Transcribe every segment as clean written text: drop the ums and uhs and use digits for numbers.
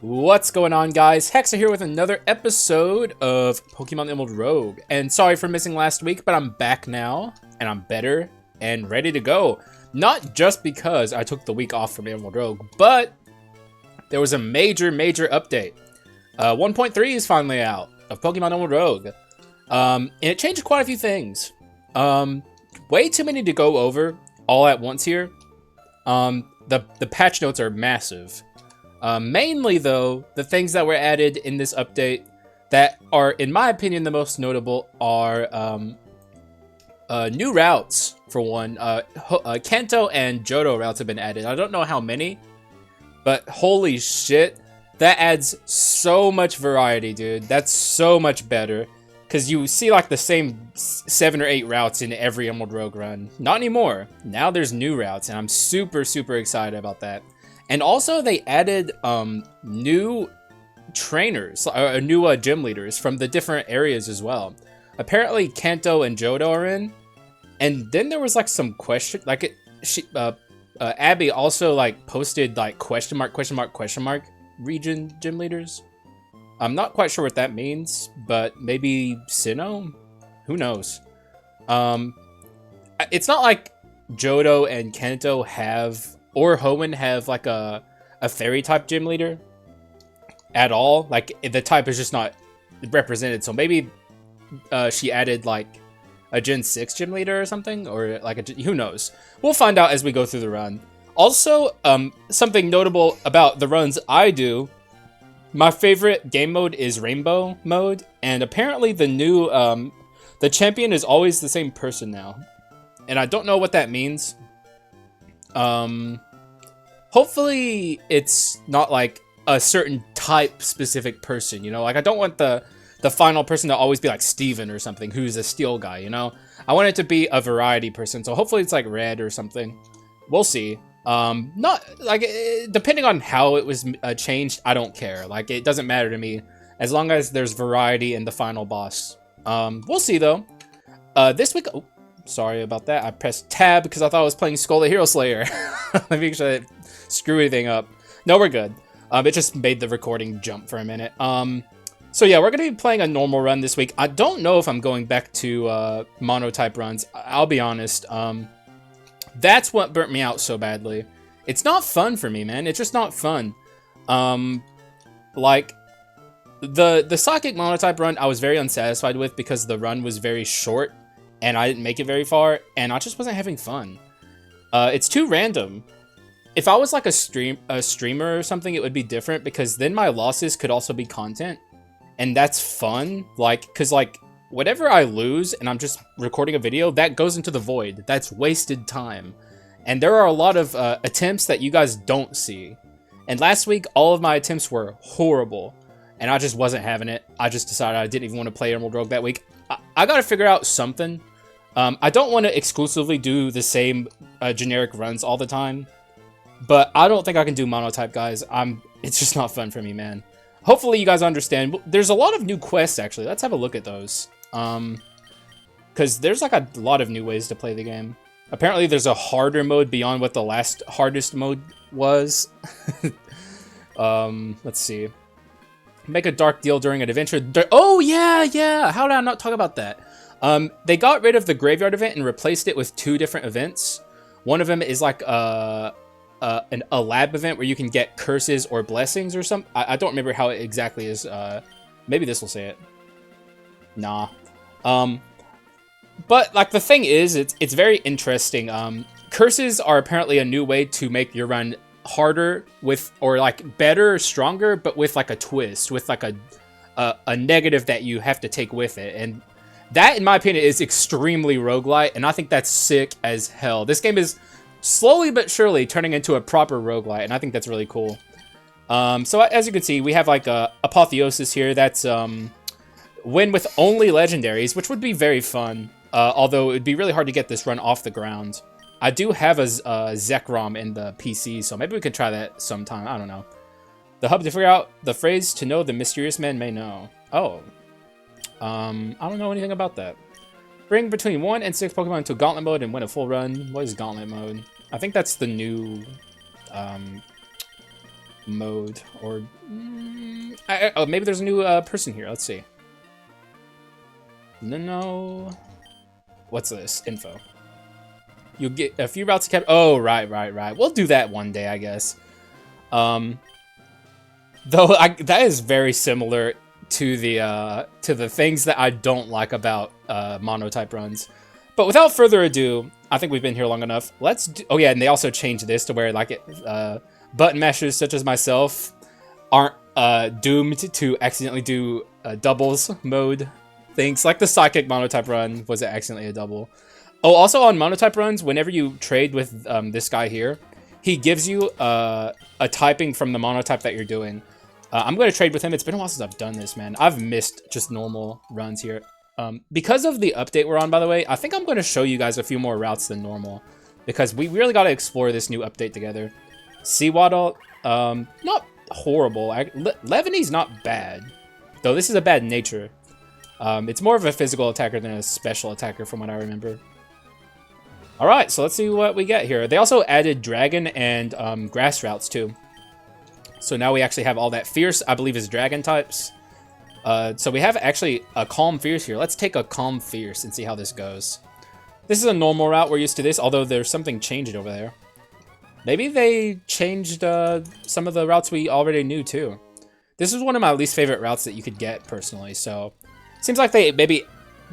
What's going on, guys? Haxa here with another episode of Pokemon Emerald Rogue. And sorry for missing last week, but I'm back now, and I'm better and ready to go. Not just because I took the week off from Emerald Rogue, but there was a major update. 1.3 is finally out of Pokemon Emerald Rogue. And it changed quite a few things. Way too many to go over all at once here. The patch notes are massive. Mainly, though, the things that were added in this update that are, in my opinion, the most notable are new routes, for one. Kanto and Johto routes have been added. I don't know how many, but holy shit, that adds so much variety, dude. That's so much better, because you see like the same 7 or 8 routes in every Emerald Rogue run. Not anymore. Now there's new routes, and I'm super excited about that. And also, they added new trainers, new gym leaders from the different areas as well. Apparently, Kanto and Johto are in. And then there was like some question, like Abby also like posted like question mark region gym leaders. I'm not quite sure what that means, but maybe Sinnoh? Who knows? It's not like Johto and Kanto have, or Hoenn have like a fairy type gym leader at all. Like the type is just not represented. So maybe she added like a Gen 6 gym leader or something, or like who knows? We'll find out as we go through the run. Also, something notable about the runs I do, my favorite game mode is Rainbow mode, and apparently the new the champion is always the same person now, and I don't know what that means. Hopefully it's not like a certain type specific person, you know? Like I don't want the final person to always be like Steven or something, who's a steel guy, you know? I want it to be a variety person, so hopefully it's like red or something. We'll see. Not like depending on how it was changed, I don't care. Like it doesn't matter to me as long as there's variety in the final boss. We'll see though. This week, oh, sorry about that. I pressed tab because I thought I was playing Skull the Hero Slayer. Let me make sure I didn't screw anything up. No, we're good. It just made the recording jump for a minute. So yeah, we're gonna be playing a normal run this week. I don't know if I'm going back to monotype runs. I'll be honest. That's what burnt me out so badly. It's not fun for me, man. It's just not fun. Like the Psychic monotype run, I was very unsatisfied with because the run was very short and I didn't make it very far, and I just wasn't having fun. It's too random. If I was like a streamer or something, it would be different because then my losses could also be content, and that's fun. Like, cause like whatever I lose and I'm just recording a video, that goes into the void. That's wasted time. And there are a lot of attempts that you guys don't see. And last week, all of my attempts were horrible, and I just wasn't having it. I just decided I didn't even want to play Emerald Rogue that week. I gotta figure out something. I don't want to exclusively do the same generic runs all the time, but I don't think I can do monotype, guys. It's just not fun for me, man. Hopefully you guys understand. There's a lot of new quests, actually. Let's have a look at those. Because there's like a lot of new ways to play the game. Apparently there's a harder mode beyond what the last hardest mode was. Let's see. Make a dark deal during an adventure. Oh, yeah. How did I not talk about that? They got rid of the graveyard event and replaced it with 2 different events. One of them is like a lab event where you can get curses or blessings or something. I don't remember how it exactly is. Maybe this will say it. Nah. But like the thing is, it's very interesting. Curses are apparently a new way to make your run harder with, or like better, stronger, but with like a twist, with like a negative that you have to take with it. And that, in my opinion, is extremely roguelite, and I think that's sick as hell. This game is slowly but surely turning into a proper roguelite, and I think that's really cool. So as you can see, we have like Apotheosis here. That's win with only legendaries, which would be very fun. Although it would be really hard to get this run off the ground. I do have a Zekrom in the PC, so maybe we could try that sometime. I don't know. The hub to figure out the phrase to know the mysterious man may know. Oh. I don't know anything about that. Bring between 1 and 6 Pokemon into Gauntlet mode and win a full run. What is Gauntlet mode? I think that's the new mode, or Oh, maybe there's a new person here. Let's see. No. What's this? Info. You get a few routes to capture. Oh, right. We'll do that one day, I guess. Though that is very similar to the things that I don't like about monotype runs. But without further ado, I think we've been here long enough. Let's do, oh yeah, and they also changed this to where like button mashers such as myself aren't doomed to accidentally do doubles mode things. Like the Psychic monotype run was accidentally a double. Oh, also on monotype runs, whenever you trade with this guy here, he gives you a typing from the monotype that you're doing. I'm going to trade with him. It's been a while since I've done this, man. I've missed just normal runs here. Because of the update we're on, by the way, I think I'm going to show you guys a few more routes than normal. Because we really got to explore this new update together. Seawaddle, not horrible. Leaveny's not bad. Though this is a bad nature. It's more of a physical attacker than a special attacker from what I remember. Alright, so let's see what we get here. They also added dragon and grass routes too. So now we actually have all that. Fierce, I believe, is dragon types. So we have actually a calm fierce here. Let's take a calm fierce and see how this goes. This is a normal route. We're used to this, although there's something changed over there. Maybe they changed some of the routes we already knew too. This is one of my least favorite routes that you could get personally. So seems like they maybe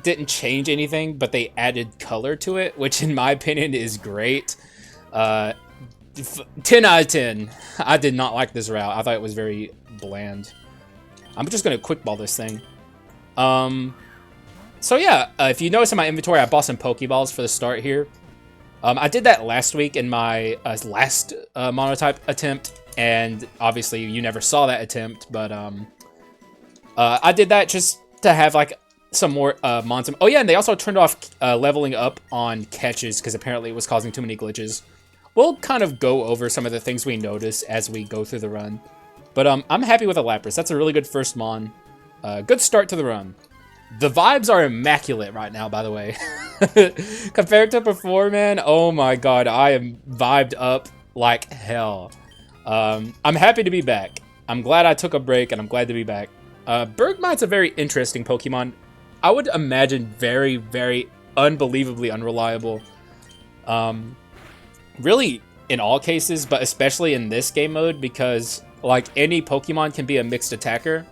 didn't change anything, but they added color to it, which in my opinion is great. 10 out of 10. I did not like this route. I thought it was very bland. I'm just going to quick ball this thing. So yeah, if you notice in my inventory, I bought some Pokeballs for the start here. I did that last week in my last monotype attempt, and obviously you never saw that attempt, but I did that just to have like some more Monsum. Oh yeah, and they also turned off leveling up on catches because apparently it was causing too many glitches. We'll kind of go over some of the things we notice as we go through the run. But I'm happy with a Lapras. That's a really good first Mon. Good start to the run. The vibes are immaculate right now, by the way. Compared to before, man, oh my god, I am vibed up like hell. I'm happy to be back. I'm glad I took a break, and I'm glad to be back. Bergmite's a very interesting Pokemon. I would imagine very, very unbelievably unreliable. Really, in all cases, but especially in this game mode, because like any Pokemon can be a mixed attacker,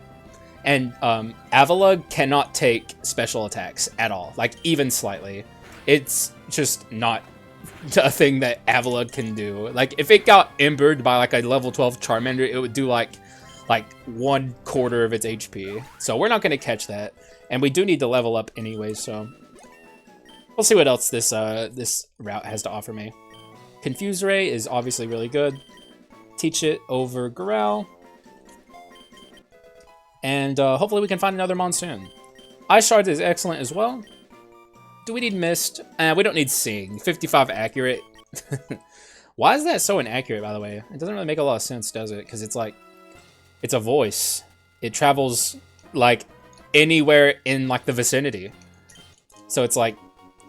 and Avalugg cannot take special attacks at all, like even slightly. It's just not a thing that Avalugg can do. Like if it got embered by like a level 12 Charmander, it would do like 1/4 of its HP. So we're not going to catch that, and we do need to level up anyway. So we'll see what else this route has to offer me. Confuse Ray is obviously really good. Teach it over Growl. And hopefully we can find another Monsoon. Ice Shard is excellent as well. Do we need Mist? We don't need Sing. 55 accurate. Why is that so inaccurate, by the way? It doesn't really make a lot of sense, does it? Because it's like, it's a voice. It travels like anywhere in like the vicinity. So it's like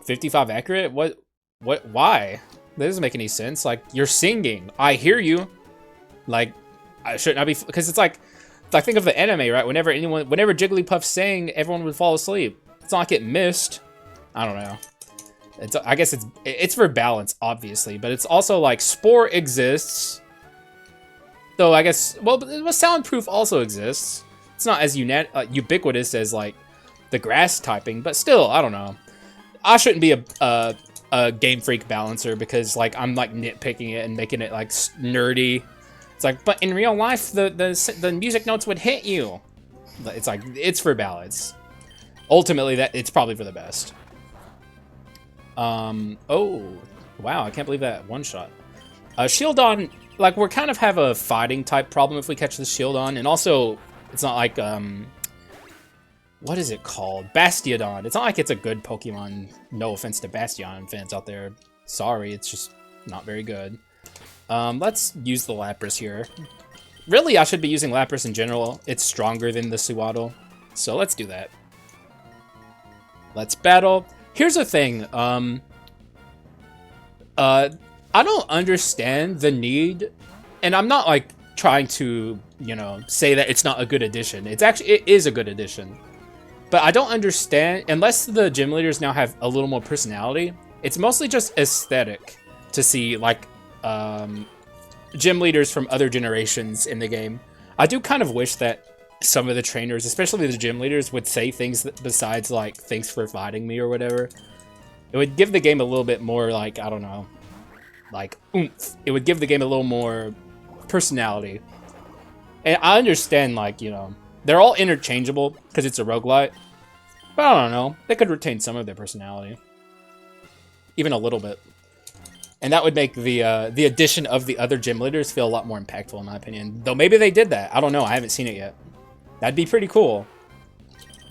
55 accurate? What, why? That doesn't make any sense. Like, you're singing. I hear you. Like, I shouldn't I be, because it's like think of the anime, right? Whenever Jigglypuff sang, everyone would fall asleep. It's not like it missed. I don't know. I guess it's for balance, obviously, but it's also like Spore exists. Though I guess, well, Soundproof also exists. It's not as ubiquitous as like the grass typing, but still, I don't know. I shouldn't be a Game Freak balancer because like I'm like nitpicking it and making it like nerdy. It's like, but in real life, the music notes would hit you. It's like, it's for balance. Ultimately, it's probably for the best. Oh, wow, I can't believe that one-shot. Shieldon, like, we're kind of have a fighting type problem if we catch the Shieldon, and also, it's not like, what is it called? Bastiodon. It's not like it's a good Pokemon. No offense to Bastion fans out there. Sorry, it's just not very good. Let's use the Lapras here. Really, I should be using Lapras in general. It's stronger than the Sewaddle, so let's do that. Let's battle. Here's the thing. I don't understand the need, and I'm not like trying to, you know, say that it's not a good addition. It is a good addition. But I don't understand, unless the gym leaders now have a little more personality, it's mostly just aesthetic to see, like, gym leaders from other generations in the game. I do kind of wish that some of the trainers, especially the gym leaders, would say things besides, like, thanks for fighting me or whatever. It would give the game a little bit more, like, I don't know, like, oomph. It would give the game a little more personality. And I understand, like, you know, they're all interchangeable because it's a roguelite. But I don't know. They could retain some of their personality. Even a little bit. And that would make the addition of the other gym leaders feel a lot more impactful, in my opinion. Though maybe they did that. I don't know. I haven't seen it yet. That'd be pretty cool.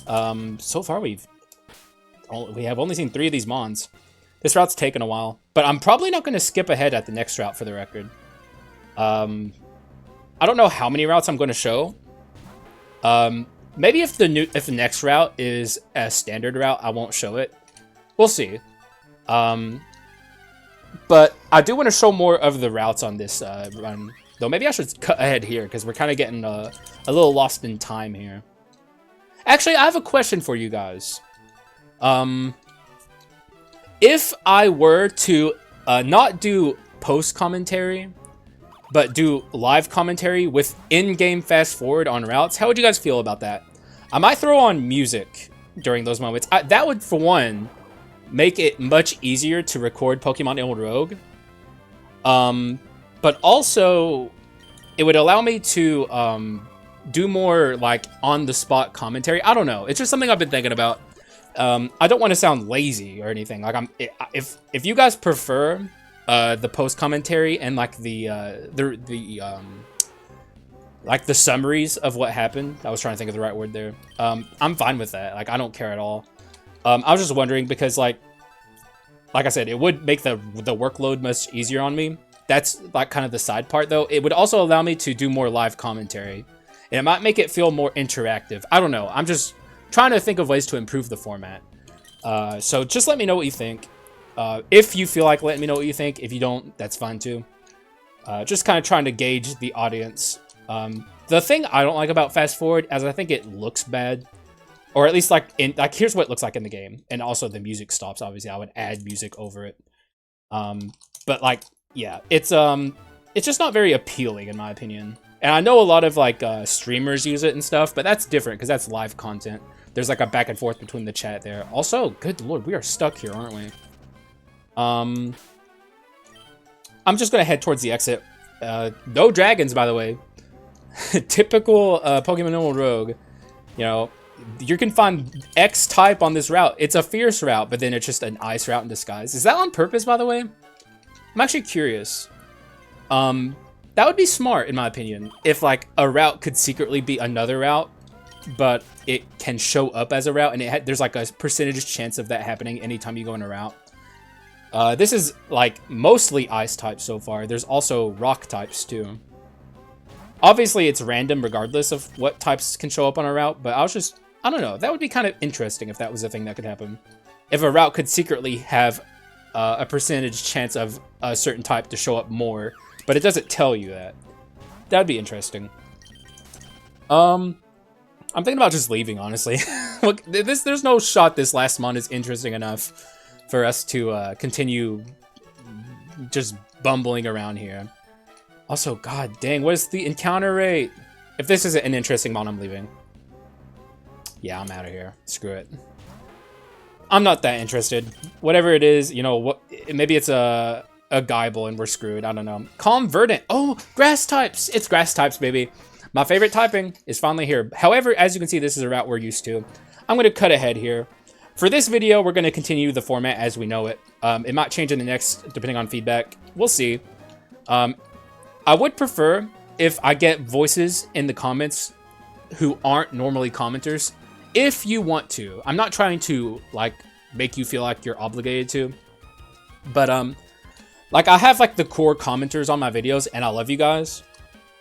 So far we have only seen 3 of these mons. This route's taken a while. But I'm probably not going to skip ahead at the next route for the record. I don't know how many routes I'm going to show. Maybe if the next route is a standard route, I won't show it. We'll see. But I do want to show more of the routes on this run. Though maybe I should cut ahead here, because we're kind of getting a little lost in time here. Actually, I have a question for you guys. If I were to not do post-commentary, but do live commentary with in-game fast-forward on routes, how would you guys feel about that? I might throw on music during those moments. That would, for one, make it much easier to record Pokemon Emerald Rogue. But also, it would allow me to do more, like, on-the-spot commentary. I don't know. It's just something I've been thinking about. I don't want to sound lazy or anything. Like, if you guys prefer the post-commentary and, like, like the summaries of what happened, I was trying to think of the right word there. I'm fine with that. Like, I don't care at all. I was just wondering because, like I said, it would make the workload much easier on me. That's, like, kind of the side part, though. It would also allow me to do more live commentary. And it might make it feel more interactive. I don't know. I'm just trying to think of ways to improve the format. So just let me know what you think. If you feel like letting me know what you think. If you don't, that's fine, too. Just kind of trying to gauge the audience. The thing I don't like about Fast Forward is I think it looks bad. Or at least, like, here's what it looks like in the game. And also the music stops, obviously. I would add music over it. But, like, yeah. It's just not very appealing, in my opinion. And I know a lot of, like, streamers use it and stuff, but that's different, because that's live content. There's, like, a back and forth between the chat there. Also, good lord, we are stuck here, aren't we? I'm just going to head towards the exit. No dragons, by the way. Typical Pokemon Emerald Rogue. You know, you can find X-type on this route. It's a fierce route, but then it's just an ice route in disguise. Is that on purpose, by the way? I'm actually curious. That would be smart, in my opinion, if, like, a route could secretly be another route, but it can show up as a route, and there's, like, a percentage chance of that happening anytime you go in a route. This is, like, mostly ice types so far. There's also rock types, too. Obviously, it's random regardless of what types can show up on a route, but I don't know. That would be kind of interesting if that was a thing that could happen. If a route could secretly have a percentage chance of a certain type to show up more, but it doesn't tell you that. That'd be interesting. I'm thinking about just leaving, honestly. Look, there's no shot this last mon is interesting enough for us to continue just bumbling around here. Also, god dang, what is the encounter rate? If this isn't an interesting mon, I'm leaving. Yeah, I'm out of here. Screw it. I'm not that interested. Whatever it is, you know, what? Maybe it's a Geibel and we're screwed. I don't know. Calm Verdant. Oh, grass types. It's grass types, baby. My favorite typing is finally here. However, as you can see, this is a route we're used to. I'm going to cut ahead here. For this video, we're going to continue the format as we know it. It might change in the next, depending on feedback. We'll see. I would prefer if I get voices in the comments who aren't normally commenters. If you want to. I'm not trying to, like, make you feel like you're obligated to. But, like, I have, like, the core commenters on my videos, and I love you guys.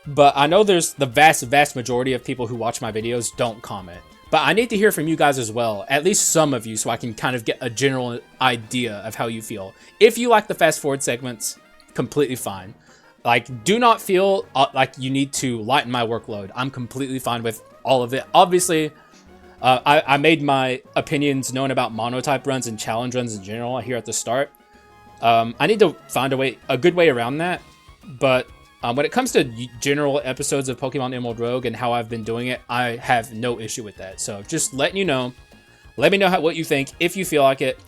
But I know there's the vast majority of people who watch my videos don't comment. But I need to hear from you guys as well. At least some of you, so I can kind of get a general idea of how you feel. If you like the fast forward segments, completely fine. Like, do not feel like you need to lighten my workload. I'm completely fine with all of it. Obviously, I made my opinions known about monotype runs and challenge runs in general here at the start. I need to find a good way around that. But when it comes to general episodes of Pokemon Emerald Rogue and how I've been doing it, I have no issue with that. So just letting you know. Let me know what you think if you feel like it.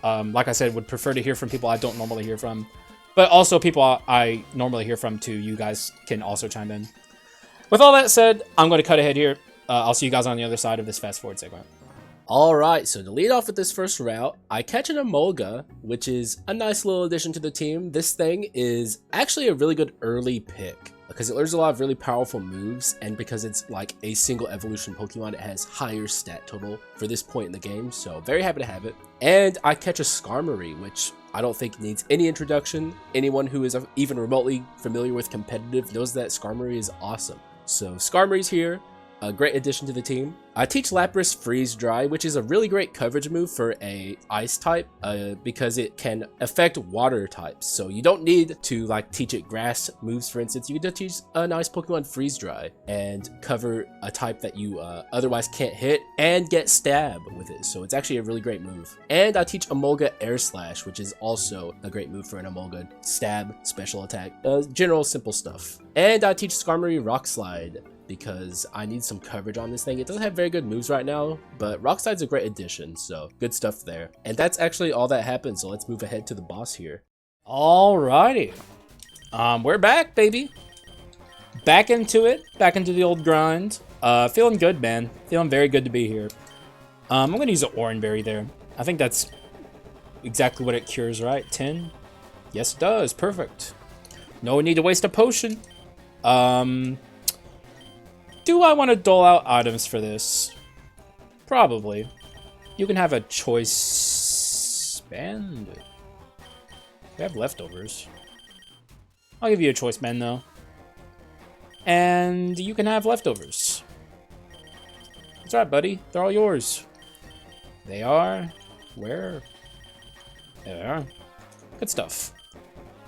Like I said, would prefer to hear from people I don't normally hear from. But also people I normally hear from too. You guys can also chime in. With all that said, I'm going to cut ahead here. I'll see you guys on the other side of this fast forward segment. Alright, so to lead off with this first route, I catch an Emolga, which is a nice little addition to the team. This thing is actually a really good early pick, because it learns a lot of really powerful moves, and because it's like a single evolution Pokemon, it has higher stat total for this point in the game, so very happy to have it. And I catch a Skarmory, which I don't think needs any introduction. Anyone who is even remotely familiar with competitive knows that Skarmory is awesome. So Skarmory's here. A great addition to the team. I teach Lapras Freeze Dry, which is a really great coverage move for a ice type because it can affect water types. So you don't need to like teach it grass moves, for instance. You can just teach a nice Pokemon Freeze Dry and cover a type that you otherwise can't hit and get stab with it. So it's actually a really great move. And I teach Emolga Air Slash, which is also a great move for an Emolga. Stab, special attack, general simple stuff. And I teach Skarmory Rock Slide, because I need some coverage on this thing. It doesn't have very good moves right now, but Rock Slide's a great addition, so good stuff there. And that's actually all that happened, so let's move ahead to the boss here. Alrighty. We're back, baby. Back into it. Back into the old grind. Feeling good, man. Feeling very good to be here. I'm gonna use an Oranberry there. I think that's exactly what it cures, right? 10? Yes, it does. Perfect. No need to waste a potion. Do I want to dole out items for this? Probably. You can have a choice band. We have leftovers. I'll give you a choice band though. And you can have leftovers. That's right, buddy. They're all yours. They are. Where? There they are. Good stuff.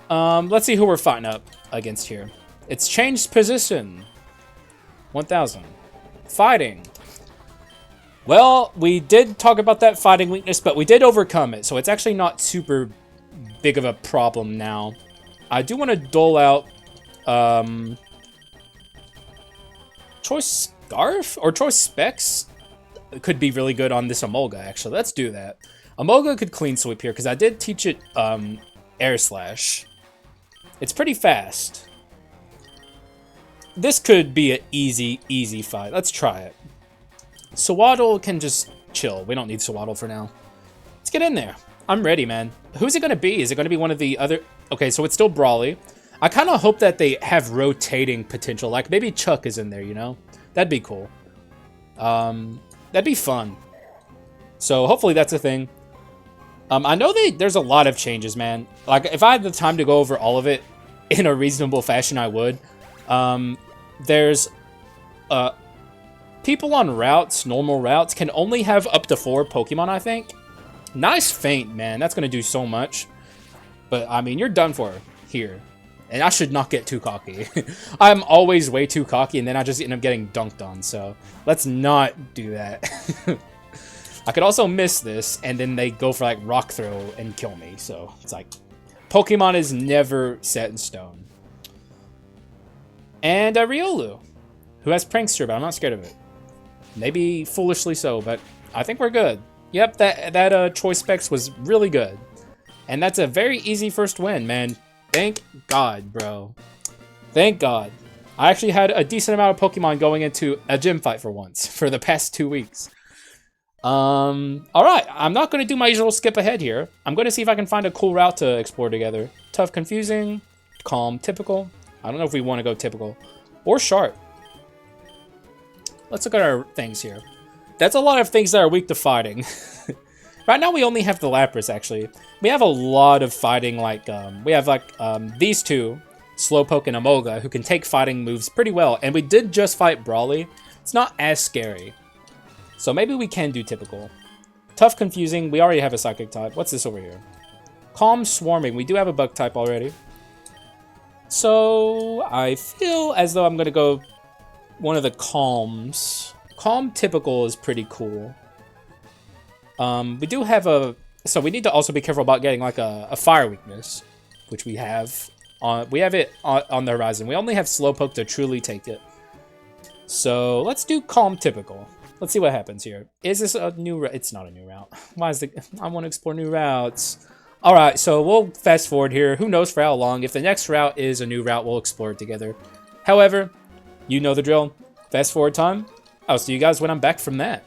Let's see who we're fighting up against here. It's changed position. 1000. Fighting. Well, we did talk about that fighting weakness, but we did overcome it, so it's actually not super big of a problem now. I do want to dole out Choice Scarf or Choice Specs could be really good on this Emolga, actually. Let's do that. Emolga could clean sweep here, because I did teach it Air Slash. It's pretty fast. This could be an easy fight. Let's try it. Swaddle can just chill. We don't need Swaddle for now. Let's get in there. I'm ready, man. Who's it going to be? Is it going to be one of the other... Okay, so it's still Brawly. I kind of hope that they have rotating potential. Like, maybe Chuck is in there, you know? That'd be cool. That'd be fun. So, hopefully that's a thing. I know there's a lot of changes, man. Like, if I had the time to go over all of it in a reasonable fashion, I would. There's people on routes, normal routes, can only have up to 4 Pokemon, I think. Nice feint, man. That's going to do so much. But, I mean, you're done for here. And I should not get too cocky. I'm always way too cocky, and then I just end up getting dunked on. So, let's not do that. I could also miss this, and then they go for, like, Rock Throw and kill me. So, it's like, Pokemon is never set in stone. And Riolu, who has Prankster, but I'm not scared of it. Maybe foolishly so, but I think we're good. Yep, that Choice Specs was really good. And that's a very easy first win, man. Thank God, bro. Thank God. I actually had a decent amount of Pokemon going into a gym fight for once, for the past 2 weeks. Alright, I'm not going to do my usual skip ahead here. I'm going to see if I can find a cool route to explore together. Tough, confusing, calm, typical. I don't know if we want to go typical or sharp. Let's look at our things here. That's a lot of things that are weak to fighting. Right now we only have the Lapras, actually. We have a lot of fighting, like, we have, like, these two, Slowpoke and Emolga, who can take fighting moves pretty well. And we did just fight Brawly. It's not as scary. So maybe we can do typical. Tough, confusing. We already have a Psychic type. What's this over here? Calm, swarming. We do have a Bug type already. So I feel as though I'm gonna go one of the calms. Calm typical is pretty cool. We do have a, so we need to also be careful about getting like a fire weakness, which we have it on the horizon. We only have Slowpoke to truly take it. So let's do calm typical. Let's see what happens here. Is this a new route? It's not a new route. Why is I want to explore new routes. All right, so we'll fast forward here. Who knows for how long? If the next route is a new route, we'll explore it together. However, you know the drill. Fast forward time. I'll see you guys when I'm back from that.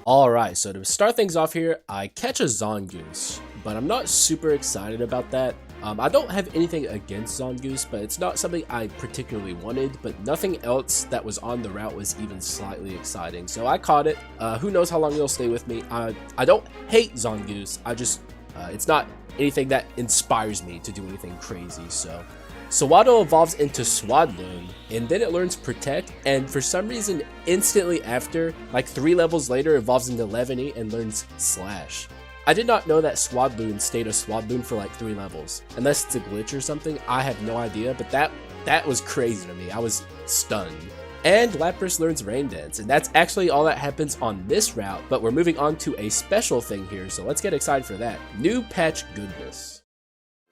Alright, so to start things off here, I catch a Zongoose, but I'm not super excited about that. I don't have anything against Zongoose, but it's not something I particularly wanted, but nothing else that was on the route was even slightly exciting. So I caught it. Who knows how long it'll stay with me. I don't hate Zongoose, I just, it's not anything that inspires me to do anything crazy, so. Sewaddle evolves into Swadloon, and then it learns Protect, and for some reason, instantly after, like 3 levels later, evolves into Levany and learns Slash. I did not know that Swadloon stayed a Swadloon for like 3 levels. Unless it's a glitch or something, I have no idea, but that was crazy to me. I was stunned. And Lapras learns Rain Dance, and that's actually all that happens on this route, but we're moving on to a special thing here, so let's get excited for that. New patch goodness.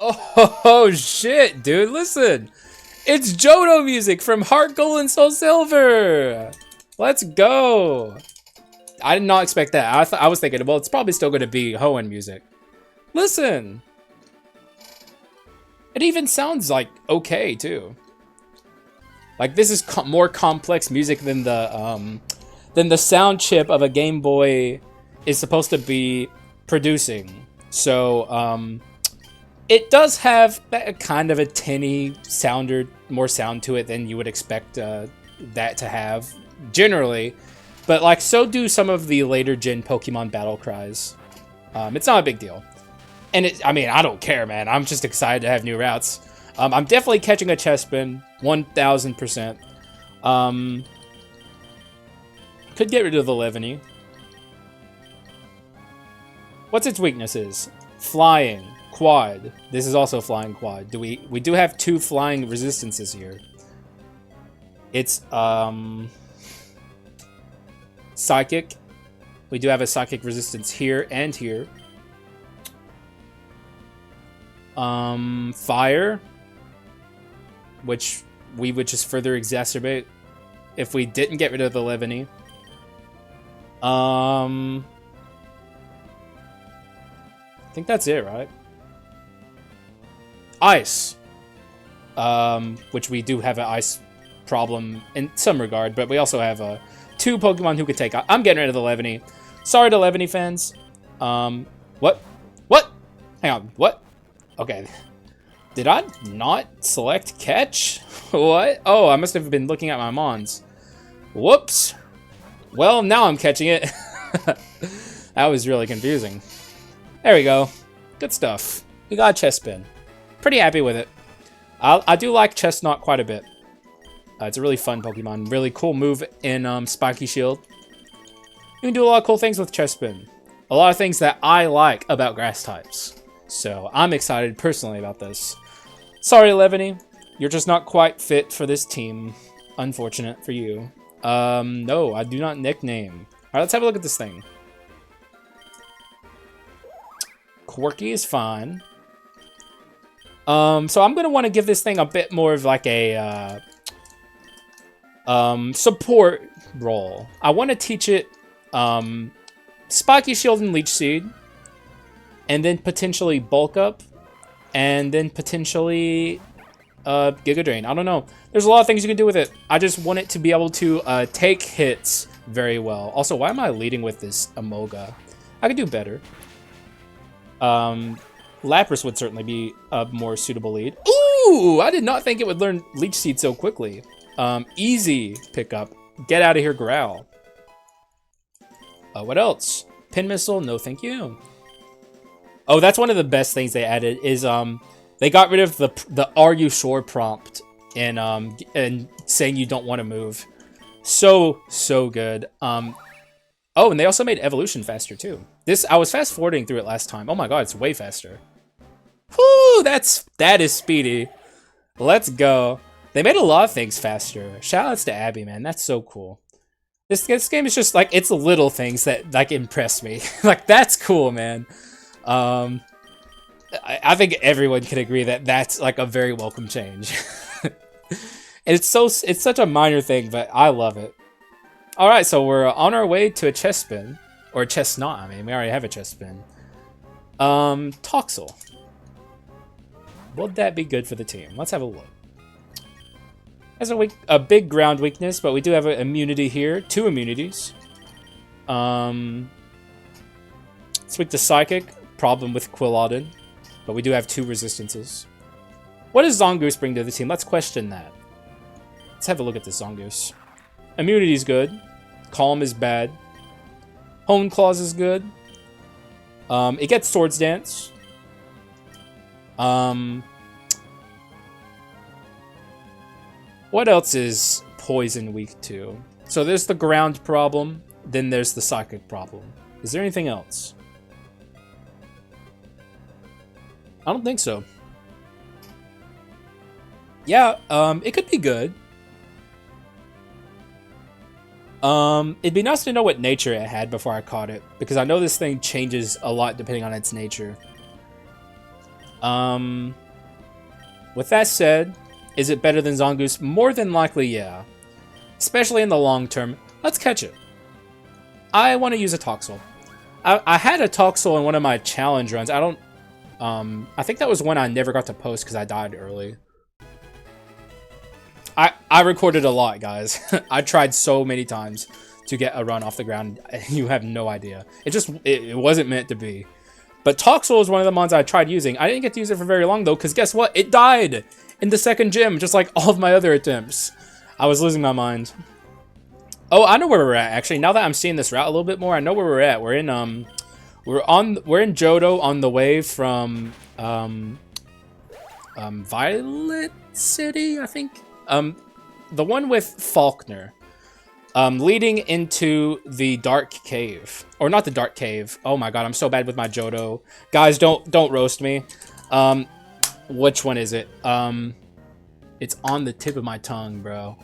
Oh shit, dude, listen. It's Johto music from Heart Gold and Soul Silver. Let's go. I did not expect that. I was thinking, well, it's probably still going to be Hoenn music. Listen. It even sounds like okay, too. Like, this is more complex music than the sound chip of a Game Boy is supposed to be producing. So, it does have a kind of a tinny more sound to it than you would expect that to have, generally. But, like, so do some of the later gen Pokemon battle cries. It's not a big deal. And, I mean, I don't care, man. I'm just excited to have new routes. I'm definitely catching a Chespin, 1000%. Could get rid of the Levany. What's its weaknesses? Flying. Quad. This is also flying quad. We do have 2 flying resistances here. It's psychic. We do have a psychic resistance here and here. Fire, which we would just further exacerbate if we didn't get rid of the Levany. I think that's it, right? Ice, which we do have an ice problem in some regard, but we also have 2 Pokemon who could take. I'm getting rid of the Levany. Sorry to Levany fans. What? Hang on, what? Okay. Did I not select catch? What? Oh, I must have been looking at my Mons. Whoops. Well, now I'm catching it. That was really confusing. There we go. Good stuff. We got a Chespin. Pretty happy with it. I do like Chestnut quite a bit. It's a really fun Pokemon. Really cool move in Spiky Shield. You can do a lot of cool things with Chespin. A lot of things that I like about grass types. So I'm excited personally about this. Sorry, Levany. You're just not quite fit for this team. Unfortunate for you. No, I do not nickname. Alright, let's have a look at this thing. Quirky is fine. So I'm gonna want to give this thing a bit more of like a support role. I want to teach it Spiky Shield and Leech Seed, and then potentially Bulk Up, and then potentially Giga Drain. I don't know. There's a lot of things you can do with it. I just want it to be able to take hits very well. Also, why am I leading with this Amoga? I could do better. Lapras would certainly be a more suitable lead. Ooh! I did not think it would learn Leech Seed so quickly. Easy pickup. Get out of here, Growl. What else? Pin Missile? No, thank you. Oh, that's one of the best things they added is they got rid of the "Are you sure?" prompt and saying you don't want to move. So good. Oh, and they also made evolution faster too. I was fast forwarding through it last time. Oh my god, it's way faster. Whoo, that is speedy. Let's go. They made a lot of things faster. Shoutouts to Abby, man. That's so cool. This game is just like, it's the little things that like impress me. Like, that's cool, man. I think everyone can agree that that's like a very welcome change. It's such a minor thing, but I love it. All right, so we're on our way to a chest spin, or a chest knot. I mean, we already have a chest spin. Toxel. Would that be good for the team? Let's have a look. Has a big ground weakness, but we do have an immunity here. 2 immunities. It's weak to Psychic. Problem with Quilladin. But we do have 2 resistances. What does Zongoose bring to the team? Let's question that. Let's have a look at this Zongoose. Immunity is good. Calm is bad. Hone Claws is good. It gets Swords Dance. What else is Poison weak to? So there's the ground problem, then there's the psychic problem. Is there anything else? I don't think so. Yeah, it could be good. It'd be nice to know what nature it had before I caught it, because I know this thing changes a lot depending on its nature. With that said, is it better than Zongoose? More than likely, yeah. Especially in the long term. Let's catch it. I want to use a Toxel. I had a Toxel in one of my challenge runs. I think that was one I never got to post because I died early. I recorded a lot, guys. I tried so many times to get a run off the ground. You have no idea. It wasn't meant to be. But Toxel is one of the mons I tried using. I didn't get to use it for very long, though, because guess what? It died in the second gym, just like all of my other attempts. I was losing my mind. Oh, I know where we're at, actually. Now that I'm seeing this route a little bit more, I know where we're at. We're in Johto on the way from Violet City, I think. The one with Faulkner. Leading into the Dark Cave. Or not the Dark Cave. Oh my god, I'm so bad with my Johto. Guys, don't roast me. Which one is it? It's on the tip of my tongue, bro.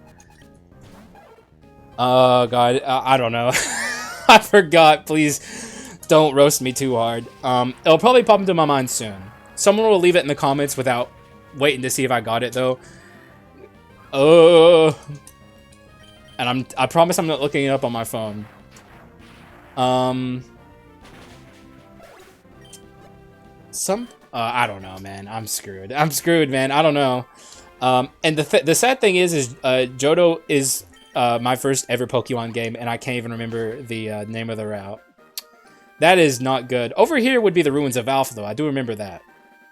Oh god, I don't know. I forgot. Please don't roast me too hard. It'll probably pop into my mind soon. Someone will leave it in the comments without waiting to see if I got it, though. And I promise I'm not looking it up on my phone. I don't know, man. I'm screwed. I'm screwed, man. I don't know. And the sad thing is Johto is my first ever Pokemon game, and I can't even remember the name of the route. That is not good. Over here would be the Ruins of Alpha, though. I do remember that.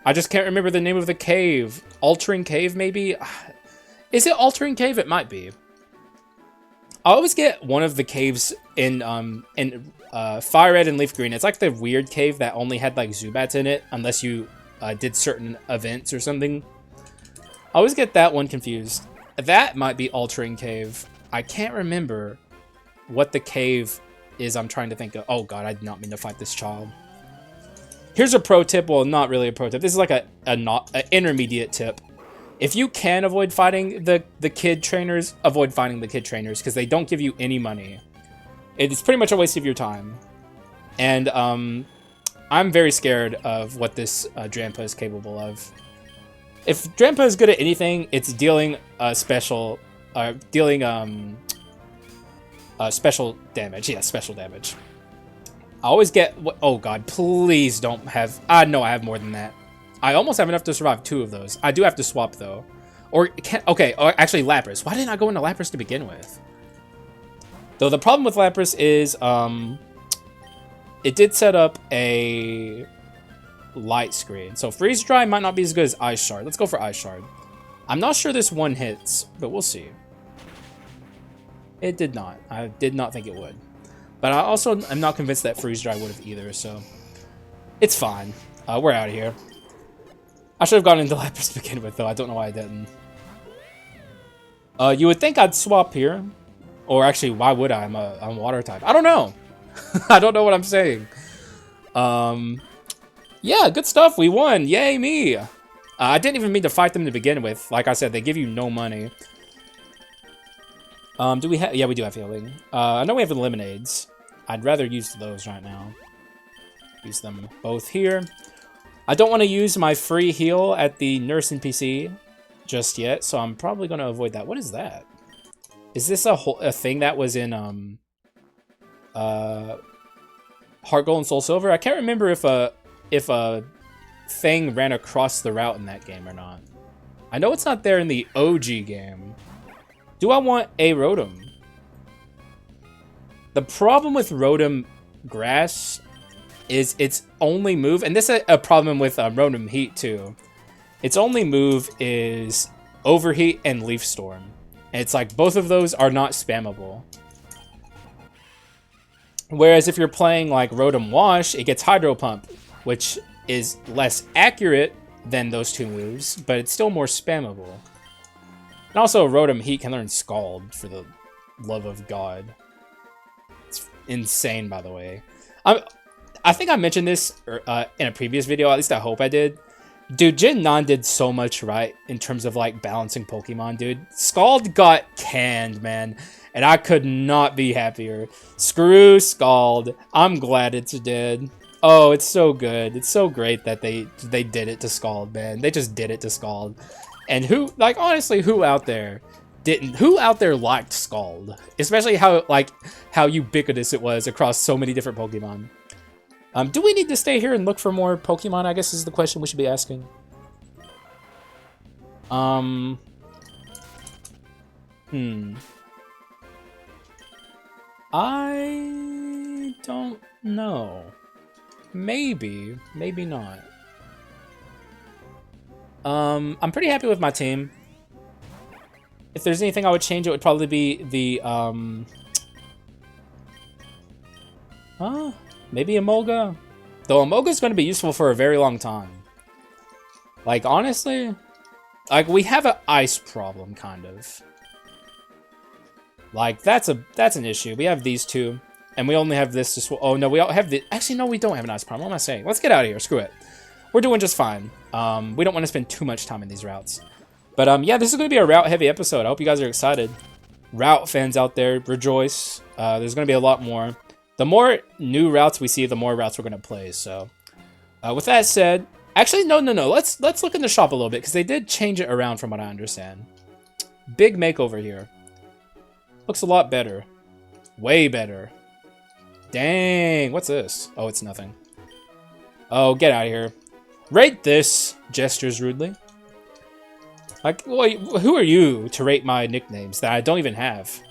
I just can't remember the name of the cave. Altering Cave, maybe? Is it Altering Cave? It might be. I always get one of the caves in Fire Red and Leaf Green. It's like the weird cave that only had like Zubats in it, unless you did certain events or something. I always get that one confused. That might be Altering Cave. I can't remember what the cave is I'm trying to think of. Oh god, I did not mean to fight this child. Here's a pro tip. Well, not really a pro tip. This is like an intermediate tip. If you can avoid fighting the kid trainers, avoid fighting the kid trainers, because they don't give you any money. It's pretty much a waste of your time. And I'm very scared of what this Drampa is capable of. If Drampa is good at anything, it's dealing special damage. Yeah, special damage. I always get... Oh god, please don't have... I know I have more than that. I almost have enough to survive 2 of those. I do have to swap, though. Or, okay, or actually Lapras. Why didn't I go into Lapras to begin with? Though the problem with Lapras is, it did set up a light screen. So Freeze Dry might not be as good as Ice Shard. Let's go for Ice Shard. I'm not sure this one hits, but we'll see. It did not. I did not think it would. But I also am not convinced that Freeze Dry would have either, so... It's fine. We're out of here. I should have gone into Lapras to begin with, though. I don't know why I didn't. You would think I'd swap here. Or actually, why would I? I'm water type. I don't know. I don't know what I'm saying. Yeah, good stuff. We won. Yay, me. I didn't even mean to fight them to begin with. Like I said, they give you no money. Do we have... Yeah, we do have healing. I know we have the lemonades. I'd rather use those right now. Use them both here. I don't want to use my free heal at the nurse NPC just yet, so I'm probably going to avoid that. What is that? Is this a thing that was in Heart Gold and Soul Silver? I can't remember if a thing ran across the route in that game or not. I know it's not there in the OG game. Do I want a Rotom? The problem with Rotom Grass is its only move, and this is a problem with Rotom Heat too. Its only move is Overheat and Leaf Storm. And it's like both of those are not spammable. Whereas if you're playing like Rotom Wash, it gets Hydro Pump, which is less accurate than those two moves, but it's still more spammable. And also Rotom Heat can learn Scald, for the love of God. It's insane, by the way. I think I mentioned this in a previous video, at least I hope I did. Dude, Gen 9 did so much right in terms of like balancing Pokemon, dude. Scald got canned, man, and I could not be happier. Screw Scald. I'm glad it's dead. Oh, it's so good. It's so great that they did it to Scald, man. They just did it to Scald. And who, like, honestly, who out there liked Scald? Especially how ubiquitous it was across so many different Pokemon. Do we need to stay here and look for more Pokemon, I guess is the question we should be asking. I don't know. Maybe, maybe not. I'm pretty happy with my team. If there's anything I would change, it would probably be the, maybe Emolga. Though Emolga's going to be useful for a very long time. Like, honestly, like, we have an ice problem, kind of. Like, that's an issue. We have these two, and we only have this to oh, no, we all have the... Actually, no, we don't have an ice problem. What am I saying? Let's get out of here. Screw it. We're doing just fine. We don't want to spend too much time in these routes. But, yeah, this is going to be a route-heavy episode. I hope you guys are excited. Route fans out there, rejoice. There's going to be a lot more. The more new routes we see, the more routes we're going to play. So, with that said... Actually, no. Let's look in the shop a little bit, because they did change it around from what I understand. Big makeover here. Looks a lot better. Way better. Dang, what's this? Oh, it's nothing. Oh, get out of here. Rate this, gestures rudely. Like, who are you to rate my nicknames that I don't even have?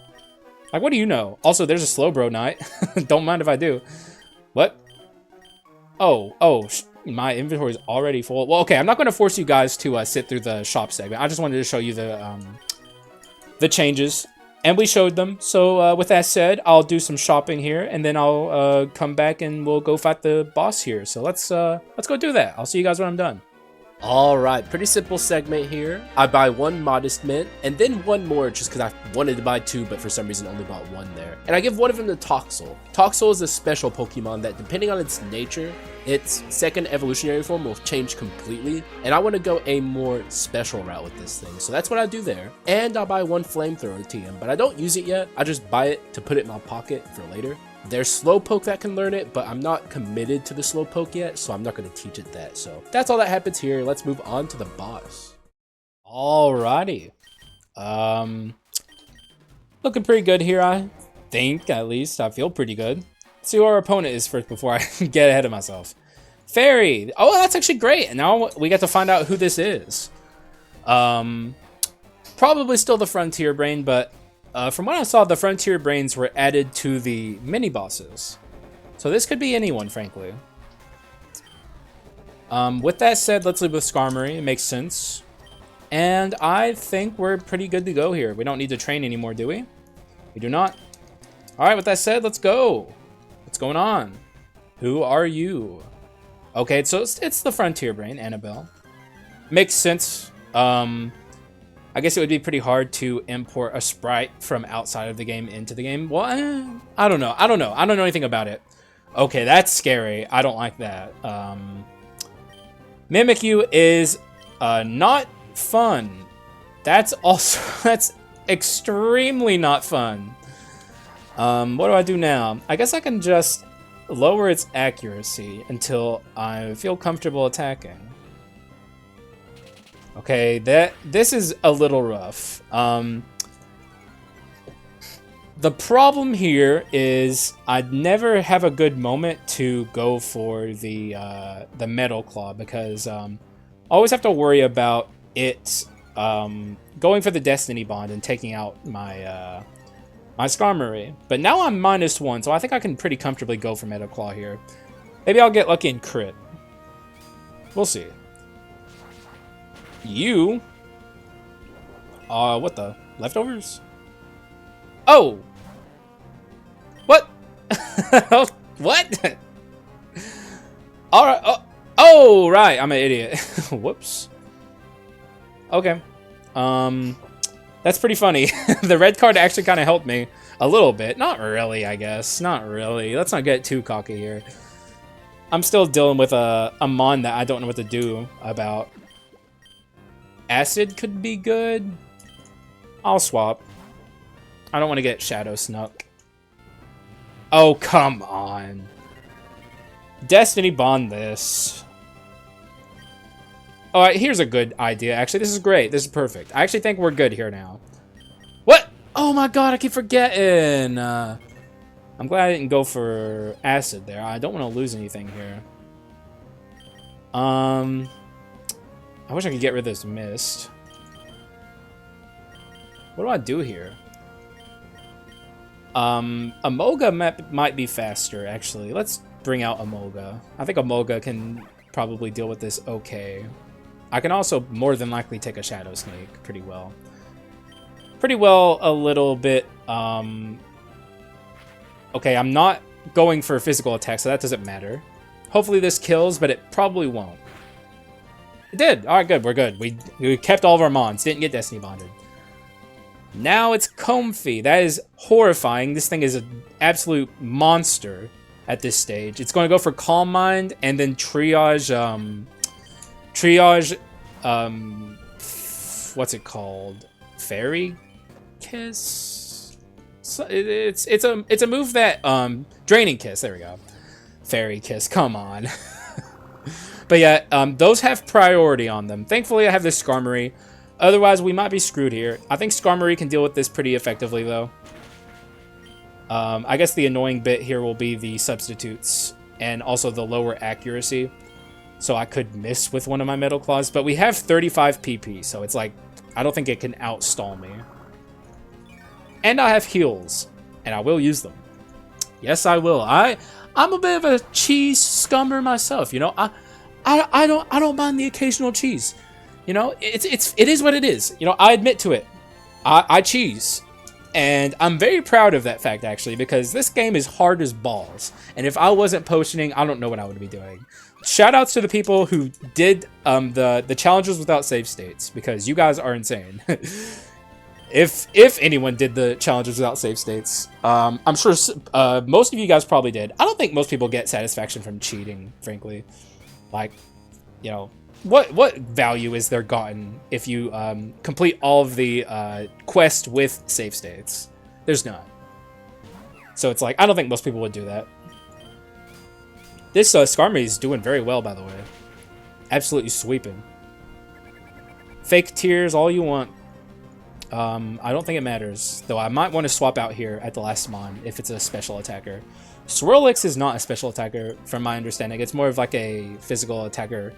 Like, what do you know? Also, there's a Slowbro Knight. Don't mind if I do. What? Oh, my inventory is already full. Well, okay, I'm not going to force you guys to sit through the shop segment. I just wanted to show you the changes. And we showed them. So with that said, I'll do some shopping here, and then I'll come back and we'll go fight the boss here. So let's go do that. I'll see you guys when I'm done. Alright, pretty simple segment here. I buy one Modest Mint, and then one more just because I wanted to buy two, but for some reason only bought one there. And I give one of them to Toxel. Toxel is a special Pokemon that, depending on its nature, its second evolutionary form will change completely. And I want to go a more special route with this thing. So that's what I do there. And I'll buy one Flamethrower TM, but I don't use it yet. I just buy it to put it in my pocket for later. There's Slowpoke that can learn it, but I'm not committed to the Slowpoke yet, so I'm not going to teach it that. So that's all that happens here. Let's move on to the boss. Alrighty. Looking pretty good here, I think, at least. I feel pretty good. Let's see who our opponent is first before I get ahead of myself. Fairy. Oh, that's actually great. And now we get to find out who this is. Probably still the Frontier Brain, but from what I saw, the Frontier Brains were added to the mini-bosses. So this could be anyone, frankly. With that said, let's leave with Skarmory. It makes sense. And I think we're pretty good to go here. We don't need to train anymore, do we? We do not. Alright, with that said, let's go. What's going on? Who are you? Okay, so it's the Frontier Brain, Annabelle. Makes sense. I guess it would be pretty hard to import a sprite from outside of the game into the game. Well, I don't know. I don't know anything about it. Okay, that's scary. I don't like that. Mimikyu is Not fun. That's also, that's extremely not fun. What do I do now? I guess I can just lower its accuracy until I feel comfortable attacking. Okay, this is a little rough. The problem here is I'd never have a good moment to go for the Metal Claw because I always have to worry about it going for the Destiny Bond and taking out my my Skarmory. But now I'm -1, so I think I can pretty comfortably go for Metal Claw here. Maybe I'll get lucky and crit. We'll see. You... what the? Leftovers? Oh! What? What? Alright, oh, right, I'm an idiot. Whoops. Okay. That's pretty funny. The red card actually kind of helped me a little bit. Not really, I guess. Not really. Let's not get too cocky here. I'm still dealing with a mon that I don't know what to do about. Acid could be good. I'll swap. I don't want to get Shadow Snuck. Oh, come on. Destiny Bond this. Alright, here's a good idea. Actually, this is great. This is perfect. I actually think we're good here now. What? Oh my god, I keep forgetting. I'm glad I didn't go for Acid there. I don't want to lose anything here. I wish I could get rid of this Mist. What do I do here? Emolga might be faster, actually. Let's bring out Emolga. I think Emolga can probably deal with this okay. I can also more than likely take a Shadow Snake pretty well. Pretty well a little bit, okay, I'm not going for physical attack, so that doesn't matter. Hopefully this kills, but it probably won't. It did! Alright, good, we're good. We kept all of our mons, didn't get Destiny Bonded. Now it's Comfy. That is horrifying. This thing is an absolute monster at this stage. It's going to go for Calm Mind and then Triage, what's it called? Fairy Kiss? So it's a move that, Draining Kiss, there we go. Fairy Kiss, come on. But yeah, those have priority on them. Thankfully, I have this Skarmory. Otherwise, we might be screwed here. I think Skarmory can deal with this pretty effectively, though. I guess the annoying bit here will be the substitutes and also the lower accuracy. So I could miss with one of my Metal Claws. But we have 35 PP, so it's like, I don't think it can outstall me. And I have heals, and I will use them. Yes, I will. I'm a bit of a cheese scummer myself, you know. I don't mind the occasional cheese. You know, it is what it is. You know, I admit to it. I cheese. And I'm very proud of that fact, actually, because this game is hard as balls. And if I wasn't potioning, I don't know what I would be doing. Shoutouts to the people who did the challenges without save states, because you guys are insane. If anyone did the challenges without save states, I'm sure most of you guys probably did. I don't think most people get satisfaction from cheating, frankly. Like, you know, what value is there gotten if you complete all of the quest with save states? There's none. So it's like, I don't think most people would do that. This Skarmory is doing very well, by the way. Absolutely sweeping. Fake tears, all you want. I don't think it matters, though I might want to swap out here at the last mon if it's a special attacker. Swirlix is not a special attacker, from my understanding. It's more of like a physical attacker.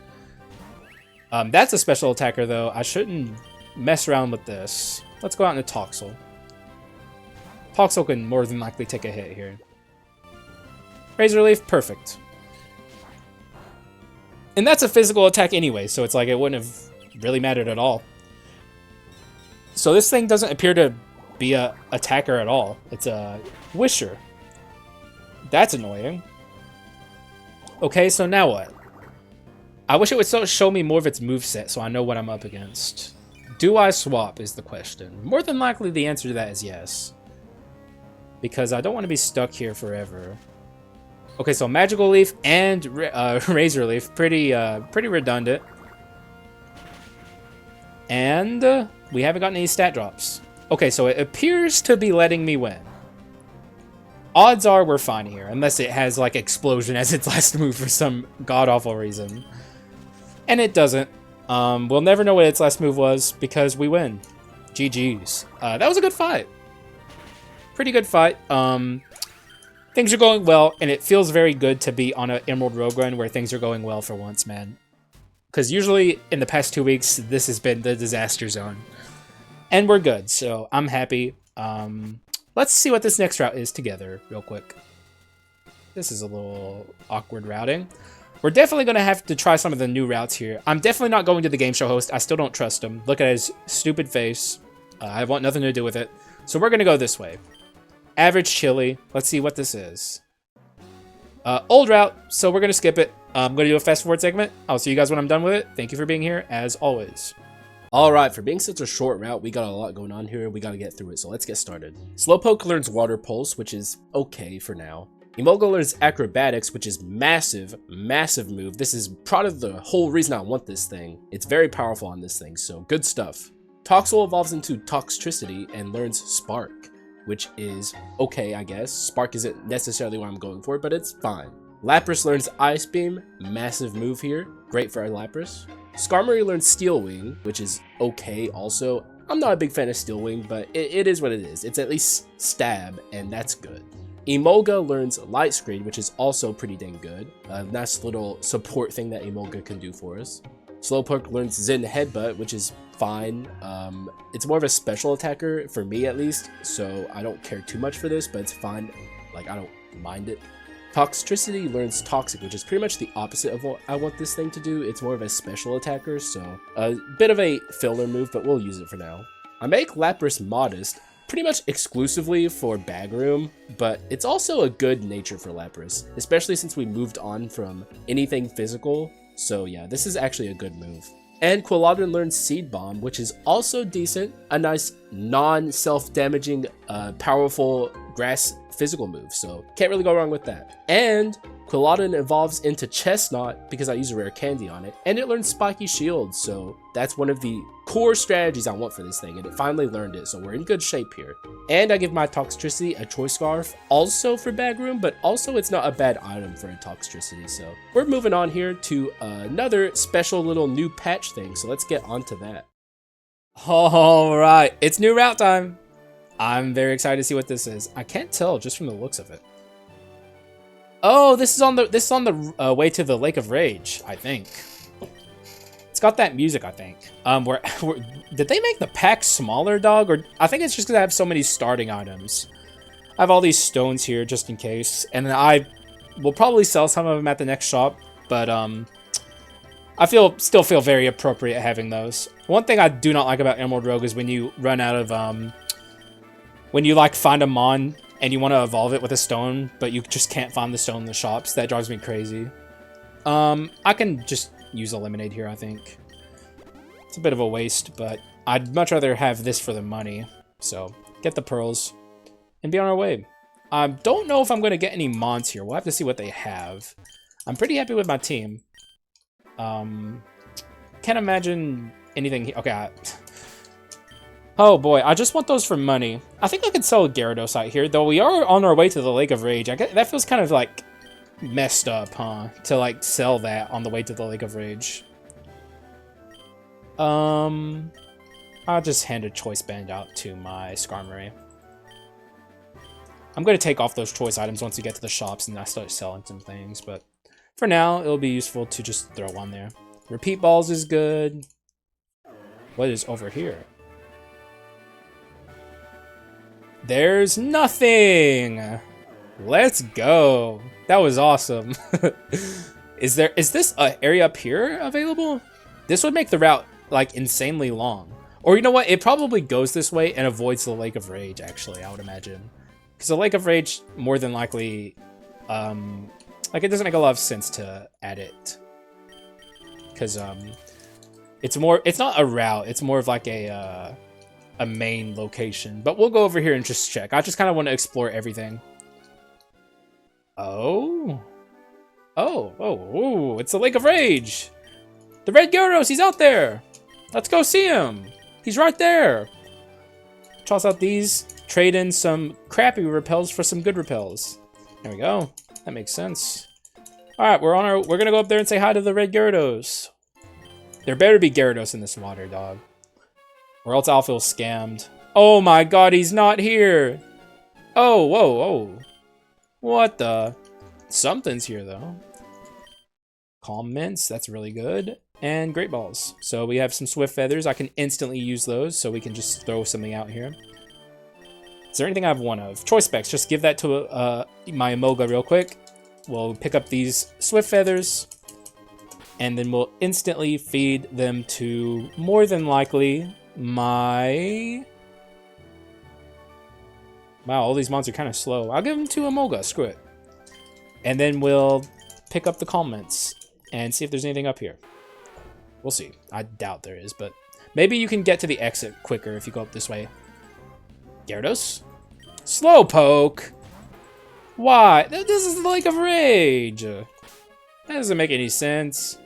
That's a special attacker, though. I shouldn't mess around with this. Let's go out into Toxel. Toxel can more than likely take a hit here. Razor Leaf, perfect. And that's a physical attack anyway, so it's like it wouldn't have really mattered at all. So this thing doesn't appear to be a attacker at all. It's a Wisher. That's annoying. Okay, so now what? I wish it would show me more of its moveset so I know what I'm up against. Do I swap is the question. More than likely the answer to that is yes. Because I don't want to be stuck here forever. Okay, so Magical Leaf and Razor Leaf. Pretty redundant. And we haven't gotten any stat drops. Okay, so it appears to be letting me win. Odds are we're fine here, unless it has like explosion as its last move for some god-awful reason. And it doesn't. We'll never know what its last move was because we win. GG's. That was a good fight. Pretty good fight. Things are going well, and it feels very good to be on an Emerald Rogue run where things are going well for once, man. Because usually in the past 2 weeks, this has been the disaster zone. And we're good, so I'm happy. Let's see what this next route is together real quick. This is a little awkward routing. We're definitely going to have to try some of the new routes here. I'm definitely not going to the game show host. I still don't trust him. Look at his stupid face. I want nothing to do with it. So we're going to go this way. Average chili. Let's see what this is. Old route, so we're going to skip it. I'm going to do a fast forward segment. I'll see you guys when I'm done with it. Thank you for being here, as always. Alright, for being such a short route, we got a lot going on here and we gotta get through it, so let's get started. Slowpoke learns Water Pulse, which is okay for now. Emolga learns Acrobatics, which is massive move. This is probably the whole reason I want this thing. It's very powerful on this thing, so good stuff. Toxel evolves into Toxtricity and learns Spark, which is okay, I guess. Spark isn't necessarily what I'm going for, but it's fine. Lapras learns Ice Beam, massive move here, great for our Lapras. Skarmory learns Steel Wing, which is okay also. I'm not a big fan of Steel Wing, but it is what it is. It's at least stab, and that's good. Emolga learns Light Screen, which is also pretty dang good. A nice little support thing that Emolga can do for us. Slowpoke learns Zen Headbutt, which is fine. It's more of a special attacker, for me at least, so I don't care too much for this, but it's fine. Like, I don't mind it. Toxtricity learns Toxic, which is pretty much the opposite of what I want this thing to do. It's more of a special attacker, so a bit of a filler move, but we'll use it for now. I make Lapras Modest pretty much exclusively for Bag Room, but it's also a good nature for Lapras, especially since we moved on from anything physical. So yeah, this is actually a good move. And Quilladin learns Seed Bomb, which is also decent. A nice non-self-damaging, powerful grass physical move, so can't really go wrong with that. And Quilladin evolves into Chestnut because I use a rare candy on it, and it learns Spiky Shield, so that's one of the core strategies I want for this thing, and it finally learned it, so we're in good shape here. And I give my Toxtricity a Choice Scarf, also for Bag Room, but also it's not a bad item for a Toxtricity, so we're moving on here to another special little new patch thing, so let's get onto that. Alright, it's new route time. I'm very excited to see what this is. I can't tell just from the looks of it. Oh, this is on the way to the Lake of Rage, I think. It's got that music, I think. Did they make the pack smaller, dog? Or I think it's just because I have so many starting items. I have all these stones here just in case, and then I will probably sell some of them at the next shop. But I still feel very appropriate having those. One thing I do not like about Emerald Rogue is when you run out of when you like find a mon and you want to evolve it with a stone, but you just can't find the stone in the shops. That drives me crazy. I can just use a lemonade here, I think. It's a bit of a waste, but I'd much rather have this for the money. So get the pearls and be on our way. I don't know if I'm going to get any mons here. We'll have to see what they have. I'm pretty happy with my team. Can't imagine anything here. Okay, oh boy, I just want those for money. I think I could sell a Gyarados out here, though we are on our way to the Lake of Rage. That feels kind of like messed up, huh? To like sell that on the way to the Lake of Rage. I'll just hand a choice band out to my Skarmory. I'm going to take off those choice items once we get to the shops and I start selling some things, but for now, it'll be useful to just throw one there. Repeat balls is good. What is over here? There's nothing! Let's go! That was awesome. Is this area up here available? This would make the route, like, insanely long. Or you know what? It probably goes this way and avoids the Lake of Rage, actually, I would imagine. Because the Lake of Rage, more than likely, like, it doesn't make a lot of sense to add it. Because, it's not a route, it's more of like a main location. But we'll go over here and just check. I just kind of want to explore everything. Oh, it's the Lake of Rage. The red Gyarados, he's out there. Let's go see him. He's right there. Toss out these. Trade in some crappy repels for some good repels. There we go. That makes sense. All right, we're gonna go up there and say hi to the red Gyarados. There better be Gyarados in this water, dog, or else I'll feel scammed. Oh my God, he's not here. Oh, whoa, whoa. What the? Something's here though. Calm Mints, that's really good. And Great Balls. So we have some Swift Feathers. I can instantly use those, so we can just throw something out here. Is there anything I have one of? Choice Specs, just give that to my Emolga real quick. We'll pick up these Swift Feathers, and then we'll instantly feed them to, more than likely, my... Wow, all these mons are kind of slow. I'll give them to Emolga, screw it. And then we'll pick up the Calm Mints and see if there's anything up here. We'll see. I doubt there is, but maybe you can get to the exit quicker if you go up this way. Gyarados? Slowpoke! Why? This is the Lake of Rage! That doesn't make any sense.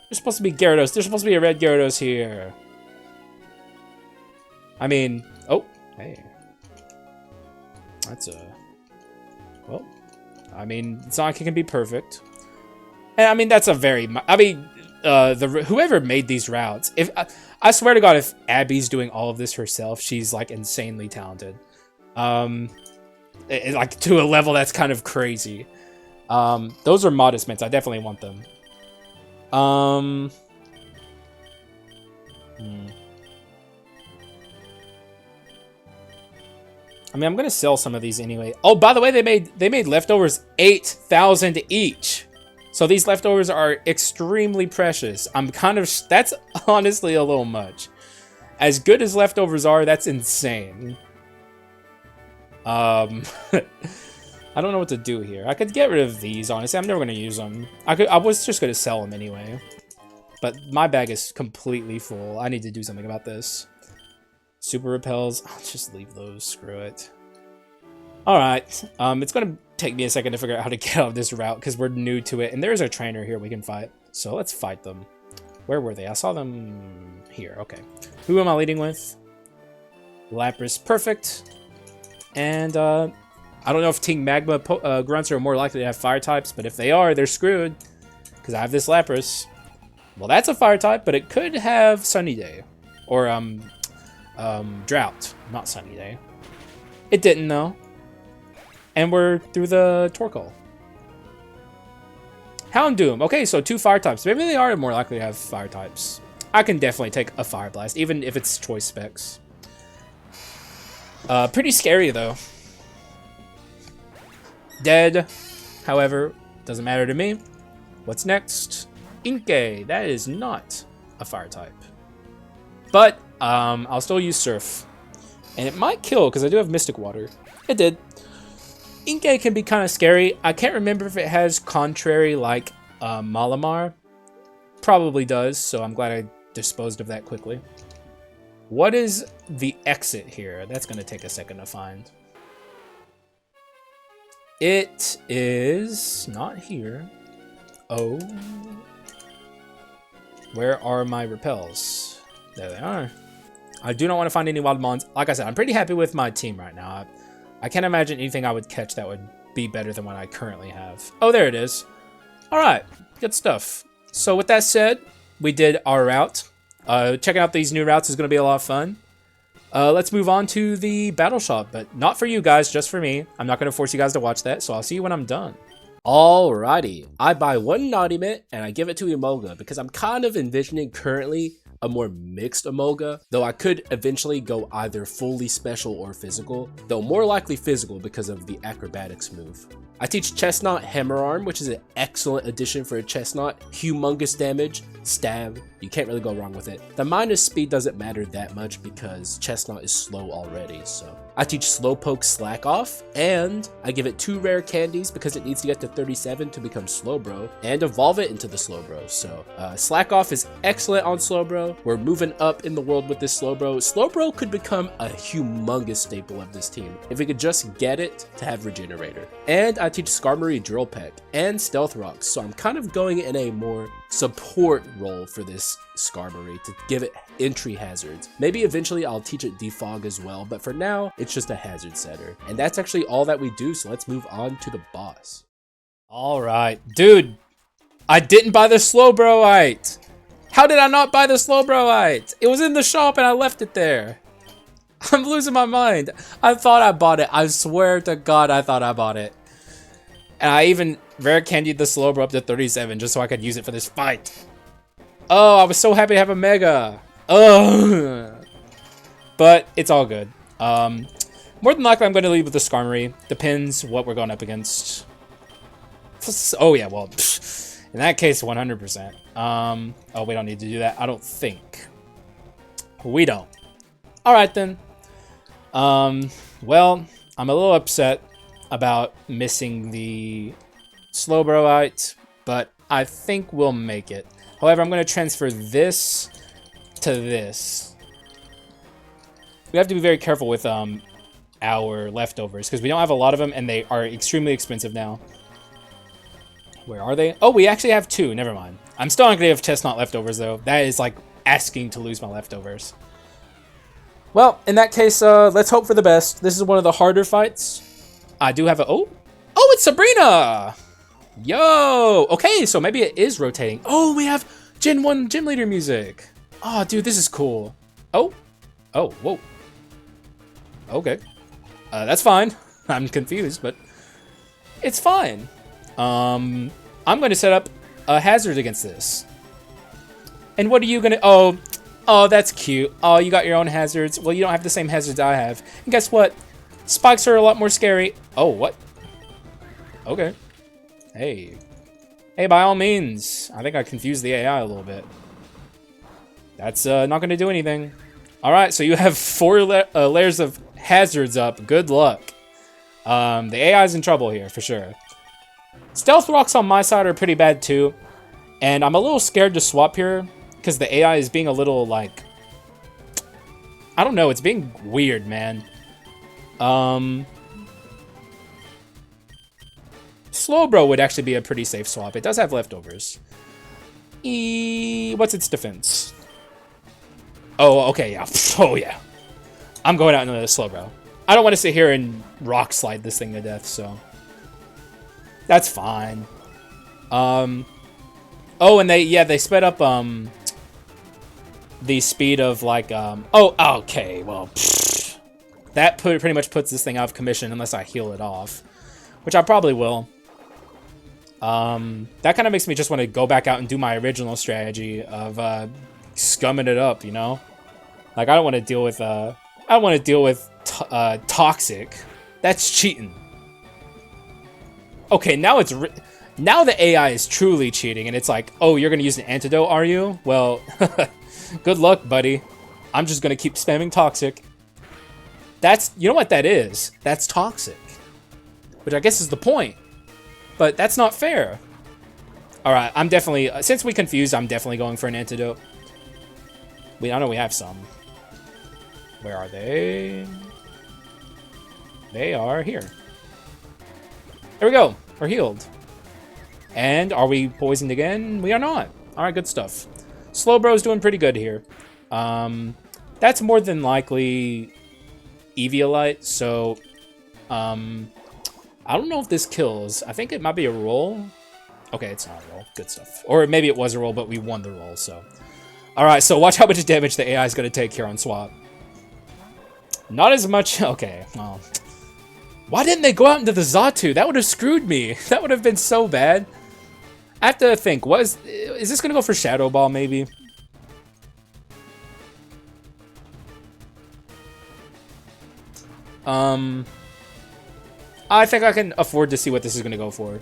There's supposed to be Gyarados. There's supposed to be a red Gyarados here. I mean... Oh, hey. That's a... Well, I mean, it's not like it can be perfect. And I mean, that's a very... I mean, whoever made these routes... I swear to God, if Abby's doing all of this herself, she's, like, insanely talented. Like, to a level that's kind of crazy. Those are modest mints. I definitely want them. I mean, I'm gonna sell some of these anyway. Oh, by the way, they made leftovers 8,000 each. So these leftovers are extremely precious. That's honestly a little much. As good as leftovers are, that's insane. I don't know what to do here. I could get rid of these, honestly. I'm never gonna use them. I was just gonna sell them anyway. But my bag is completely full. I need to do something about this. Super repels. I'll just leave those. Screw it. Alright. It's gonna take me a second to figure out how to get out of this route because we're new to it. And there's a trainer here we can fight. So let's fight them. Where were they? I saw them here. Okay. Who am I leading with? Lapras. Perfect. And I don't know if Team Magma grunts are more likely to have fire types, but if they are, they're screwed. Because I have this Lapras. Well, that's a fire type, but it could have Sunny Day. Or, Drought. Not Sunny Day. It didn't, though. And we're through the Torkoal. Houndoom. Okay, so 2 fire types. Maybe they are more likely to have fire types. I can definitely take a Fire Blast, even if it's choice specs. Pretty scary, though. Dead. However, doesn't matter to me. What's next? Inkay. That is not a fire type. But, I'll still use Surf. And it might kill, because I do have Mystic Water. It did. Inkay can be kind of scary. I can't remember if it has Contrary like Malamar. Probably does, so I'm glad I disposed of that quickly. What is the exit here? That's going to take a second to find. It is not here. Oh. Where are my repels? There they are. I do not want to find any wild mons. Like I said, I'm pretty happy with my team right now. I can't imagine anything I would catch that would be better than what I currently have. Oh, there it is. All right, good stuff. So with that said, we did our route. Checking out these new routes is going to be a lot of fun. Let's move on to the battle shop, but not for you guys, just for me. I'm not going to force you guys to watch that, so I'll see you when I'm done. Alrighty, I buy 1 Naughty Mint and I give it to Emolga because I'm kind of envisioning currently a more mixed Emolga, though I could eventually go either fully special or physical, though more likely physical because of the acrobatics move. I teach Chestnut Hammer Arm, which is an excellent addition for a Chestnut. Humongous damage, stab, you can't really go wrong with it. The minus speed doesn't matter that much because Chestnut is slow already, so. I teach Slowpoke Slack Off, and I give it 2 rare candies because it needs to get to 37 to become Slowbro, and evolve it into the Slowbro. So Slack Off is excellent on Slowbro. We're moving up in the world with this Slowbro. Slowbro could become a humongous staple of this team if we could just get it to have Regenerator. And I teach Skarmory Drill Peck and Stealth Rocks, so I'm kind of going in a more support role for this Skarmory to give it entry hazards. Maybe eventually I'll teach it Defog as well, but for now, it's just a hazard setter. And that's actually all that we do, so let's move on to the boss. All right, dude, I didn't buy the Slowbroite. How did I not buy the Slowbroite? It was in the shop and I left it there. I'm losing my mind. I thought I bought it. I swear to God, I thought I bought it. And I even rare candied the Slowbro up to 37 just so I could use it for this fight. Oh, I was so happy to have a Mega. Oh, but it's all good. More than likely, I'm going to leave with the Skarmory. Depends what we're going up against. Oh yeah, well, in that case, 100%. Oh, we don't need to do that. I don't think. We don't. All right then. Well, I'm a little upset about missing the Slowbroite, but I think we'll make it. However, I'm going to transfer this to this. We have to be very careful with our leftovers because we don't have a lot of them and they are extremely expensive now. Where are they? Oh, we actually have 2. Never mind. I'm still not going to have chestnut leftovers though. That is like asking to lose my leftovers. Well, in that case, let's hope for the best. This is one of the harder fights. I do have a... Oh, it's Sabrina! Yo! Okay, so maybe it is rotating. Oh, we have Gen 1 Gym Leader music. Oh, dude, this is cool. Oh, whoa. Okay. That's fine. I'm confused, but it's fine. I'm going to set up a hazard against this. And what are you going to... Oh, that's cute. Oh, you got your own hazards. Well, you don't have the same hazards I have. And guess what? Spikes are a lot more scary. Oh, what? Okay. Hey. Hey, by all means. I think I confused the AI a little bit. That's not going to do anything. All right, so you have 4 layers of hazards up. Good luck. The AI's in trouble here, for sure. Stealth Rocks on my side are pretty bad, too. And I'm a little scared to swap here, because the AI is being a little, like... I don't know, it's being weird, man. Slowbro would actually be a pretty safe swap. It does have leftovers. What's its defense? Oh, okay, yeah. Oh, yeah. I'm going out into the Slowbro. I don't want to sit here and rock slide this thing to death, so... That's fine. Oh, and they sped up, the speed of, like, Oh, okay, well... That pretty much puts this thing out of commission unless I heal it off. Which I probably will. That kind of makes me just want to go back out and do my original strategy of scumming it up, you know? Like, I don't want to deal with, Toxic. That's cheating. Okay, now now the AI is truly cheating, and it's like, oh, you're going to use an antidote, are you? Well, good luck, buddy. I'm just going to keep spamming Toxic. You know what that is? That's Toxic. Which I guess is the point. But that's not fair. Alright, I'm definitely... since we confused, I'm definitely going for an antidote. I know we have some. Where are they? They are here. There we go. We're healed. And are we poisoned again? We are not. Alright, good stuff. Slowbro's doing pretty good here. That's more than likely Eviolite, so... I don't know if this kills. I think it might be a roll. Okay, it's not a roll. Good stuff. Or maybe it was a roll, but we won the roll, so... Alright, so watch how much damage the AI is going to take here on swap. Not as much... Okay, well... Why didn't they go out into the Xatu? That would have screwed me. That would have been so bad. I have to think. Is this going to go for Shadow Ball, maybe? I think I can afford to see what this is going to go for.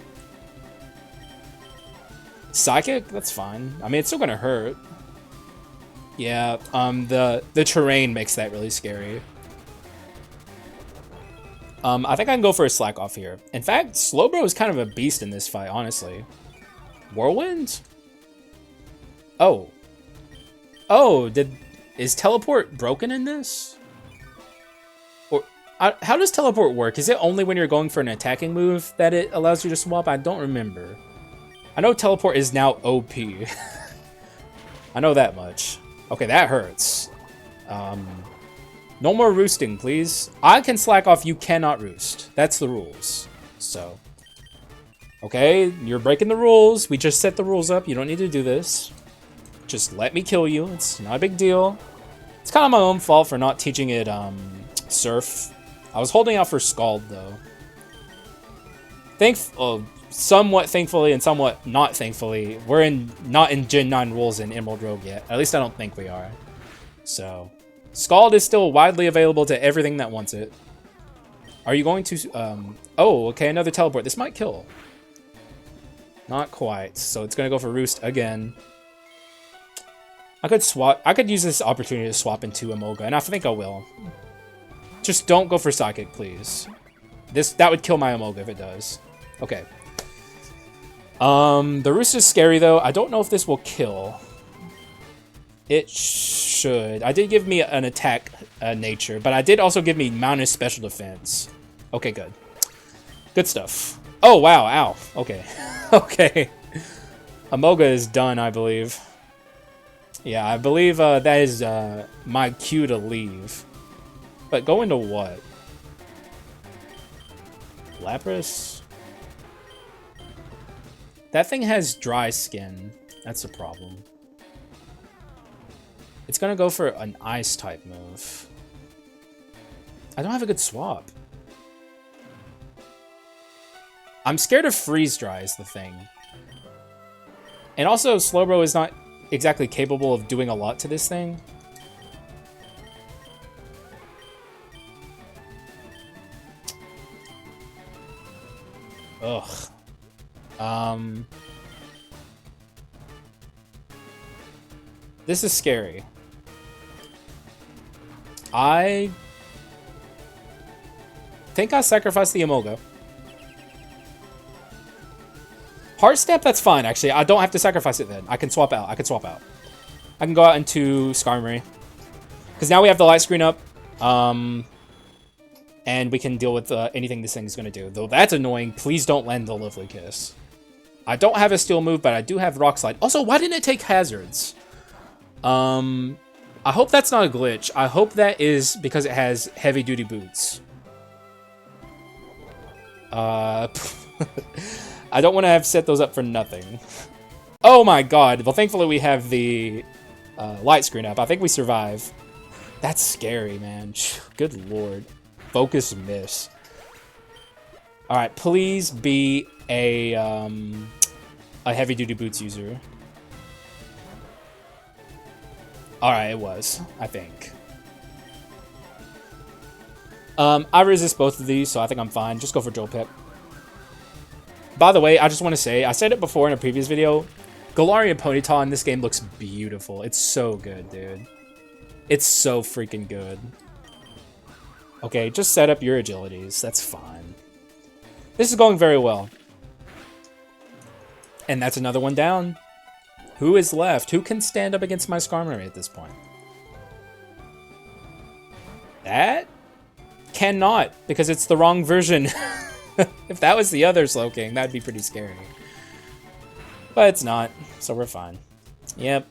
Psychic? That's fine. I mean, it's still going to hurt. Yeah, the terrain makes that really scary. I think I can go for a slack off here. In fact, Slowbro is kind of a beast in this fight, honestly. Whirlwind? Oh. Oh, is teleport broken in this? Or how does teleport work? Is it only when you're going for an attacking move that it allows you to swap? I don't remember. I know teleport is now OP. I know that much. Okay, that hurts. No more roosting, please. I can slack off, you cannot roost. That's the rules. So. Okay, you're breaking the rules. We just set the rules up. You don't need to do this. Just let me kill you. It's not a big deal. It's kind of my own fault for not teaching it Surf. I was holding out for Scald, though. Somewhat thankfully and somewhat not thankfully, we're not in Gen 9 rules in Emerald Rogue yet. At least I don't think we are. So, Scald is still widely available to everything that wants it. Are you going to... oh, okay, another teleport. This might kill. Not quite. So it's going to go for Roost again. I could use this opportunity to swap into Emolga, and I think I will. Just don't go for Psychic, please. That would kill my Emolga if it does. Okay. The Roost is scary, though. I don't know if this will kill. It should. I did give me an attack nature, but I did also give me mounted special defense. Okay, good. Good stuff. Oh, wow. Ow. Okay. Okay. Emolga is done, I believe. Yeah, I believe that is my cue to leave. But go into what? Lapras? That thing has dry skin. That's a problem. It's gonna go for an ice type move. I don't have a good swap. I'm scared of freeze dry is the thing. And also Slowbro is not exactly capable of doing a lot to this thing. Ugh. This is scary. I think I sacrificed the Emolga. Heart Step, that's fine, actually. I don't have to sacrifice it then. I can swap out. I can go out into Skarmory. Because now we have the light screen up. And we can deal with anything this thing is going to do. Though that's annoying. Please don't land the Lovely Kiss. I don't have a Steel move, but I do have Rock Slide. Also, why didn't it take Hazards? I hope that's not a glitch. I hope that is because it has heavy-duty boots. I don't want to have set those up for nothing. Oh my god. Well, thankfully we have the light screen up. I think we survive. That's scary, man. Good lord. Focus miss. Alright, please be a heavy-duty boots user. Alright, it was, I think. I resist both of these, so I think I'm fine. Just go for Jolt Pip. By the way, I just want to say, I said it before in a previous video, Galarian Ponyta in this game looks beautiful. It's so good, dude. It's so freaking good. Okay, just set up your agilities. That's fine. This is going very well. And that's another one down. Who is left? Who can stand up against my Skarmory at this point? That cannot, because it's the wrong version. If that was the other Slowking, that'd be pretty scary. But it's not, so we're fine. Yep.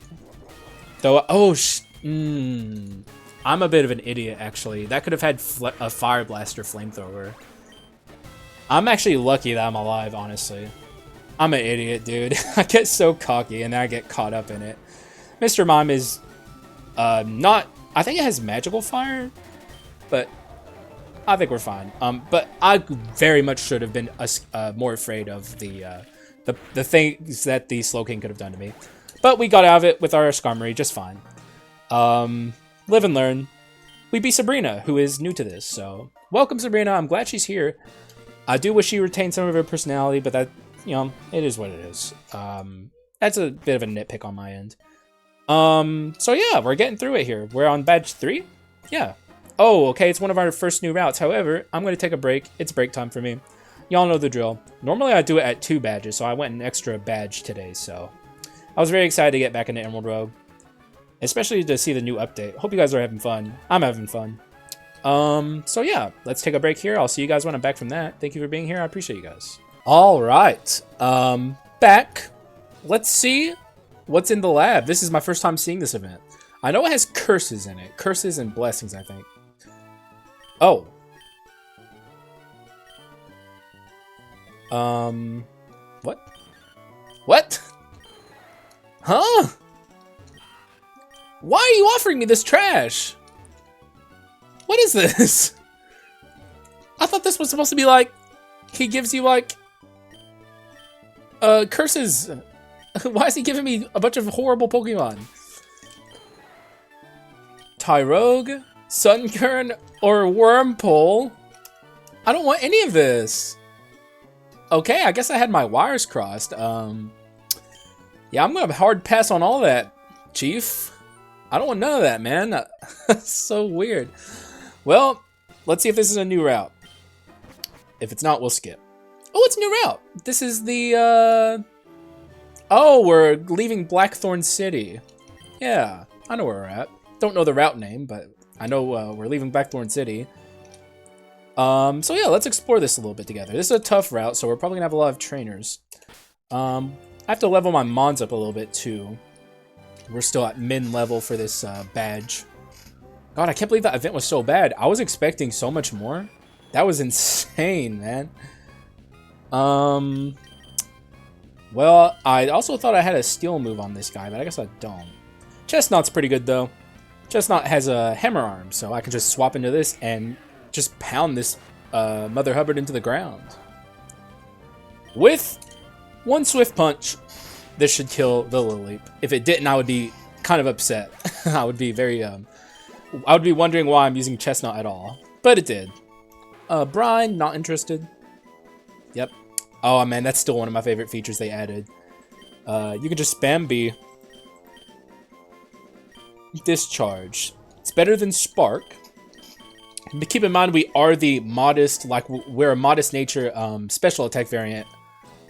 Though, oh, I'm a bit of an idiot, actually. That could have had a Fire Blaster Flamethrower. I'm actually lucky that I'm alive, honestly. I'm an idiot, dude. I get so cocky and then I get caught up in it. Mr. Mime is not... I think it has Magical Fire, but I think we're fine. But I very much should have been more afraid of the things that the Slowking could have done to me. But we got out of it with our Skarmory just fine. Live and learn. We beat Sabrina, who is new to this, so... Welcome, Sabrina. I'm glad she's here. I do wish she retained some of her personality, but that... You know, it is what it is. That's a bit of a nitpick on my end. So yeah, we're getting through it here. We're on badge 3? Yeah. Oh, okay, it's one of our first new routes. However, I'm going to take a break. It's break time for me. Y'all know the drill. Normally I do it at 2 badges, so I went an extra badge today, so I was very excited to get back into Emerald Rogue, especially to see the new update. Hope you guys are having fun. I'm having fun. So yeah, let's take a break here. I'll see you guys when I'm back from that. Thank you for being here. I appreciate you guys. All right, back. Let's see what's in the lab. This is my first time seeing this event. I know it has curses in it. Curses and blessings, I think. Oh. What? What? Huh? Why are you offering me this trash? What is this? I thought this was supposed to be like, he gives you like, curses. Why is he giving me a bunch of horrible Pokemon? Tyrogue, Sunkern, or Wurmple? I don't want any of this. Okay, I guess I had my wires crossed. Yeah, I'm gonna hard pass on all that, Chief. I don't want none of that, man. That's so weird. Well, let's see if this is a new route. If it's not, we'll skip. Oh, it's a new route. This is the, oh, we're leaving Blackthorn City. Yeah, I know where we're at. Don't know the route name, but I know we're leaving Blackthorn City. So yeah, let's explore this a little bit together. This is a tough route, so we're probably gonna have a lot of trainers. I have to level my Mons up a little bit too. We're still at min level for this badge. God, I can't believe that event was so bad. I was expecting so much more. That was insane, man. Well, I also thought I had a steel move on this guy, but I guess I don't. Chestnut's pretty good though. Chestnut has a hammer arm, so I can just swap into this and just pound this Mother Hubbard into the ground. With one swift punch, this should kill the Lilip. If it didn't, I would be kind of upset. I would be very, I would be wondering why I'm using Chestnut at all. But it did. Brine, not interested. Yep. Oh man, that's still one of my favorite features they added. You can just spam B. Discharge. It's better than Spark. But keep in mind, we are the modest, like, we're a modest nature special attack variant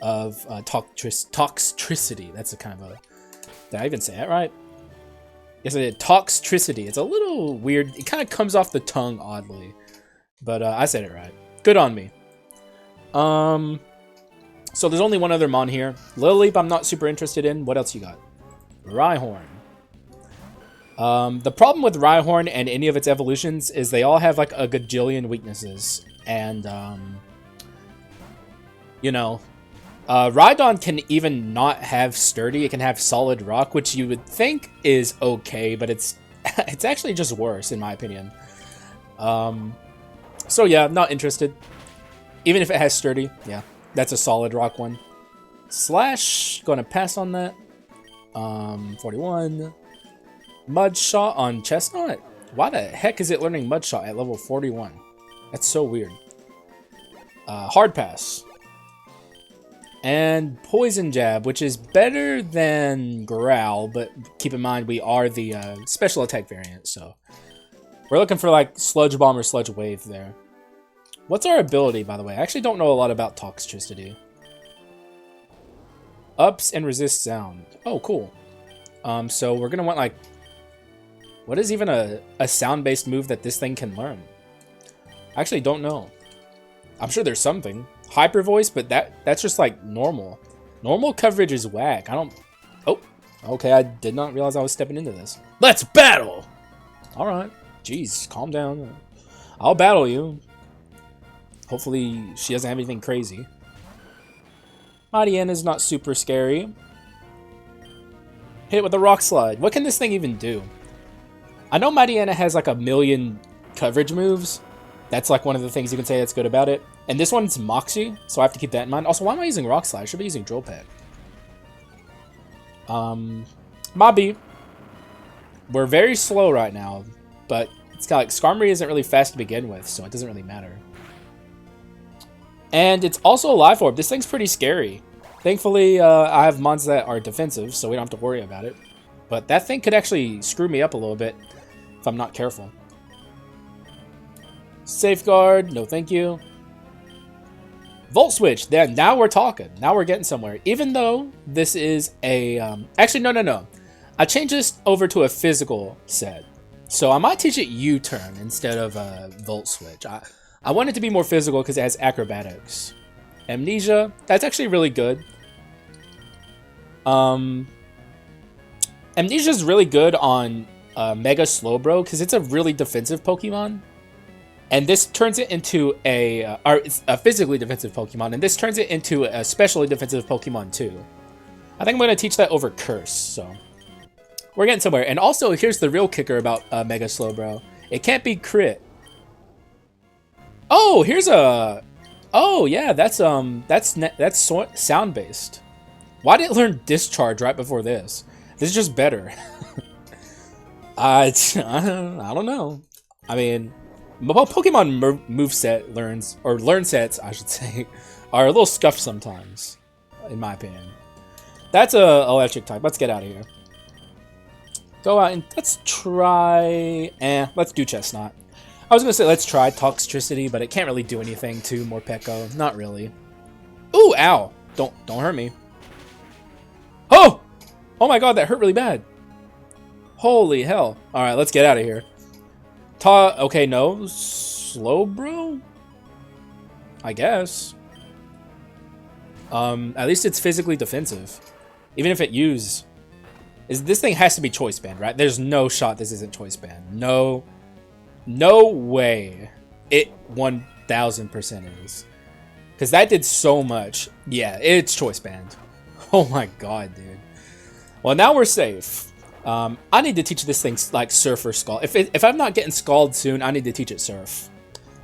of Toxtricity. That's a kind of a... Did I even say that right? Yes, I did. Toxtricity. It's a little weird. It kind of comes off the tongue oddly. But I said it right. Good on me. So there's only one other Mon here. Lilip I'm not super interested in. What else you got? Rhyhorn. The problem with Rhyhorn and any of its evolutions is they all have like a gajillion weaknesses. And, you know, Rhydon can even not have Sturdy. It can have Solid Rock, which you would think is okay, but it's it's actually just worse in my opinion. So yeah, not interested. Even if it has Sturdy, yeah, that's a Solid Rock one. Slash, gonna pass on that. 41. Mud Shot on Chestnut? Why the heck is it learning Mud Shot at level 41? That's so weird. Hard Pass. And Poison Jab, which is better than Growl, but keep in mind we are the special attack variant, so we're looking for like Sludge Bomb or Sludge Wave there. What's our ability, by the way? I actually don't know a lot about Toxtricity. Ups and resist sound. Oh, cool. So we're gonna want like, what is even a sound-based move that this thing can learn? I actually don't know. I'm sure there's something. Hyper Voice, but that's just like normal. Normal coverage is whack. I don't... Oh, okay, I did not realize I was stepping into this. Let's battle! Alright. Jeez, calm down. I'll battle you. Hopefully she doesn't have anything crazy. Mighty is not super scary. Hit with a Rock Slide. What can this thing even do? I know Mighty Anna has like a million coverage moves. That's like one of the things you can say that's good about it. And this one's Moxie, so I have to keep that in mind. Also, why am I using Rock Slide? I should be using Drill Peck. Mobby. We're very slow right now, but it's got like Skarmory isn't really fast to begin with, so it doesn't really matter. And it's also a Life Orb. This thing's pretty scary. Thankfully, I have mons that are defensive, so we don't have to worry about it. But that thing could actually screw me up a little bit if I'm not careful. Safeguard, no thank you. Volt Switch, then now we're talking. Now we're getting somewhere. Even though this is a... actually, no. I changed this over to a physical set. So I might teach it U-turn instead of Volt Switch. I want it to be more physical because it has acrobatics. Amnesia, that's actually really good. Amnesia is really good on Mega Slowbro because it's a really defensive Pokemon. And this turns it into it's a physically defensive Pokemon, and this turns it into a specially defensive Pokemon too. I think I'm going to teach that over Curse, so we're getting somewhere. And also, here's the real kicker about Mega Slowbro. It can't be crit. Oh, here's a... Oh, yeah, that's sound-based. Why did it learn Discharge right before this? This is just better. I don't know. I mean... Pokemon moveset learn sets, I should say, are a little scuffed sometimes, in my opinion. That's a electric type. Let's get out of here. Go out and let's try... let's do Chestnut. I was going to say let's try Toxtricity, but it can't really do anything to Morpeko. Not really. Ooh, ow. Don't hurt me. Oh! Oh my god, that hurt really bad. Holy hell. Alright, let's get out of here. Okay, no. Slowbro? I guess. At least it's physically defensive. Even if it this thing has to be choice band, right? There's no shot this isn't choice band. No way. It 1000% is. Because that did so much. Yeah, it's choice band. Oh my god, dude. Well, now we're safe. I need to teach this thing like Surf or Scald. If I'm not getting Scald soon, I need to teach it Surf.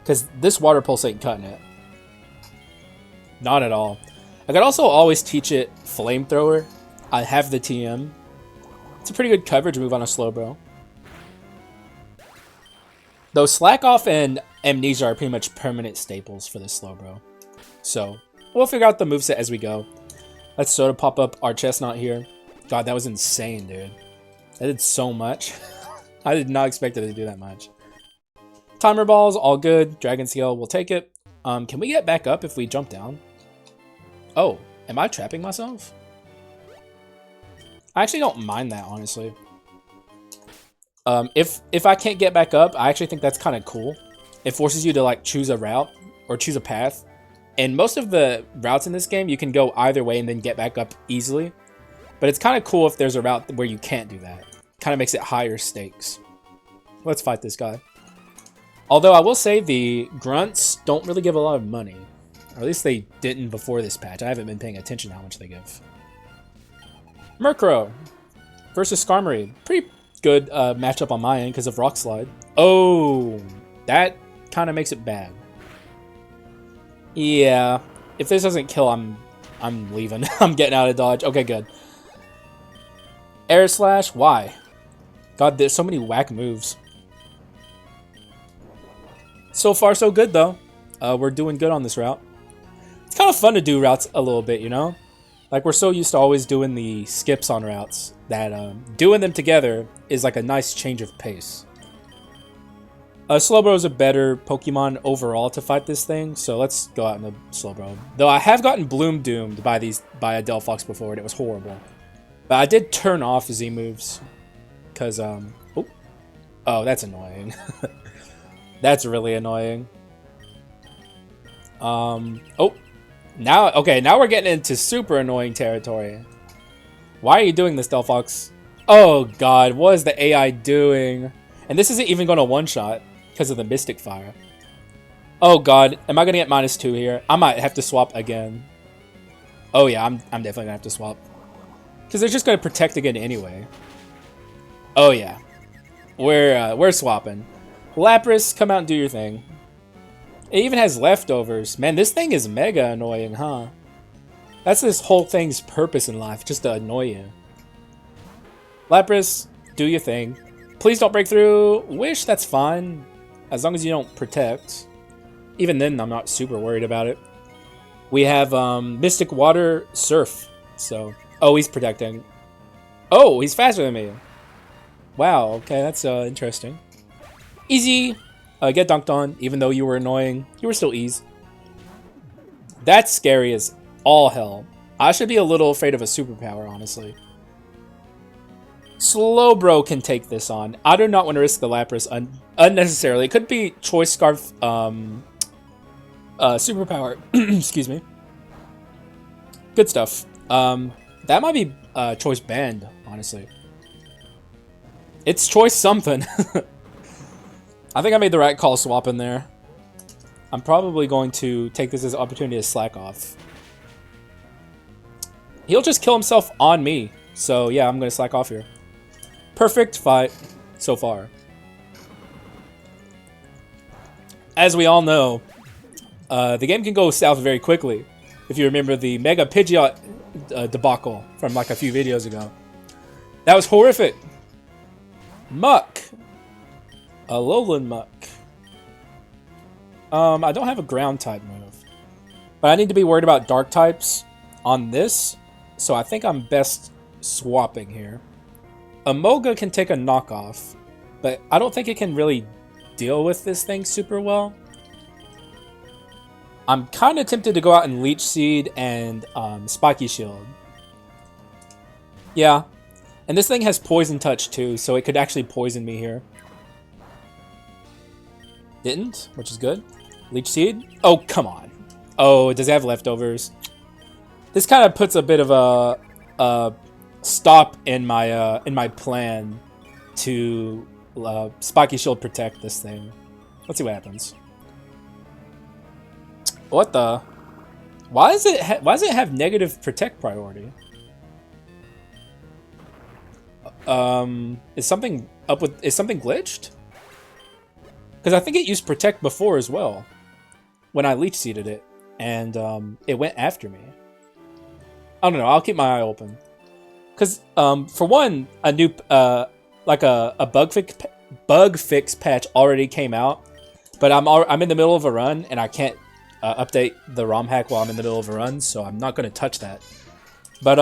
Because this Water Pulse ain't cutting it. Not at all. I could also always teach it Flamethrower. I have the TM. It's a pretty good coverage move on a Slowbro. Though Slack Off and Amnesia are pretty much permanent staples for this Slowbro. So, we'll figure out the moveset as we go. Let's sort of pop up our Chestnut here. God, that was insane, dude. That did so much. I did not expect it to do that much. Timer Balls, all good. Dragon Scale, we'll take it. Can we get back up if we jump down? Oh, am I trapping myself? I actually don't mind that, honestly. If I can't get back up, I actually think that's kind of cool. It forces you to like choose a route or choose a path. And most of the routes in this game, you can go either way and then get back up easily. But it's kind of cool if there's a route where you can't do that. Kind of makes it higher stakes. Let's fight this guy. Although I will say the grunts don't really give a lot of money. Or at least they didn't before this patch. I haven't been paying attention to how much they give. Murkrow versus Skarmory. Pretty good matchup on my end because of Rock Slide. Oh, that kind of makes it bad. Yeah, if this doesn't kill, I'm leaving. I'm getting out of Dodge. Okay, good. Air Slash, why? God, there's so many whack moves. So far, so good, though. We're doing good on this route. It's kind of fun to do routes a little bit, you know? Like, we're so used to always doing the skips on routes that doing them together is like a nice change of pace. Slowbro is a better Pokemon overall to fight this thing, so let's go out in the Slowbro. Though I have gotten Bloom Doomed by a Delphox before, and it was horrible. But I did turn off Z moves, because, oh, that's annoying. That's really annoying. Oh, now we're getting into super annoying territory. Why are you doing this, Delphox? Oh, God, what is the AI doing? And this isn't even going to one-shot because of the Mystic Fire. Oh, God, am I going to get -2 here? I might have to swap again. Oh, yeah, I'm definitely going to have to swap. Because they're just going to protect again anyway. Oh, yeah. We're swapping. Lapras, come out and do your thing. It even has leftovers. Man, this thing is mega annoying, huh? That's this whole thing's purpose in life, just to annoy you. Lapras, do your thing. Please don't break through. Wish, that's fine. As long as you don't protect. Even then, I'm not super worried about it. We have Mystic Water Surf. So, oh, he's protecting. Oh, he's faster than me. Wow, okay, that's interesting. Easy. get dunked on, even though you were annoying. You were still ease. That's scary as all hell. I should be a little afraid of a superpower, honestly. Slowbro can take this on. I do not want to risk the Lapras unnecessarily. It could be Choice Scarf superpower. Excuse me. Good stuff. That might be Choice Band, honestly. It's Choice something. I think I made the right call swapping there. I'm probably going to take this as an opportunity to slack off. He'll just kill himself on me. So yeah, I'm going to slack off here. Perfect fight so far. As we all know, the game can go south very quickly. If you remember the Mega Pidgeot debacle from like a few videos ago. That was horrific. Muck. A Alolan Muck. I don't have a ground type move. But I need to be worried about dark types on this. So I think I'm best swapping here. Amoga can take a knockoff. But I don't think it can really deal with this thing super well. I'm kind of tempted to go out and Leech Seed and Spiky Shield. Yeah. And this thing has Poison Touch too, so it could actually poison me here. Didn't, which is good. Leech Seed? Oh, come on. Oh, does it have leftovers? This kind of puts a bit of a stop in my plan to Spiky Shield protect this thing. Let's see what happens. What the? Why does it have negative protect priority? Is something glitched? Because I think it used protect before as well. When I leech seeded it. And it went after me. I don't know, I'll keep my eye open. Because for one, a new like a bug fix patch already came out. But I'm in the middle of a run and I can't update the ROM hack while I'm in the middle of a run, so I'm not going to touch that. But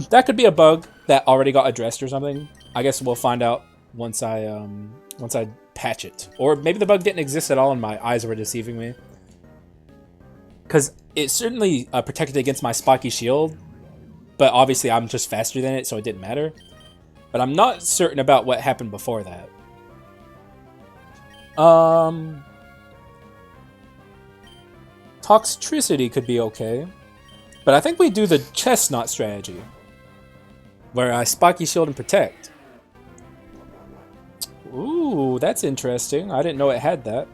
that could be a bug that already got addressed or something. I guess we'll find out once I patch it. Or maybe the bug didn't exist at all and my eyes were deceiving me. Because it certainly protected against my Spiky Shield, but obviously I'm just faster than it, so it didn't matter. But I'm not certain about what happened before that. Toxtricity could be okay. But I think we do the Chestnut strategy. Where I Spiky Shield and Protect. Ooh, that's interesting. I didn't know it had that.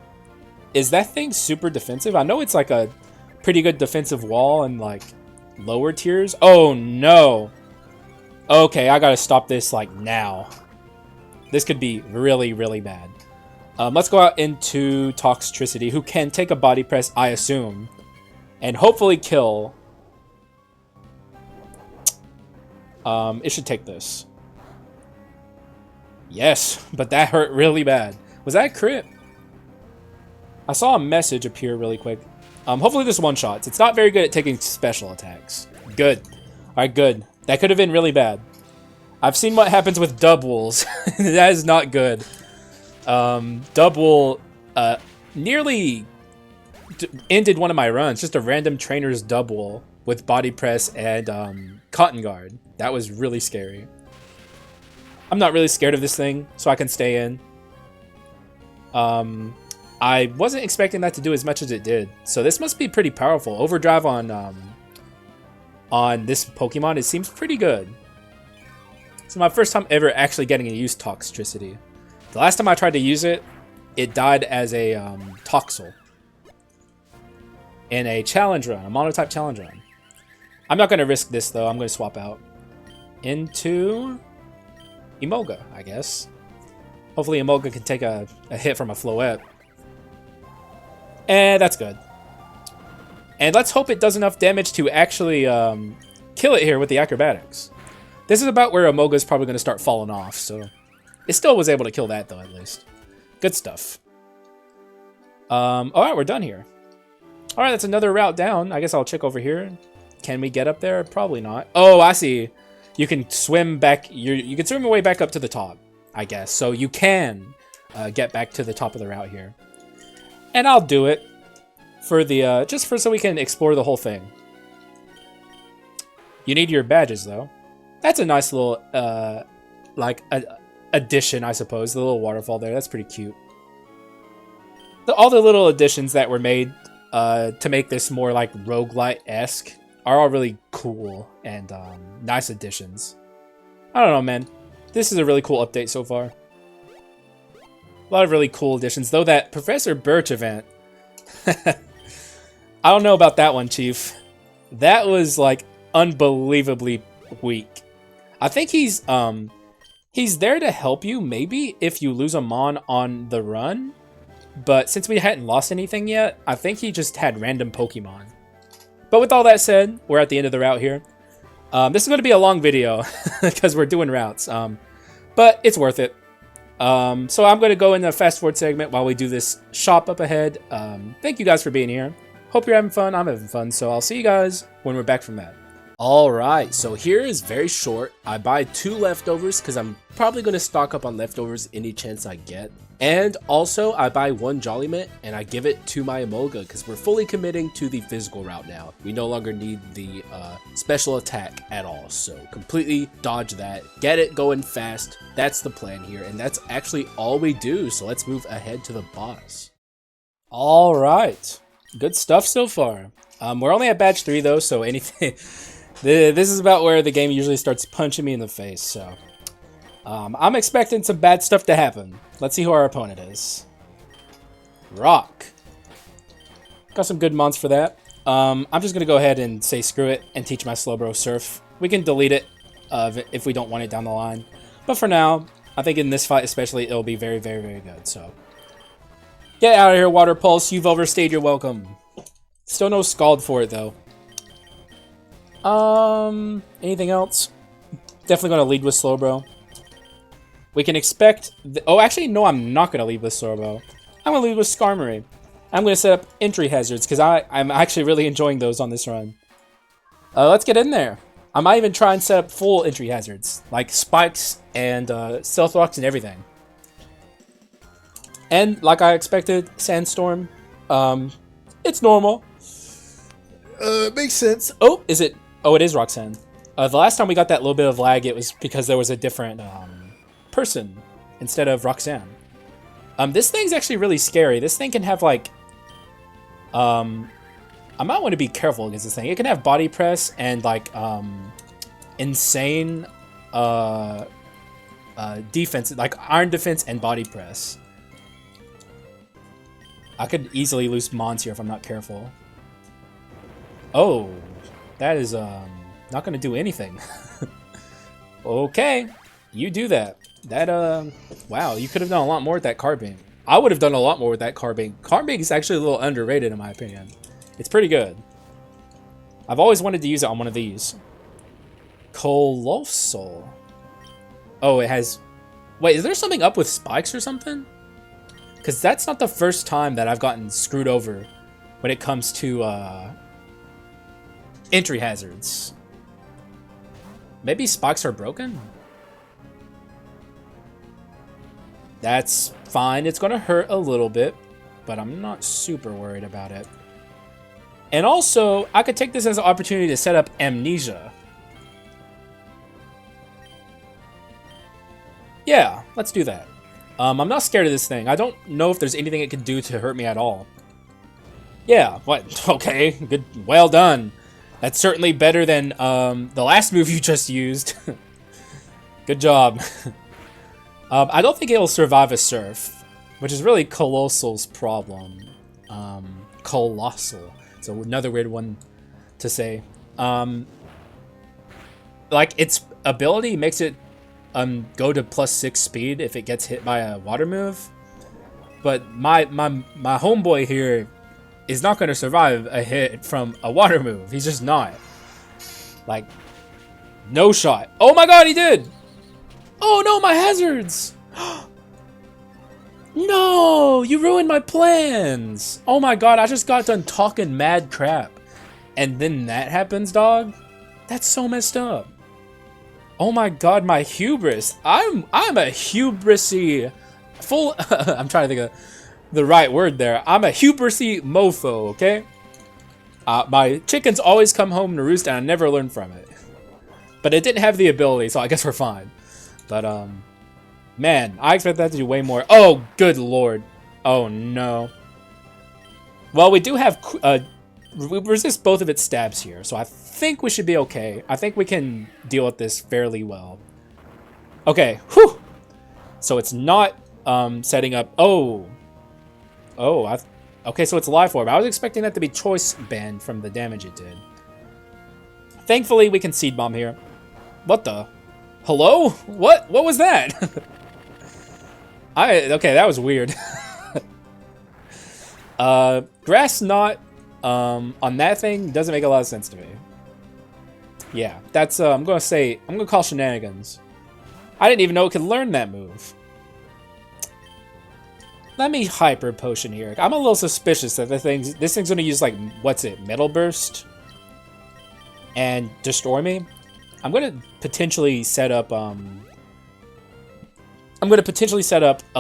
Is that thing super defensive? I know it's like a pretty good defensive wall in like lower tiers. Oh no. Okay, I gotta stop this like now. This could be really, really bad. Let's go out into Toxtricity, who can take a body press, I assume, and hopefully kill. It should take this. Yes, but that hurt really bad. Was that a crit? I saw a message appear really quick. Hopefully this one-shots. It's not very good at taking special attacks. Good. Alright, good. That could have been really bad. I've seen what happens with Dubwools. That is not good. Dubwool nearly ended one of my runs. Just a random trainer's Dubwool with body press and cotton guard. That was really scary. I'm not really scared of this thing, so I can stay in. I wasn't expecting that to do as much as it did, so this must be pretty powerful. Overdrive on this Pokemon, it seems pretty good. It's my first time ever actually getting to use Toxtricity. The last time I tried to use it, it died as a Toxel in a challenge run, a monotype challenge run. I'm not going to risk this though. I'm going to swap out into Emolga, I guess. Hopefully Emolga can take a hit from a Floette. And that's good. And let's hope it does enough damage to actually kill it here with the acrobatics. This is about where Emolga's probably going to start falling off, so it still was able to kill that though, at least. Good stuff. Alright, we're done here. Alright, that's another route down. I guess I'll check over here. Can we get up there? Probably not. Oh, I see. You can swim back. You can swim your way back up to the top, I guess. So you can get back to the top of the route here. And I'll do it for the, just for so we can explore the whole thing. You need your badges, though. That's a nice little, like, addition, I suppose. The little waterfall there. That's pretty cute. All the little additions that were made to make this more, like, roguelite-esque are all really cool and nice additions. I don't know, man. This is a really cool update so far. A lot of really cool additions, though that Professor Birch event... I don't know about that one, Chief. That was, like, unbelievably weak. I think he's there to help you, maybe, if you lose a Mon on the run. But since we hadn't lost anything yet, I think he just had random Pokemon. But with all that said, we're at the end of the route here. This is going to be a long video, because we're doing routes. But it's worth it. So I'm going to go in the fast forward segment while we do this shop up ahead. Thank you guys for being here. Hope you're having fun. I'm having fun. So I'll see you guys when we're back from that. Alright, so here is very short. I buy 2 leftovers because I'm probably going to stock up on leftovers any chance I get. And also, I buy 1 Jolly Mint and I give it to my Emolga because we're fully committing to the physical route now. We no longer need the special attack at all, so completely dodge that. Get it going fast. That's the plan here, and that's actually all we do, so let's move ahead to the boss. Alright, good stuff so far. We're only at badge 3 though, so anything... This is about where the game usually starts punching me in the face, so... I'm expecting some bad stuff to happen. Let's see who our opponent is. Rock. Got some good mons for that. I'm just going to go ahead and say screw it and teach my Slowbro Surf. We can delete it if we don't want it down the line. But for now, I think in this fight especially, it'll be very, very, very good, so... Get out of here, Water Pulse. You've overstayed your welcome. Still no Scald for it, though. Anything else? Definitely going to lead with Slowbro. We can expect... Oh, actually, no, I'm not going to lead with Slowbro. I'm going to lead with Skarmory. I'm going to set up entry hazards, because I'm actually really enjoying those on this run. Let's get in there. I might even try and set up full entry hazards, like spikes and stealth rocks and everything. And, like I expected, Sandstorm. It's normal. Makes sense. Oh, is it... Oh, it is Roxanne. The last time we got that little bit of lag, it was because there was a different person instead of Roxanne. This thing's actually really scary. This thing can have, like... I might want to be careful against this thing. It can have body press and, like, insane defense, like iron defense and body press. I could easily lose Mons here if I'm not careful. Oh, that is not going to do anything. Okay, you do that. That, wow, you could have done a lot more with that Carbink. I would have done a lot more with that Carbink. Carbink is actually a little underrated in my opinion. It's pretty good. I've always wanted to use it on one of these. Colossal. Oh, it has... Wait, is there something up with spikes or something? Because that's not the first time that I've gotten screwed over when it comes to entry hazards. Maybe spikes are broken? That's fine. It's going to hurt a little bit, but I'm not super worried about it. And also, I could take this as an opportunity to set up Amnesia. Yeah, let's do that. I'm not scared of this thing. I don't know if there's anything it can do to hurt me at all. Yeah, what? Okay, good. Well done. That's certainly better than the last move you just used. Good job. I don't think it'll survive a Surf, which is really Colossal's problem. Colossal. So another weird one to say. Like, its ability makes it go to +6 speed if it gets hit by a water move. But my homeboy here is not going to survive a hit from a water move. He's just not. Like, no shot. Oh my god, he did! Oh no, my hazards! No, you ruined my plans! Oh my god, I just got done talking mad crap. And then that happens, dog? That's so messed up. Oh my god, my hubris. I'm a hubrisy full I'm trying to think of the right word there. I'm a hubrisy mofo, okay? My chickens always come home to roost, and I never learn from it. But it didn't have the ability, so I guess we're fine. But, man, I expect that to do way more. Oh, good lord. Oh, no. Well, we do have... we resist both of its stabs here, so I think we should be okay. I think we can deal with this fairly well. Okay, whew! So it's not setting up... Oh. Oh, okay, so it's Life Orb. I was expecting that to be Choice Band from the damage it did. Thankfully, we can Seed Bomb here. What the? Hello? What was that? Okay, that was weird. Grass Knot on that thing doesn't make a lot of sense to me. Yeah, that's I'm gonna call shenanigans. I didn't even know it could learn that move. Let me Hyper Potion here. I'm a little suspicious that this thing's gonna use, like, what's it, Metal Burst? And destroy me? I'm gonna potentially set up a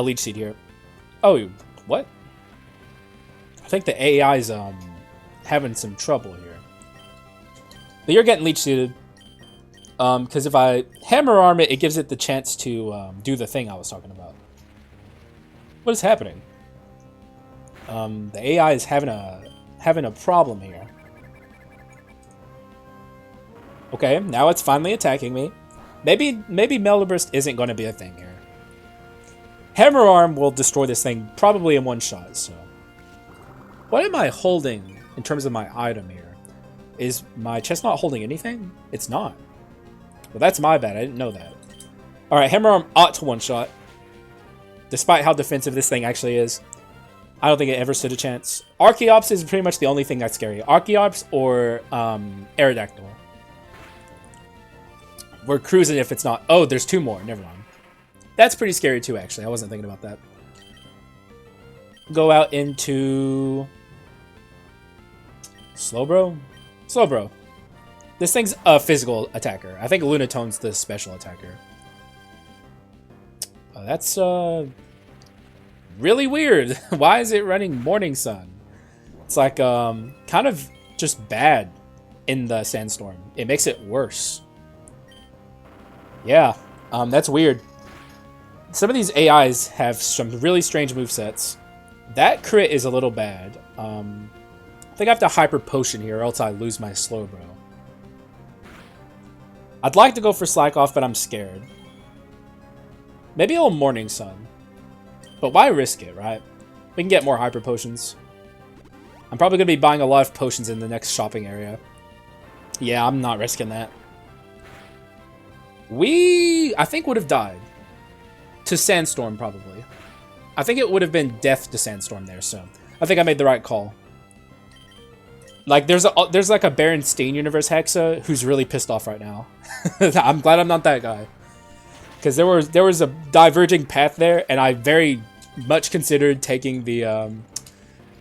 Leech Seed here. Oh, what? I think the AI's having some trouble here. But you're getting Leech Seeded. Because if I Hammer Arm it, it gives it the chance to do the thing I was talking about. What is happening? The AI is having a problem here. Okay, now it's finally attacking me. Maybe Metal Burst isn't going to be a thing here. Hammer Arm will destroy this thing probably in one shot, so... What am I holding in terms of my item here? Is my chest not holding anything? It's not. Well, that's my bad. I didn't know that. Alright, Hammer Arm ought to one-shot. Despite how defensive this thing actually is. I don't think it ever stood a chance. Archeops is pretty much the only thing that's scary. Archeops or Aerodactyl. We're cruising if it's not... Oh, there's two more. Never mind. That's pretty scary too, actually. I wasn't thinking about that. Go out into... Slowbro? Slowbro. This thing's a physical attacker. I think Lunatone's the special attacker. Oh, that's really weird. Why is it running Morning Sun? It's like kind of just bad in the Sandstorm. It makes it worse. Yeah, that's weird. Some of these AIs have some really strange movesets. That crit is a little bad. I think I have to Hyper Potion here or else I lose my Slowbro. I'd like to go for Slack Off, but I'm scared. Maybe a little Morning Sun. But why risk it, right? We can get more Hyper Potions. I'm probably going to be buying a lot of potions in the next shopping area. Yeah, I'm not risking that. I think, would have died. To Sandstorm, probably. I think it would have been death to Sandstorm there, so... I think I made the right call. Like, there's like a Berenstain Universe Haxa who's really pissed off right now. I'm glad I'm not that guy. Because there was a diverging path there, and I very much considered taking the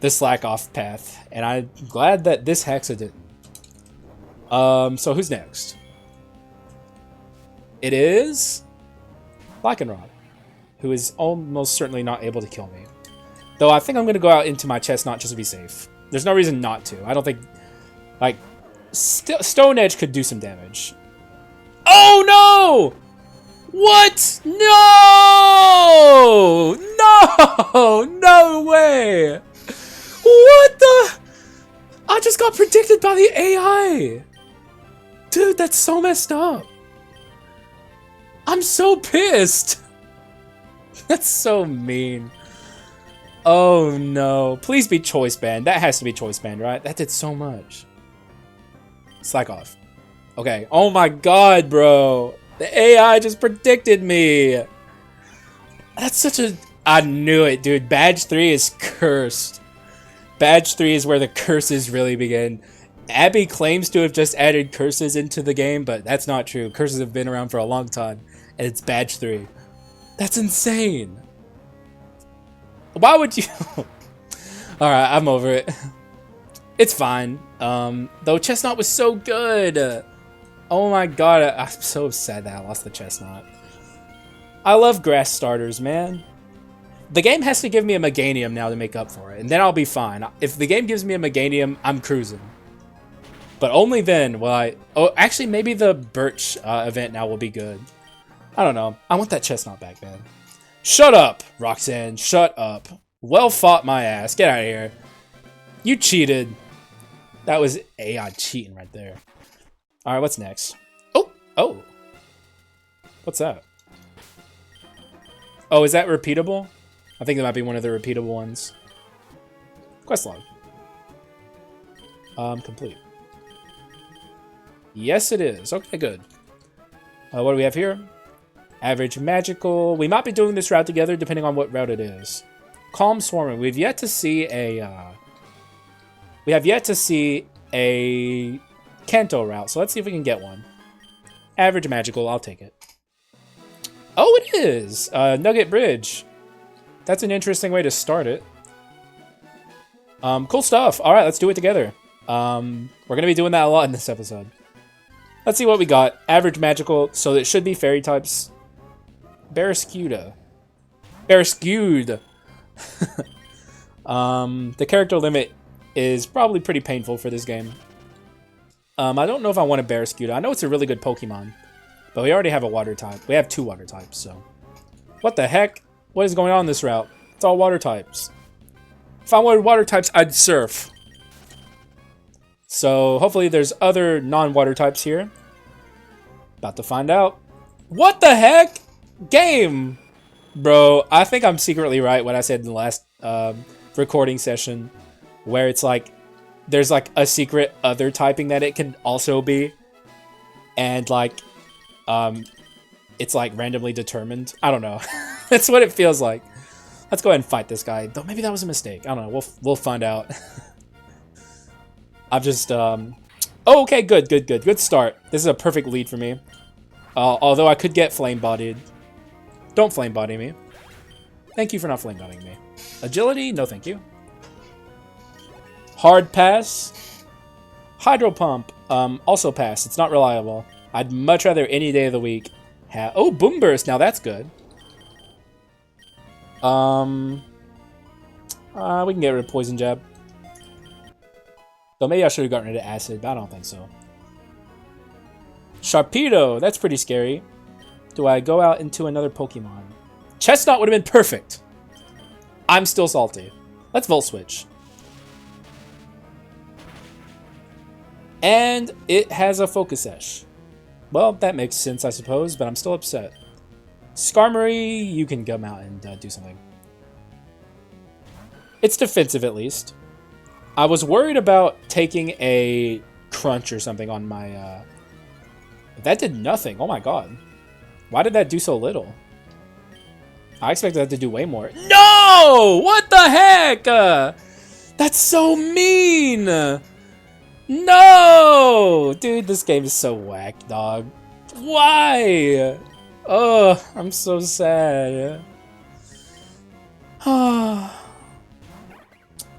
Slack Off path. And I'm glad that this Haxa didn't. So who's next? It is... Lycanrod, who is almost certainly not able to kill me. Though I think I'm going to go out into my chest not just to be safe. There's no reason not to. I don't think... Like, Stone Edge could do some damage. Oh, no! What? No! No! No way! What the... I just got predicted by the AI! Dude, that's so messed up. I'm so pissed! That's so mean. Oh no. Please be Choice Band. That has to be Choice Band, right? That did so much. Slack Off. Okay. Oh my god, bro. The AI just predicted me. That's such a... I knew it, dude. Badge 3 is cursed. Badge 3 is where the curses really begin. Abby claims to have just added curses into the game, but that's not true. Curses have been around for a long time, and it's Badge 3. That's insane. Why would you... Alright, I'm over it. It's fine. Though Chestnut was so good. Oh my god, I'm so sad that I lost the Chestnut. I love grass starters, man. The game has to give me a Meganium now to make up for it, and then I'll be fine. If the game gives me a Meganium, I'm cruising. But only then will I... Oh, actually, maybe the Birch event now will be good. I don't know. I want that chestnut back, man. Shut up, Roxanne. Shut up. Well fought, my ass. Get out of here. You cheated. That was AI cheating right there. All right, what's next? Oh. What's that? Oh, is that repeatable? I think that might be one of the repeatable ones. Quest log. Complete. Yes, it is. Okay, good. What do we have here? Average magical. We might be doing this route together, depending on what route it is. Calm swarming. We've yet to see a. We have yet to see a Kanto route, so let's see if we can get one. Average magical. I'll take it. Oh, it is Nugget Bridge. That's an interesting way to start it. Cool stuff. All right, let's do it together. We're gonna be doing that a lot in this episode. Let's see what we got. Average magical, so it should be fairy types. Barraskewda. Barraskewed. The character limit is probably pretty painful for this game. I don't know if I want a Barraskewda. I know it's a really good Pokemon, but we already have a water type. We have 2 water types, so. What the heck? What is going on in this route? It's all water types. If I wanted water types, I'd surf. So hopefully there's other non-water types here. About to find out. What the heck? Game! Bro, I think I'm secretly right when I said in the last recording session where it's like there's like a secret other typing that it can also be. And like it's like randomly determined. I don't know. That's what it feels like. Let's go ahead and fight this guy. Though maybe that was a mistake. I don't know. We'll find out. I've just oh, okay, good start. This is a perfect lead for me. Although I could get flame bodied. Don't flame body me. Thank you for not flame bodying me. Agility? No, thank you. Hard pass. Hydro pump. Also pass. It's not reliable. I'd much rather any day of the week have. Oh, boom burst. Now that's good. We can get rid of poison jab. Though maybe I should have gotten rid of acid, but I don't think so. Sharpedo, that's pretty scary. Do I go out into another Pokemon? Chestnut would have been perfect. I'm still salty. Let's Volt Switch. And it has a Focus Sash. Well, that makes sense, I suppose, but I'm still upset. Skarmory, you can come out and do something. It's defensive, at least. I was worried about taking a crunch or something on my... That did nothing. Oh my god. Why did that do so little? I expected that to do way more. No! What the heck? That's so mean! No! Dude, this game is so whack, dog. Why? Oh, I'm so sad.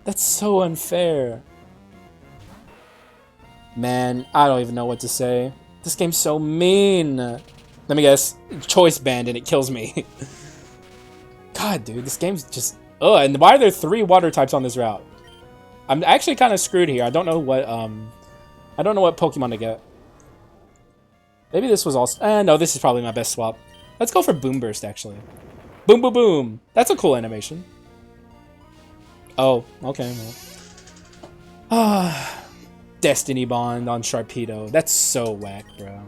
That's so unfair. Man, I don't even know what to say. This game's so mean. Let me guess. Choice band and it kills me. God, dude, this game's just... Ugh, and why are there 3 water types on this route? I'm actually kind of screwed here. I don't know what Pokemon to get. Maybe this was also... no, this is probably my best swap. Let's go for Boom Burst, actually. Boom, boom, boom. That's a cool animation. Oh, okay, well. Destiny Bond on Sharpedo. That's so whack, bro.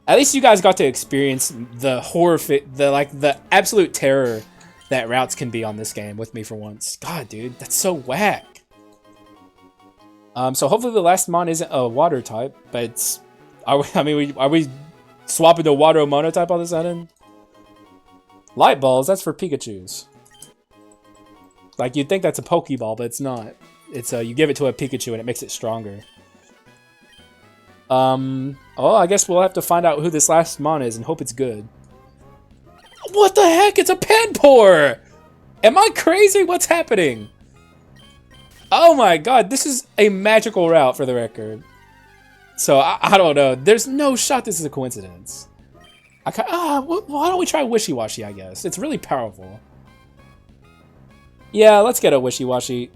At least you guys got to experience the horror the absolute terror that routes can be on this game with me for once. God, dude, that's so whack. So hopefully the last mon isn't a water type, but it's... Are we swapping to water monotype all of a sudden? Light balls, that's for Pikachus. Like, you'd think that's a Pokeball, but it's not. It's you give it to a Pikachu and it makes it stronger. Oh, I guess we'll have to find out who this last mon is and hope it's good. What the heck? It's a Panpour! Am I crazy? What's happening? Oh my god, this is a magical route for the record. So, I don't know. There's no shot this is a coincidence. Why don't we try Wishy-Washy, I guess? It's really powerful. Yeah, let's get a Wishy-Washy.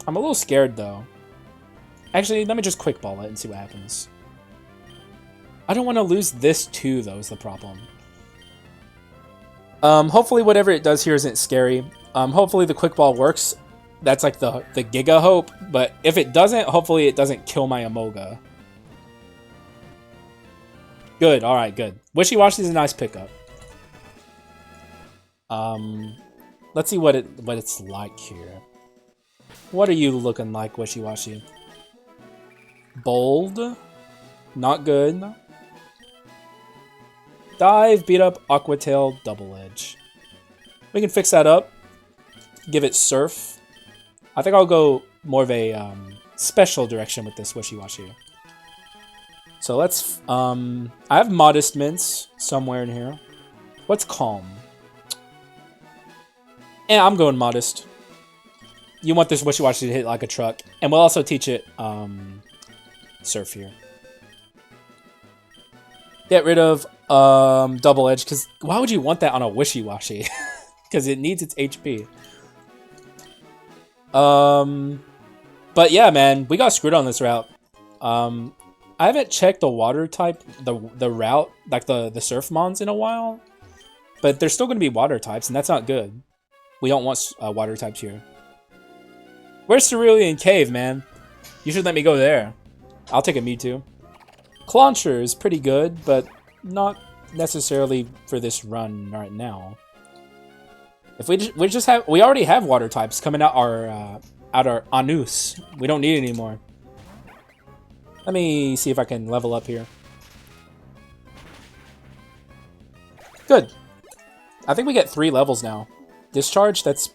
I'm a little scared, though. Actually, let me just quick ball it and see what happens. I don't want to lose this too, though, is the problem. Hopefully whatever it does here isn't scary. Hopefully the quick ball works. That's like the Giga hope. But if it doesn't, hopefully it doesn't kill my Amoga. Good, alright, good. Wishy-Washy is a nice pickup. Let's see what it's like here. What are you looking like, Wishy-Washy? Bold. Not good. Dive, beat up, Aqua Tail, Double Edge. We can fix that up. Give it Surf. I think I'll go more of a special direction with this Wishy-Washy. So let's... I have Modest Mints somewhere in here. What's Calm? Yeah, I'm going Modest. You want this Wishy-Washy to hit like a truck. And we'll also teach it Surf here. Get rid of Double Edge, because why would you want that on a Wishy-Washy? Because it needs its HP. But yeah, man, we got screwed on this route. I haven't checked the water type, the route, like the surf mons in a while. But there's still going to be water types, and that's not good. We don't want water types here. Where's Cerulean Cave, man? You should let me go there. I'll take a Mewtwo. Clauncher is pretty good, but not necessarily for this run right now. If we already have water types coming out our Anus. We don't need it anymore. Let me see if I can level up here. Good. I think we get 3 levels now. Discharge, that's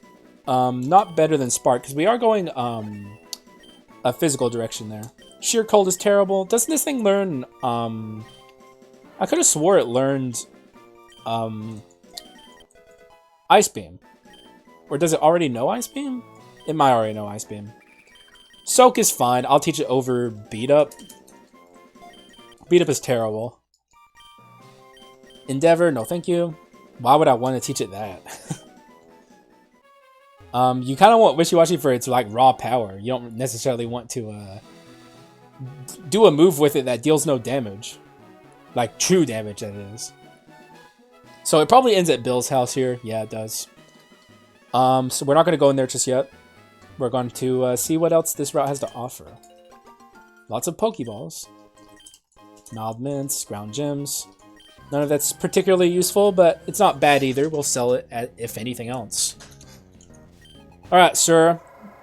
not better than Spark, because we are going a physical direction there. Sheer Cold is terrible. Doesn't this thing learn... I could have swore it learned Ice Beam. Or does it already know Ice Beam? It might already know Ice Beam. Soak is fine. I'll teach it over Beat Up. Beat Up is terrible. Endeavor, no thank you. Why would I want to teach it that? You kind of want Wishy-Washy for its like raw power. You don't necessarily want to do a move with it that deals no damage. Like true damage, that is. So it probably ends at Bill's house here. Yeah, it does. So we're not going to go in there just yet. We're going to see what else this route has to offer. Lots of Pokeballs. Mild Mints, Ground Gems. None of that's particularly useful, but it's not bad either. We'll sell it at, if anything else. Alright, sir.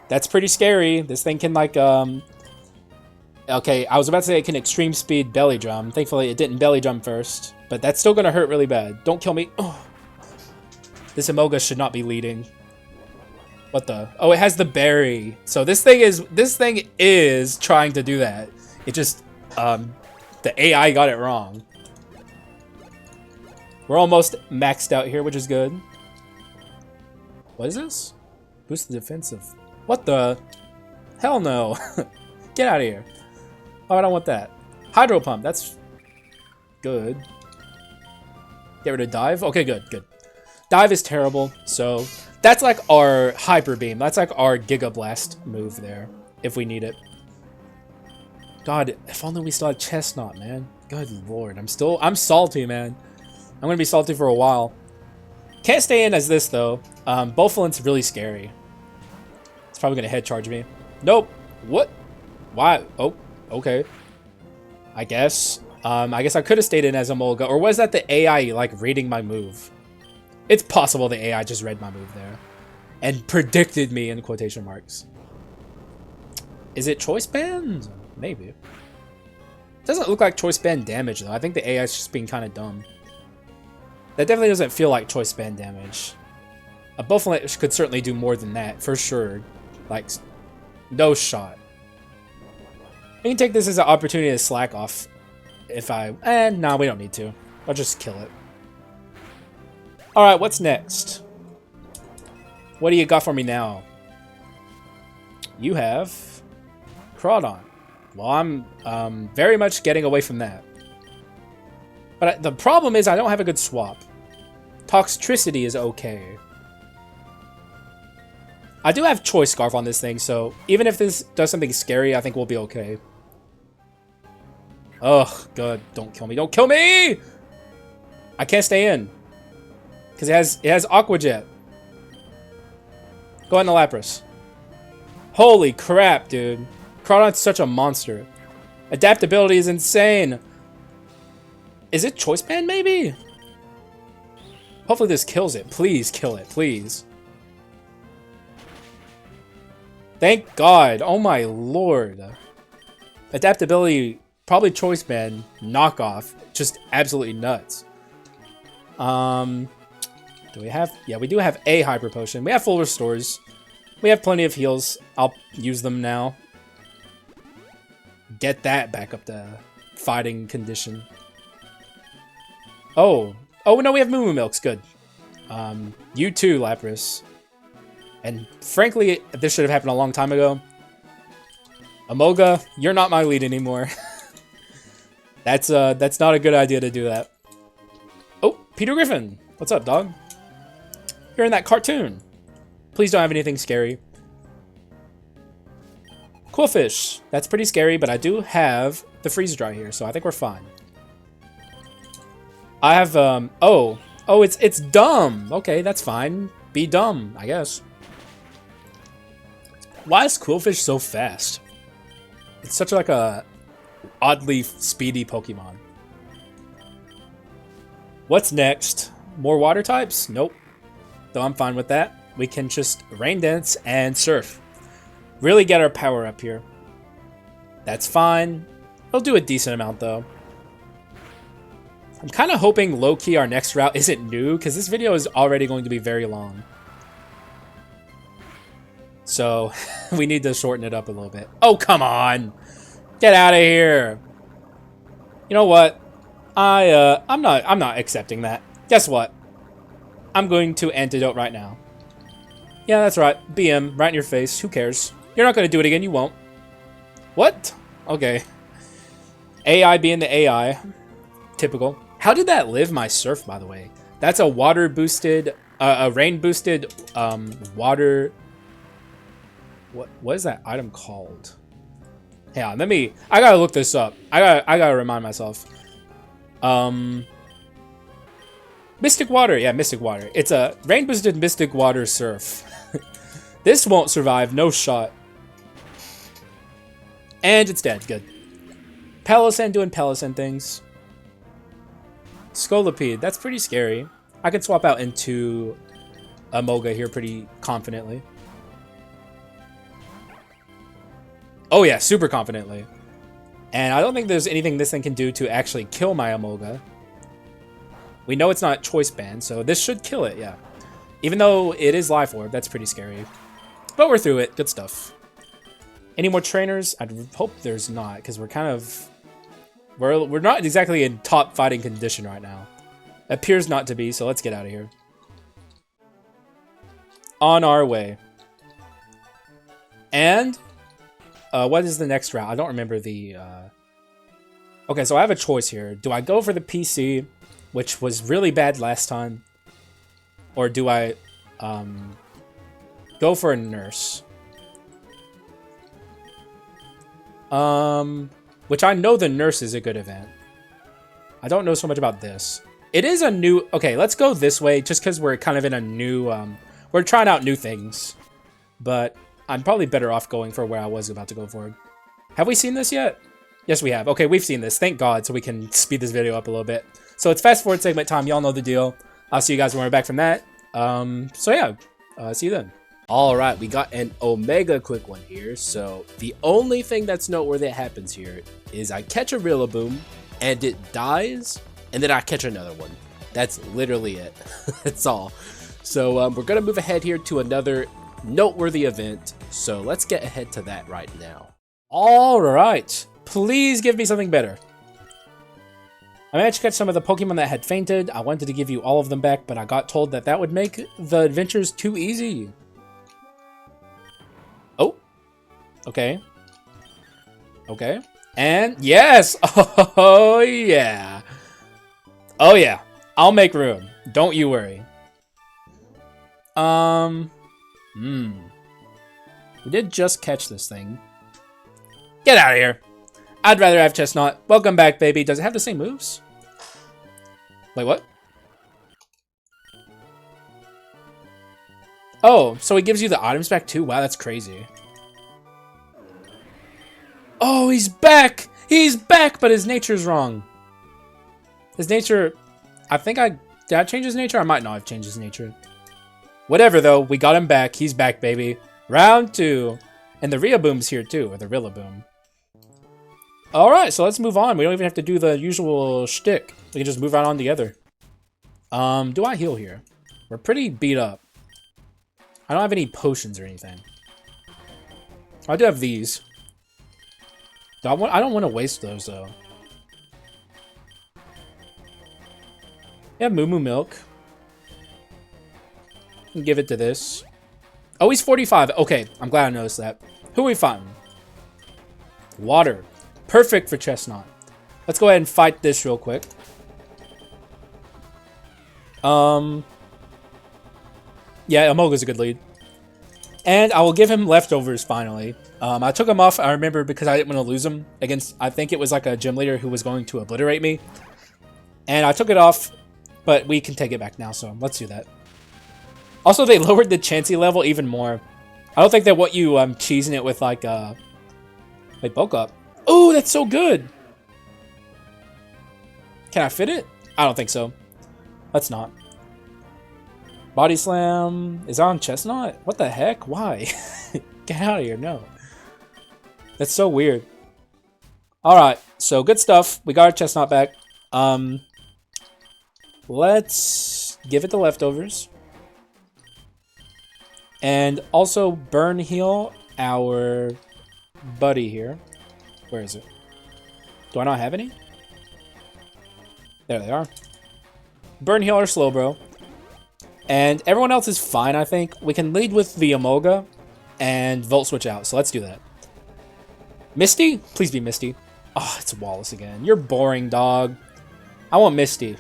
That's pretty scary. This thing can like, okay, I was about to say it can extreme speed belly drum. Thankfully, it didn't belly drum first. But that's still going to hurt really bad. Don't kill me. Oh. This Amoga should not be leading. What the? Oh, it has the berry. So this thing is trying to do that. It just, the AI got it wrong. We're almost maxed out here, which is good. What is this? Boost the defensive. What the? Hell no. Get out of here. Oh, I don't want that. Hydro Pump, that's good. Get rid of Dive. Okay, good, good. Dive is terrible, so that's like our Hyper Beam. That's like our Giga Blast move there, if we need it. God, if only we still had Chestnut, man. Good lord, I'm salty, man. I'm gonna be salty for a while. Can't stay in as this though. Bofalint's really scary. It's probably gonna head charge me. Nope. What? Why? Oh, okay. I guess I could have stayed in as Emolga, or was that the AI like reading my move? It's possible the AI just read my move there and predicted me in quotation marks. Is it choice band? Maybe. It doesn't look like choice band damage though. I think the AI is just being kind of dumb. That definitely doesn't feel like choice band damage. A Bofalant could certainly do more than that, for sure. Like, no shot. We can take this as an opportunity to slack off. If nah, we don't need to. I'll just kill it. Alright, what's next? What do you got for me now? You have Crawdon. Well, I'm very much getting away from that. But the problem is I don't have a good swap. Toxtricity is okay. I do have Choice Scarf on this thing, so even if this does something scary, I think we'll be okay. Ugh, good. Don't kill me. Don't kill me! I can't stay in. Because it has Aqua Jet. Go ahead and Lapras. Holy crap, dude. Crawdon's such a monster. Adaptability is insane. Is it Choice Band, maybe? Hopefully this kills it. Please kill it, please. Thank God. Oh my lord. Adaptability, probably Choice Band, knockoff. Just absolutely nuts. Do we have... Yeah, we do have a Hyper Potion. We have full restores. We have plenty of heals. I'll use them now. Get that back up to fighting condition. Oh. Oh, no, we have Moo Moo Milks. Good. You too, Lapras. And frankly, this should have happened a long time ago. Amoga, you're not my lead anymore. That's not a good idea to do that. Oh, Peter Griffin. What's up, dog? You're in that cartoon. Please don't have anything scary. Cool fish. That's pretty scary, but I do have the freeze dry here, so I think we're fine. I have oh, it's dumb. Okay, that's fine. Be dumb, I guess. Why is Quillfish so fast? It's such like a oddly speedy Pokemon. What's next? More water types? Nope. Though I'm fine with that. We can just Rain Dance and Surf. Really get our power up here. That's fine. We'll do a decent amount though. I'm kind of hoping low-key our next route isn't new, because this video is already going to be very long. So, we need to shorten it up a little bit. Oh, come on! Get out of here! You know what? I'm not accepting that. Guess what? I'm going to Antidote right now. Yeah, that's right. BM, right in your face. Who cares? You're not going to do it again, you won't. What? Okay. AI being the AI. Typical. How did that live my Surf, by the way? That's a water boosted, a rain boosted, water... What is that item called? Hang on, I gotta look this up. I gotta remind myself. Mystic Water, yeah, Mystic Water. It's a rain boosted Mystic Water Surf. This won't survive, no shot. And it's dead, good. Pelican doing Pelican things. Scolipede, that's pretty scary. I can swap out into Amoga here pretty confidently. Oh yeah, super confidently. And I don't think there's anything this thing can do to actually kill my Amoga. We know it's not Choice Band, so this should kill it, yeah. Even though it is Life Orb, that's pretty scary. But we're through it, good stuff. Any more trainers? I hope there's not, because we're kind of... We're not exactly in top fighting condition right now. Appears not to be, so let's get out of here. On our way. And... what is the next route? I don't remember the... Okay, so I have a choice here. Do I go for the PC, which was really bad last time? Or do I go for a Nurse? Which I know the Nurse is a good event. I don't know so much about this. It is a new... Okay, let's go this way, just because we're kind of in a new... we're trying out new things. But I'm probably better off going for where I was about to go for. Have we seen this yet? Yes, we have. Okay, we've seen this. Thank God, so we can speed this video up a little bit. So it's fast forward segment time. Y'all know the deal. I'll see you guys when we're back from that. So yeah, see you then. Alright, we got an Omega quick one here. So the only thing that's noteworthy that happens here is I catch a Rillaboom and it dies, and then I catch another one. That's literally it. That's all. So we're going to move ahead here to another noteworthy event. So let's get ahead to that right now. Alright, please give me something better. I managed to catch some of the Pokemon that had fainted. I wanted to give you all of them back, but I got told that that would make the adventures too easy. Oh. Okay. Okay. And yes! Oh, yeah. Oh yeah, I'll make room. Don't you worry. We did just catch this thing. Get out of here. I'd rather have Chestnut. Welcome back, baby. Does it have the same moves? Wait, what? Oh, so it gives you the items back too? Wow, that's crazy. Oh, he's back! He's back, but his nature's wrong. His nature... Did I change his nature? I might not have changed his nature. Whatever, though. We got him back. He's back, baby. Round 2. And the Rillaboom's here, too. Or the Rillaboom. Alright, so let's move on. We don't even have to do the usual shtick. We can just move right on together. Do I heal here? We're pretty beat up. I don't have any potions or anything. I do have these. I don't want to waste those, though. Yeah, Moo Moo Milk. And give it to this. Oh, he's 45. Okay, I'm glad I noticed that. Who are we fighting? Water. Perfect for Chestnut. Let's go ahead and fight this real quick. Yeah, Emolga's a good lead. And I will give him leftovers finally. I took him off, I remember, because I didn't want to lose him against, I think it was like a gym leader who was going to obliterate me. And I took it off, but we can take it back now, so let's do that. Also, they lowered the Chansey level even more. I don't think they want you cheesing it with like bulk up. Oh, that's so good! Can I fit it? I don't think so. Let's not. Body Slam is on Chestnut? What the heck? Why? Get out of here, no. That's so weird. Alright, so good stuff. We got our Chestnut back. Let's give it the leftovers. And also burn heal our buddy here. Where is it? Do I not have any? There they are. Burn heal our Slowbro. And everyone else is fine, I think. We can lead with the Emolga and Volt Switch out, so let's do that. Misty? Please be Misty. Oh, it's Wallace again. You're boring, dog. I want Misty.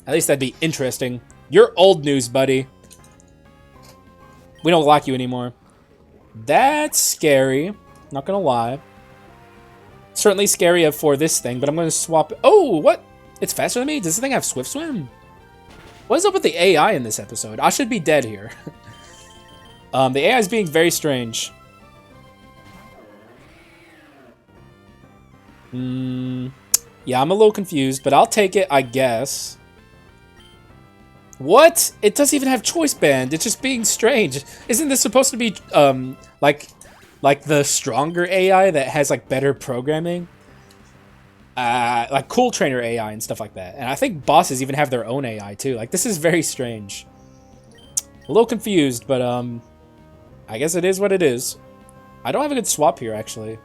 At least that'd be interesting. You're old news, buddy. We don't like you anymore. That's scary. Not gonna lie. Certainly scary for this thing, but I'm gonna swap... Oh, what? It's faster than me? Does this thing have Swift Swim? What is up with the AI in this episode? I should be dead here. The AI is being very strange. Yeah, I'm a little confused, but I'll take it, I guess. What? It doesn't even have Choice Band. It's just being strange. Isn't this supposed to be, like the stronger AI that has, like, better programming? Like Cool Trainer AI and stuff like that. And I think bosses even have their own AI, too. Like, this is very strange. A little confused, but, I guess it is what it is. I don't have a good swap here, actually.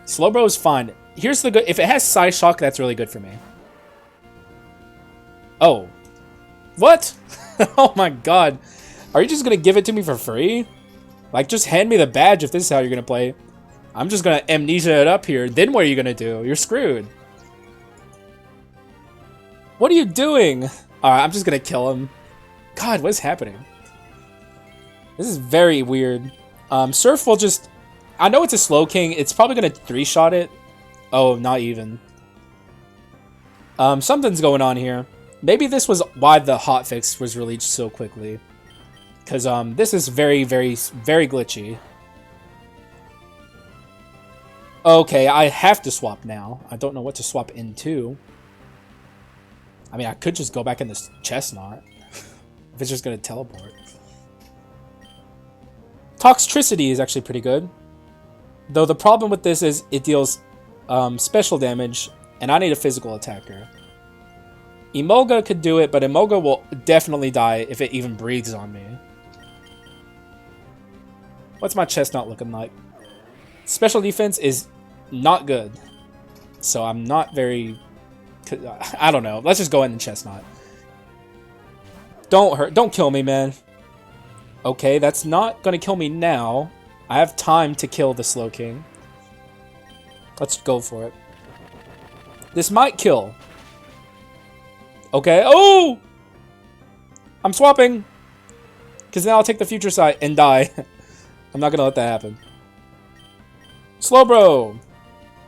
Slowbro is fine. Here's the good... If it has Psyshock, that's really good for me. Oh. What? Oh my god. Are you just gonna give it to me for free? Like, just hand me the badge if this is how you're gonna play. I'm just gonna amnesia it up here. Then what are you gonna do? You're screwed. What are you doing? Alright, I'm just gonna kill him. God, what is happening? This is very weird. Surf will just... I know it's a slow king. It's probably gonna 3-shot it. Oh, not even. Something's going on here. Maybe this was why the hotfix was released so quickly. Because this is very, very, very glitchy. Okay, I have to swap now. I don't know what to swap into. I mean, I could just go back in this Chestnut. If it's just going to teleport. Toxtricity is actually pretty good. Though the problem with this is it deals special damage. And I need a physical attacker. Emolga could do it, but Emolga will definitely die if it even breathes on me. What's my Chestnut looking like? Special defense is not good. So I'm not very... I don't know. Let's just go in the Chestnut. Don't hurt. Don't kill me, man. Okay, that's not going to kill me now. I have time to kill the Slow King. Let's go for it. This might kill. Okay. Oh! I'm swapping. Because then I'll take the future sight and die. I'm not going to let that happen. Slowbro.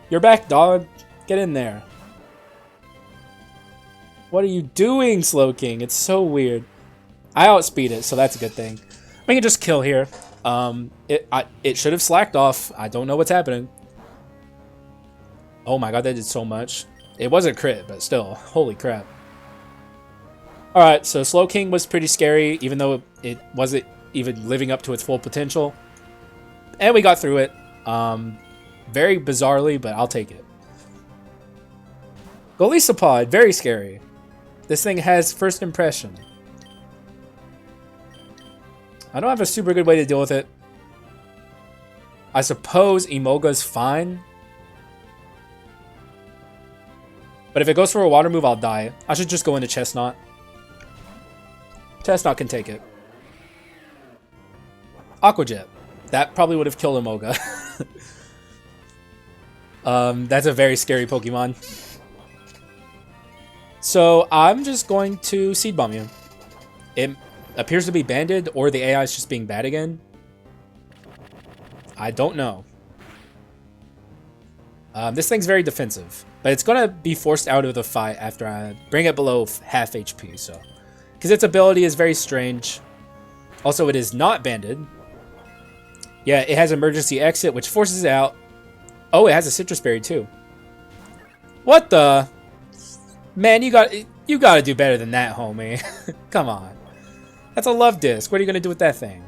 You're back, dog. Get in there. What are you doing, Slow King? It's so weird. I outspeed it, so that's a good thing. We can just kill here. It should have slacked off. I don't know what's happening. Oh my god, that did so much. It wasn't crit, but still. Holy crap. Alright, so Slow King was pretty scary, even though it wasn't even living up to its full potential. And we got through it. Very bizarrely, but I'll take it. Golisopod, very scary. This thing has first impression. I don't have a super good way to deal with it. I suppose Emolga's fine. But if it goes for a water move, I'll die. I should just go into Chestnut. Chestnut can take it. Aqua Jet. That probably would have killed Emolga. That's a very scary Pokemon. So I'm just going to Seed Bomb you. It appears to be banded, or the AI is just being bad again. I don't know. This thing's very defensive, but it's gonna be forced out of the fight after I bring it below half HP. So, because its ability is very strange. Also, it is not banded. Yeah, it has emergency exit, which forces it out. Oh, it has a citrus berry too. What the? Man, you gotta do better than that, homie. Come on. That's a love disc. What are you gonna do with that thing?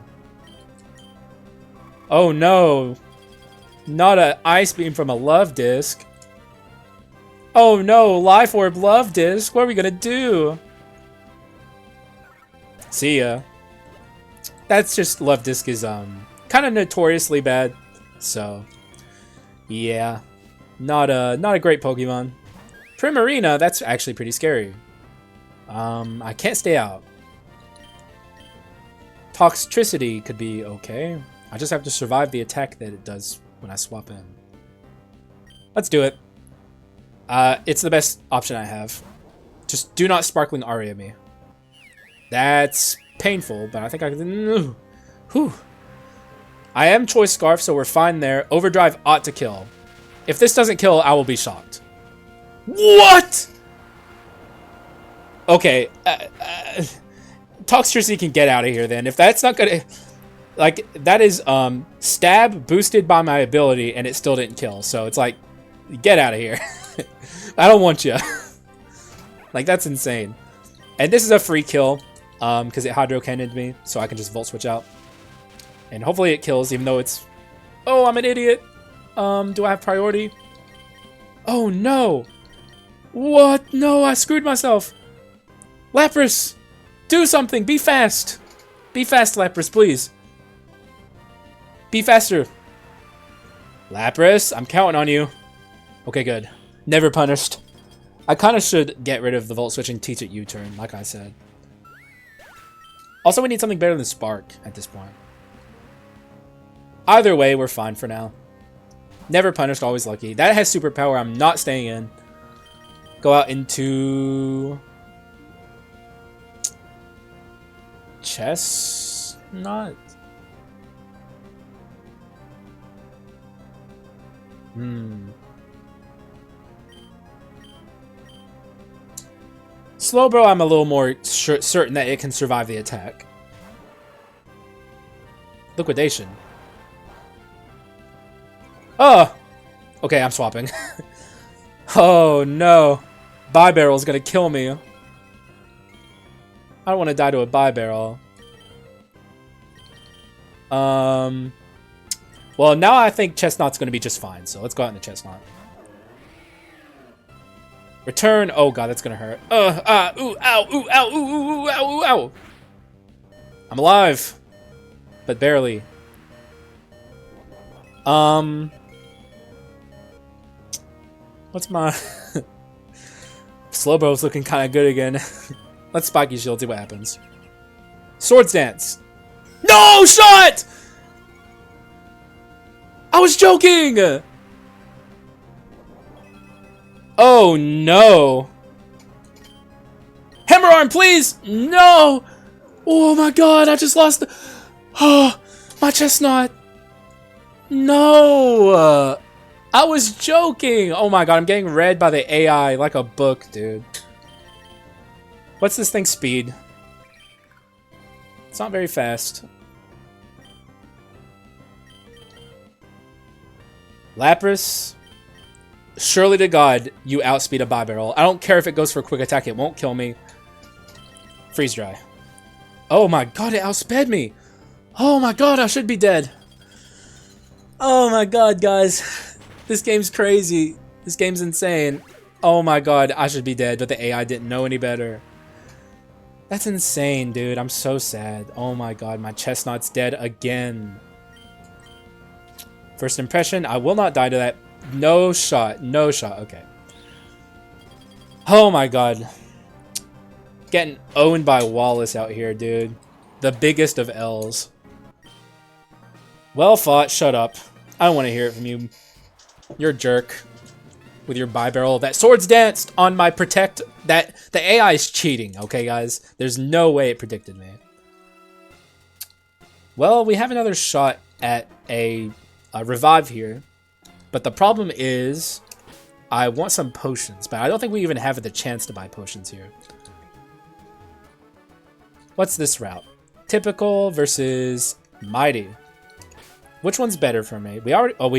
Oh no. Not an ice beam from a love disc. Oh no, Life Orb love disc. What are we gonna do? See ya. That's just love disc is kind of notoriously bad. So yeah. Not a great Pokemon. Primarina, that's actually pretty scary. I can't stay out. Toxtricity could be okay. I just have to survive the attack that it does when I swap in. Let's do it. It's the best option I have. Just do not Sparkling Aria me. That's painful, but I think I can... Whew. I am Choice Scarf, so we're fine there. Overdrive ought to kill. If this doesn't kill, I will be shocked. What? Okay. Toxtricity can get out of here then. If that's not gonna... Like, that is stab boosted by my ability, and it still didn't kill. So it's like, get out of here. I don't want you. Like, that's insane. And this is a free kill, because it Hydro Cannoned me, so I can just Volt Switch out. And hopefully it kills, even though it's... Oh, I'm an idiot. Do I have priority? Oh, no. What? No, I screwed myself. Lapras, do something. Be fast. Be fast, Lapras, please. Be faster. Lapras, I'm counting on you. Okay, good. Never punished. I kind of should get rid of the Volt Switch and teach it U-turn, like I said. Also, we need something better than Spark at this point. Either way, we're fine for now. Never punished, always lucky. That has superpower. I'm not staying in. Go out into... Chestnut? Slowbro, I'm a little more certain that it can survive the attack. Liquidation. Oh! Okay, I'm swapping. Oh no. Barrel's gonna kill me. I don't want to die to a Barrel. Well, now I think Chestnut's gonna be just fine, so let's go out into Chestnut. Return. Oh god, that's gonna hurt. Ooh, ow, ooh, ow, ooh, ooh, ow, ooh, ow. I'm alive, but barely. What's my... Slowbro's looking kind of good again. Let's Spiky Shield, see what happens. Swords Dance. No shot! I was joking! Oh no! Hammer arm, please! No! Oh my god, I just lost the... Oh, my chestnut! No! I was joking! Oh my god, I'm getting read by the AI like a book, dude. What's this thing's speed? It's not very fast. Lapras. Surely to God, you outspeed a Bibarel. I don't care if it goes for a quick attack, it won't kill me. Freeze dry. Oh my god, it outsped me! Oh my god, I should be dead. Oh my god, guys. This game's crazy. This game's insane. Oh my god, I should be dead, but the AI didn't know any better. That's insane, dude. I'm so sad. Oh my god, my chestnut's dead again. First impression, I will not die to that. No shot. No shot. Okay. Oh my god. Getting owned by Wallace out here, dude. The biggest of L's. Well fought. Shut up. I don't want to hear it from you. You're a jerk. With your Bibarel. That Swords Danced on my Protect. That the AI is cheating, okay, guys? There's no way it predicted me. Well, we have another shot at a revive here. But the problem is, I want some potions, but I don't think we even have the chance to buy potions here. What's this route? Typical versus Mighty. Which one's better for me? We already... Oh,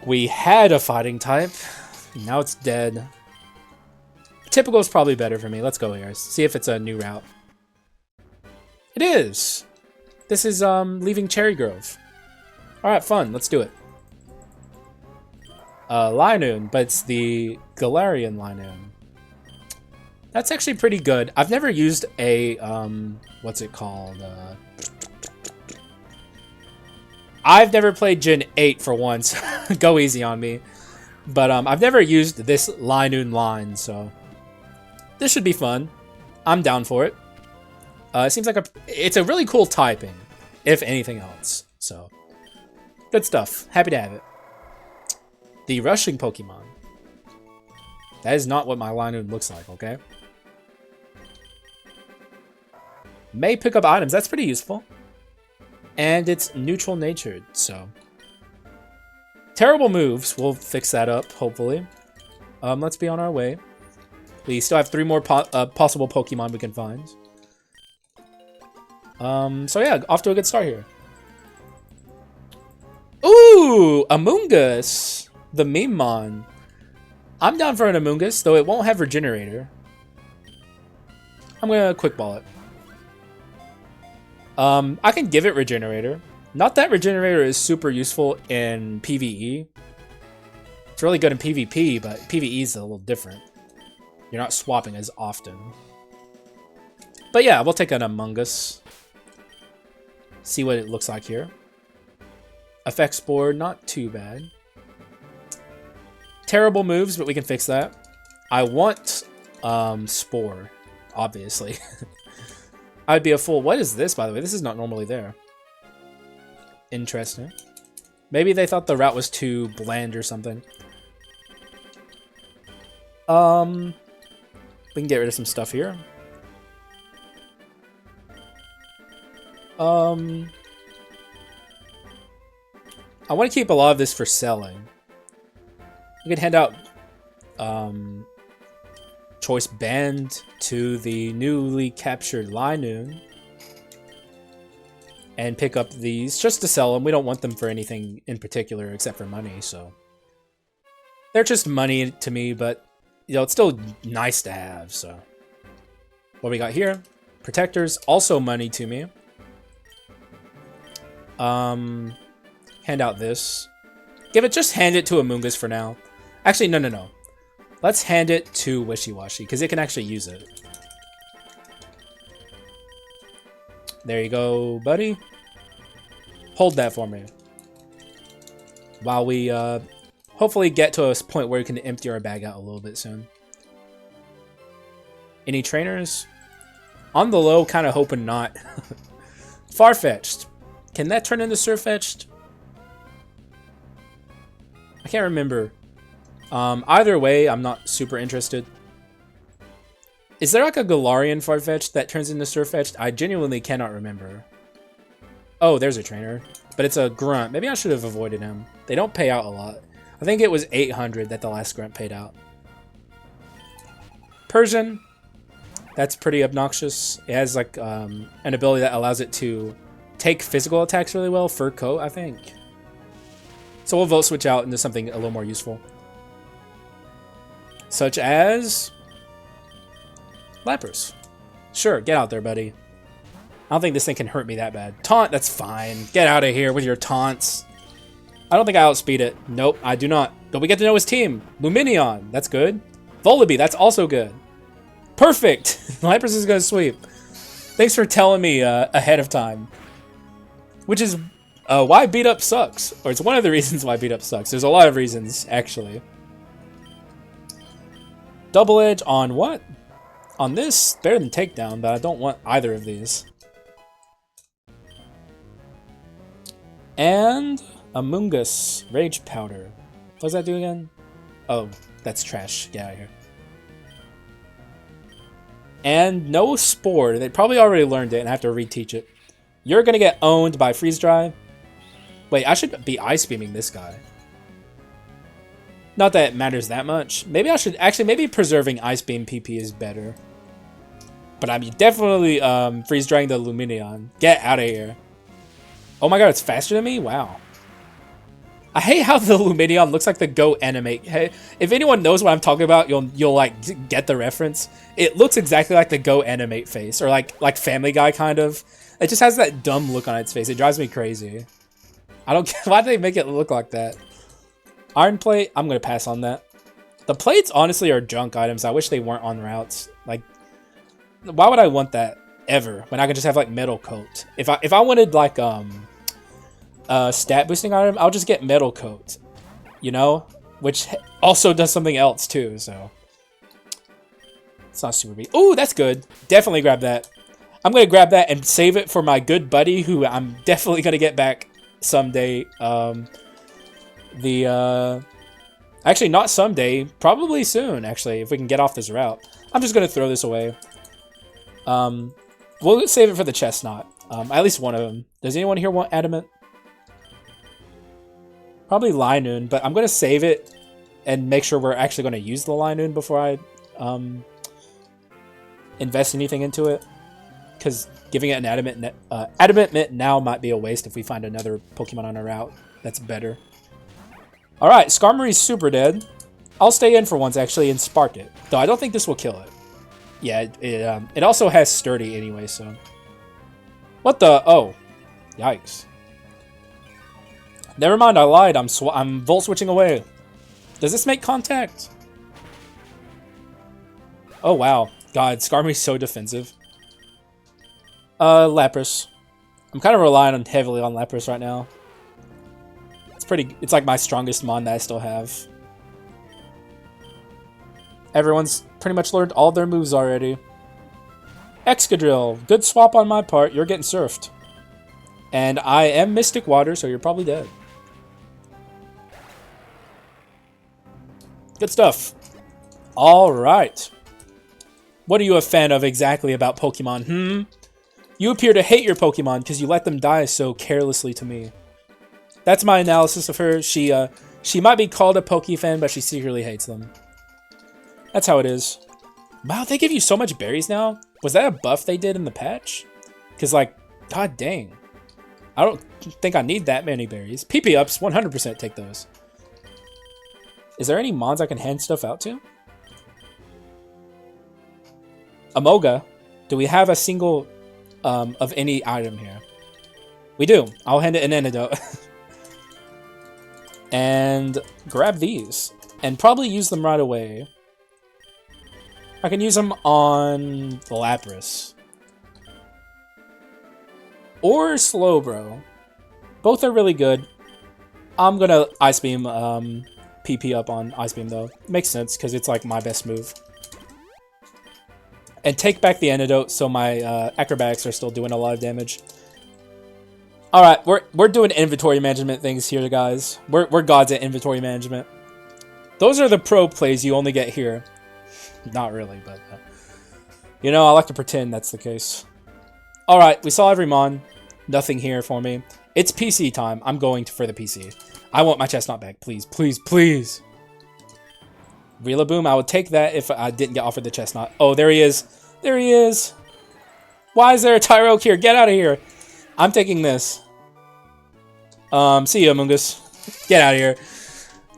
we had a fighting type. Now it's dead. Typical is probably better for me. Let's go here. See if it's a new route. It is! This is leaving Cherry Grove. Alright, fun. Let's do it. Linoon, but it's the Galarian Linoon. That's actually pretty good. I've never used a, what's it called? I've never played Gen 8 for once. Go easy on me. But I've never used this Linoon line, so this should be fun. I'm down for it. It seems like it's a really cool typing, if anything else. So, good stuff. Happy to have it. The rushing Pokemon. That is not what my Linoon looks like, okay? May pick up items. That's pretty useful. And it's neutral natured, so. Terrible moves. We'll fix that up, hopefully. Let's be on our way. We still have 3 more possible Pokemon we can find. So yeah, off to a good start here. Ooh, Amoonguss. The Memon. I'm down for an Amoonguss, though it won't have Regenerator. I'm gonna quick ball it. I can give it Regenerator. Not that Regenerator is super useful in PvE. It's really good in PvP, but PvE is a little different. You're not swapping as often. But yeah, we'll take an Amoonguss. See what it looks like here. Effect Spore, not too bad. Terrible moves, but we can fix that. I want Spore, obviously. I'd be a fool. What is this, by the way? This is not normally there. Interesting. Maybe they thought the route was too bland or something. We can get rid of some stuff here. I want to keep a lot of this for selling. We could hand out Choice Band to the newly captured Linoon. And pick up these just to sell them. We don't want them for anything in particular except for money, so. They're just money to me, but you know, it's still nice to have, so. What we got here? Protectors, also money to me. Hand out this. Just hand it to Amoonguss for now. Actually, no. Let's hand it to Wishy-Washy, because it can actually use it. There you go, buddy. Hold that for me. While we, hopefully get to a point where we can empty our bag out a little bit soon. Any trainers? On the low, kind of hoping not. Farfetch'd. Can that turn into Surfetch'd? I can't remember. Either way, I'm not super interested. Is there like a Galarian Farfetch'd that turns into Surfetch'd? I genuinely cannot remember. Oh, there's a trainer. But it's a grunt. Maybe I should have avoided him. They don't pay out a lot. I think it was 800 that the last grunt paid out. Persian. That's pretty obnoxious. It has like an ability that allows it to take physical attacks really well. Fur coat, I think. So we'll vote switch out into something a little more useful. Such as Lapras. Sure, get out there, buddy. I don't think this thing can hurt me that bad. Taunt, that's fine. Get out of here with your taunts. I don't think I outspeed it. Nope, I do not. But we get to know his team. Lumineon, that's good. Volibee, that's also good. Perfect! Lapras is going to sweep. Thanks for telling me ahead of time. Which is why beat up sucks. Or it's one of the reasons why beat up sucks. There's a lot of reasons, actually. Double edge on what? On this, better than takedown, but I don't want either of these. And Amoonguss Rage Powder. What does that do again? Oh, that's trash. Get out of here. And no Spore. They probably already learned it and have to reteach it. You're going to get owned by Freeze Dry. Wait, I should be Ice Beaming this guy. Not that it matters that much. Maybe I should... Actually, maybe preserving Ice Beam PP is better. But I'm definitely Freeze Drying the Lumineon. Get out of here. Oh my god, it's faster than me? Wow. I hate how the Lumineon looks like the Go Animate. Hey, if anyone knows what I'm talking about, you'll like get the reference. It looks exactly like the Go Animate face, or like Family Guy kind of. It just has that dumb look on its face. It drives me crazy. I don't get why they make it look like that. Iron Plate, I'm gonna pass on that. The plates honestly are junk items. I wish they weren't on routes. Like, why would I want that ever when I could just have like Metal Coat? If I wanted like stat boosting item, I'll just get Metal Coat, you know, which also does something else too. So it's not super big. Oh, that's good. Definitely grab that. I'm gonna grab that and save it for my good buddy, who I'm definitely gonna get back someday. Actually, not someday. Probably soon. Actually, if we can get off this route, I'm just gonna throw this away. We'll save it for the Chestnut. At least one of them. Does anyone here want Adamant? Probably Linoon, but I'm going to save it and make sure we're actually going to use the Linoon before I invest anything into it. Because giving it an Adamant Mitt now might be a waste if we find another Pokemon on our route that's better. Alright, Skarmory's super dead. I'll stay in for once, actually, and spark it. Though I don't think this will kill it. Yeah, it also has Sturdy anyway, so... What the... Oh. Yikes. Never mind, I lied. I'm Volt Switching away. Does this make contact? Oh, wow. God, Skarmory's so defensive. Lapras. I'm kind of relying heavily on Lapras right now. It's like my strongest mon that I still have. Everyone's pretty much learned all their moves already. Excadrill. Good swap on my part. You're getting surfed. And I am Mystic Water, so you're probably dead. Good stuff. Alright. What are you a fan of exactly about Pokemon? You appear to hate your Pokemon because you let them die so carelessly to me. That's my analysis of her. She might be called a Pokefan, but she secretly hates them. That's how it is. Wow, they give you so much berries now? Was that a buff they did in the patch? Because, like, god dang. I don't think I need that many berries. PP ups, 100% take those. Is there any mons I can hand stuff out to? Amoga. Do we have a single of any item here? We do. I'll hand it an antidote. And grab these. And probably use them right away. I can use them on the Lapras. Or Slowbro. Both are really good. I'm gonna Ice Beam PP up on Ice Beam though. Makes sense because it's like my best move. And take back the antidote so my acrobatics are still doing a lot of damage. Alright, we're doing inventory management things here, guys. We're gods at inventory management. Those are the pro plays you only get here. Not really, but... you know, I like to pretend that's the case. Alright, we saw every mon. Nothing here for me. It's PC time. I'm going for the PC. I want my chestnut back. Please, please, please. Reelaboom, I would take that if I didn't get offered the chestnut. Oh, there he is. There he is. Why is there a Tyroke here? Get out of here. I'm taking this. See you, Amoongus. Get out of here.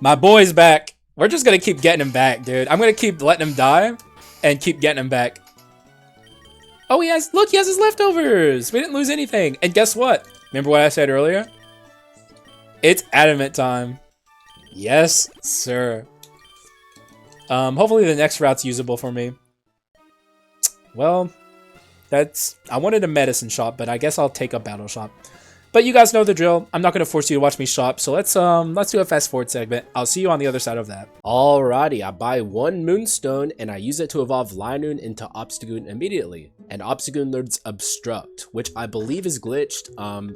My boy's back. We're just going to keep getting him back, dude. I'm going to keep letting him die and keep getting him back. Oh, he has... Look, he has his leftovers. We didn't lose anything. And guess what? Remember what I said earlier? It's adamant time. Yes, sir. Hopefully the next route's usable for me. Well, that's... I wanted a medicine shop, but I guess I'll take a battle shop. But you guys know the drill. I'm not going to force you to watch me shop, so let's do a fast forward segment. I'll see you on the other side of that. Alrighty, I buy 1 Moonstone and I use it to evolve Linoon into Obstagoon immediately. And Obstagoon learns Obstruct, which I believe is glitched.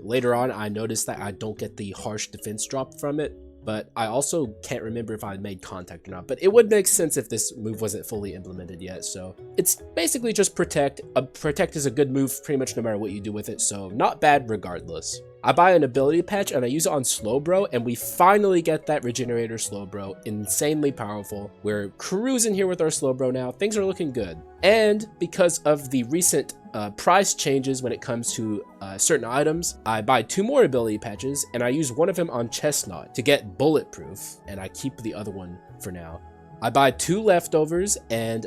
Later on, I noticed that I don't get the harsh defense drop from it, but I also can't remember if I made contact or not. But it would make sense if this move wasn't fully implemented yet, so it's basically just Protect. Protect is a good move pretty much no matter what you do with it, so not bad regardless. I buy an ability patch and I use it on Slowbro, and we finally get that Regenerator Slowbro. Insanely powerful. We're cruising here with our Slowbro now. Things are looking good. And because of the recent price changes when it comes to certain items, I buy 2 more ability patches and I use one of them on Chestnut to get Bulletproof, and I keep the other one for now. I buy 2 leftovers and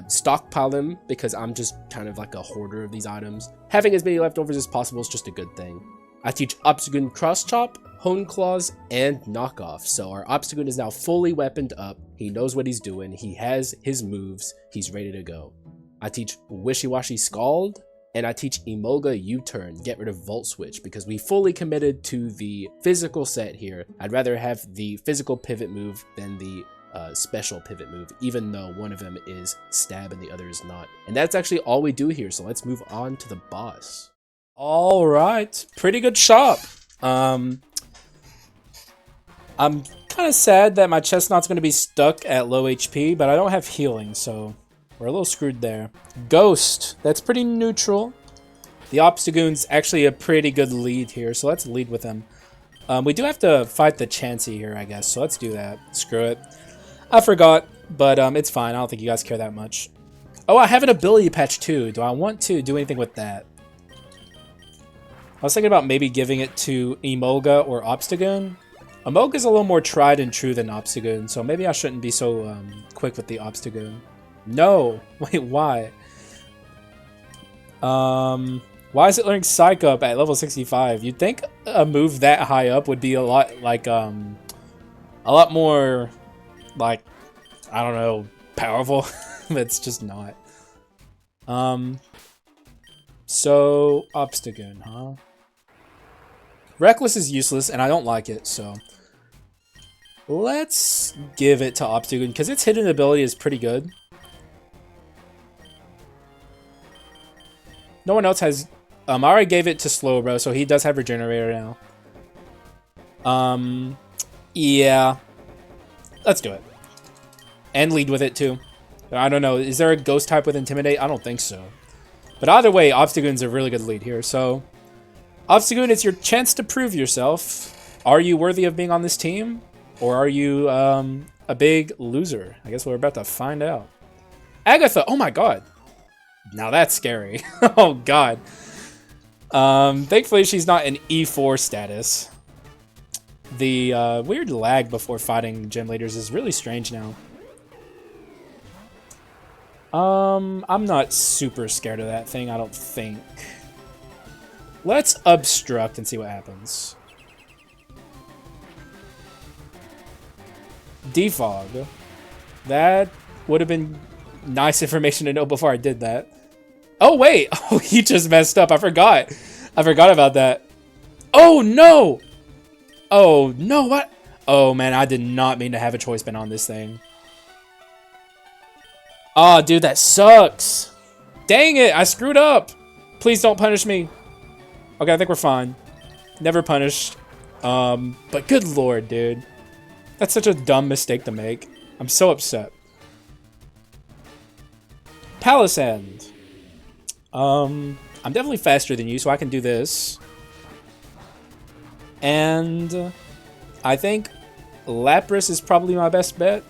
stockpile them because I'm just kind of like a hoarder of these items. Having as many leftovers as possible is just a good thing. I teach Obstagoon Cross Chop, Hone Claws, and Knockoff. So our Obstagoon is now fully weaponed up. He knows what he's doing. He has his moves. He's ready to go. I teach Wishy Washy Scald, and I teach Emolga U-Turn, get rid of Volt Switch, because we fully committed to the physical set here. I'd rather have the physical pivot move than the special pivot move, even though one of them is stab and the other is not. And that's actually all we do here, so let's move on to the boss. All right, pretty good shop. I'm kind of sad that my chestnut's going to be stuck at low HP, but I don't have healing, so we're a little screwed there. Ghost, that's pretty neutral. The Obstagoon's actually a pretty good lead here, so let's lead with him. We do have to fight the Chansey here, I guess, so let's do that. Screw it. I forgot, but it's fine. I don't think you guys care that much. Oh, I have an ability patch too. Do I want to do anything with that? I was thinking about maybe giving it to Emolga or Obstagoon. Emolga's a little more tried and true than Obstagoon, so maybe I shouldn't be so quick with the Obstagoon. No! Wait, why? Why is it learning Psych Up at level 65? You'd think a move that high up would be a lot, like, a lot more, like, I don't know, powerful, but it's just not. So, Obstagoon, huh? Reckless is useless, and I don't like it, so let's give it to Obstagoon, because its hidden ability is pretty good. No one else has... I already gave it to Slowbro, so he does have Regenerator now. Yeah. Let's do it. And lead with it, too. I don't know, is there a Ghost type with Intimidate? I don't think so. But either way, Obstagoon's a really good lead here, so... Obstagoon, it's your chance to prove yourself. Are you worthy of being on this team? Or are you a big loser? I guess we're about to find out. Agatha! Oh my god! Now that's scary. Oh god. Thankfully she's not in E4 status. The weird lag before fighting gym leaders is really strange now. I'm not super scared of that thing, I don't think. Let's Obstruct and see what happens. Defog. That would have been nice information to know before I did that. Oh, wait! Oh, he just messed up. I forgot. I forgot about that. Oh, no! Oh, no, what? Oh, man, I did not mean to have a choice band on this thing. Oh, dude, that sucks. Dang it, I screwed up. Please don't punish me. Okay, I think we're fine. Never punished. But good lord, dude. That's such a dumb mistake to make. I'm so upset. Palisand. I'm definitely faster than you, so I can do this. And I think Lapras is probably my best bet.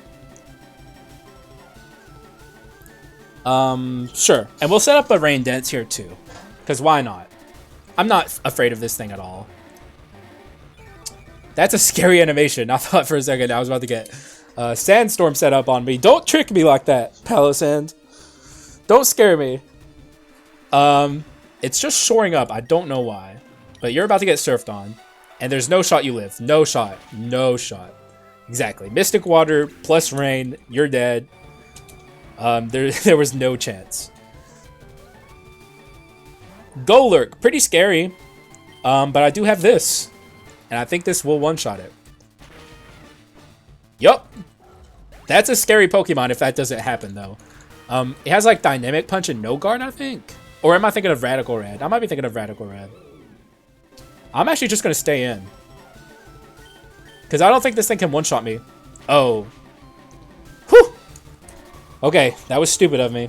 Sure. And we'll set up a Rain Dance here too. Because why not? I'm not afraid of this thing at all. That's a scary animation. I thought for a second I was about to get Sandstorm set up on me. Don't trick me like that, Palisand. Don't scare me. It's just shoring up. I don't know why. But you're about to get surfed on. And there's no shot you live. No shot. No shot. Exactly. Mystic Water plus Rain. You're dead. There was no chance. Golurk. Pretty scary. But I do have this. And I think this will one-shot it. Yup. That's a scary Pokemon if that doesn't happen, though. It has, like, Dynamic Punch and No Guard, I think. Or am I thinking of Radical Red? I might be thinking of Radical Red. I'm actually just going to stay in. Because I don't think this thing can one-shot me. Oh. Whew! Okay, that was stupid of me.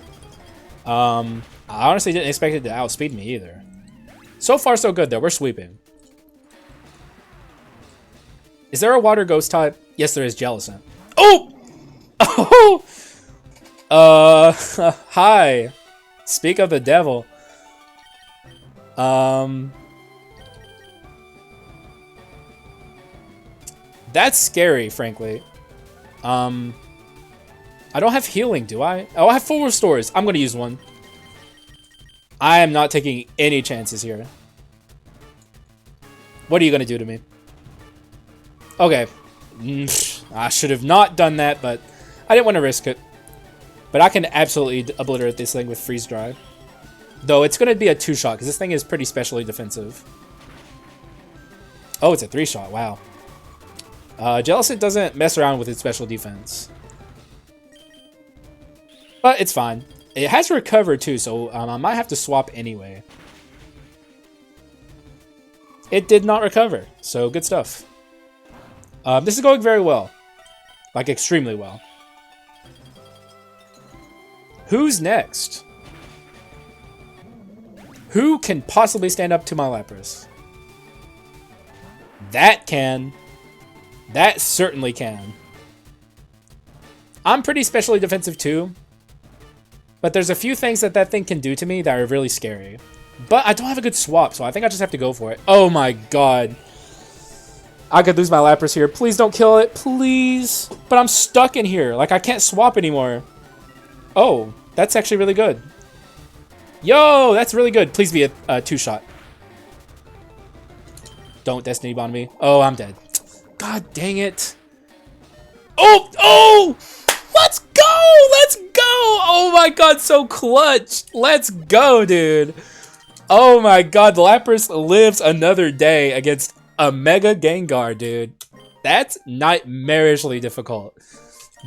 I honestly didn't expect it to outspeed me either. So far, so good, though. We're sweeping. Is there a Water Ghost type? Yes, there is. Jellicent. Oh! Oh! Hi. Speak of the devil. That's scary, frankly. I don't have healing, do I? Oh, I have full restores. I'm going to use one. I am not taking any chances here. What are you going to do to me? Okay. I should have not done that, but I didn't want to risk it. But I can absolutely obliterate this thing with Freeze Dry. Though it's going to be a 2-shot, because this thing is pretty specially defensive. Oh, it's a 3-shot. Wow. Jellicent doesn't mess around with its special defense. But it's fine. It has Recover too, so I might have to swap anyway. It did not recover, so good stuff. This is going very well. Like, extremely well. Who's next? Who can possibly stand up to my Lapras? That can. That certainly can. I'm pretty specially defensive too. But there's a few things that that thing can do to me that are really scary. But I don't have a good swap, so I think I just have to go for it. Oh my god. I could lose my Lapras here. Please don't kill it. Please. But I'm stuck in here. Like, I can't swap anymore. Oh, that's actually really good. Yo, that's really good. Please be a 2-shot. Don't Destiny Bond me. Oh, I'm dead. God dang it. Oh, oh! Let's go! Let's go! Oh my god, so clutch. Let's go, dude. Oh my god, Lapras lives another day against a Mega Gengar, dude. That's nightmarishly difficult.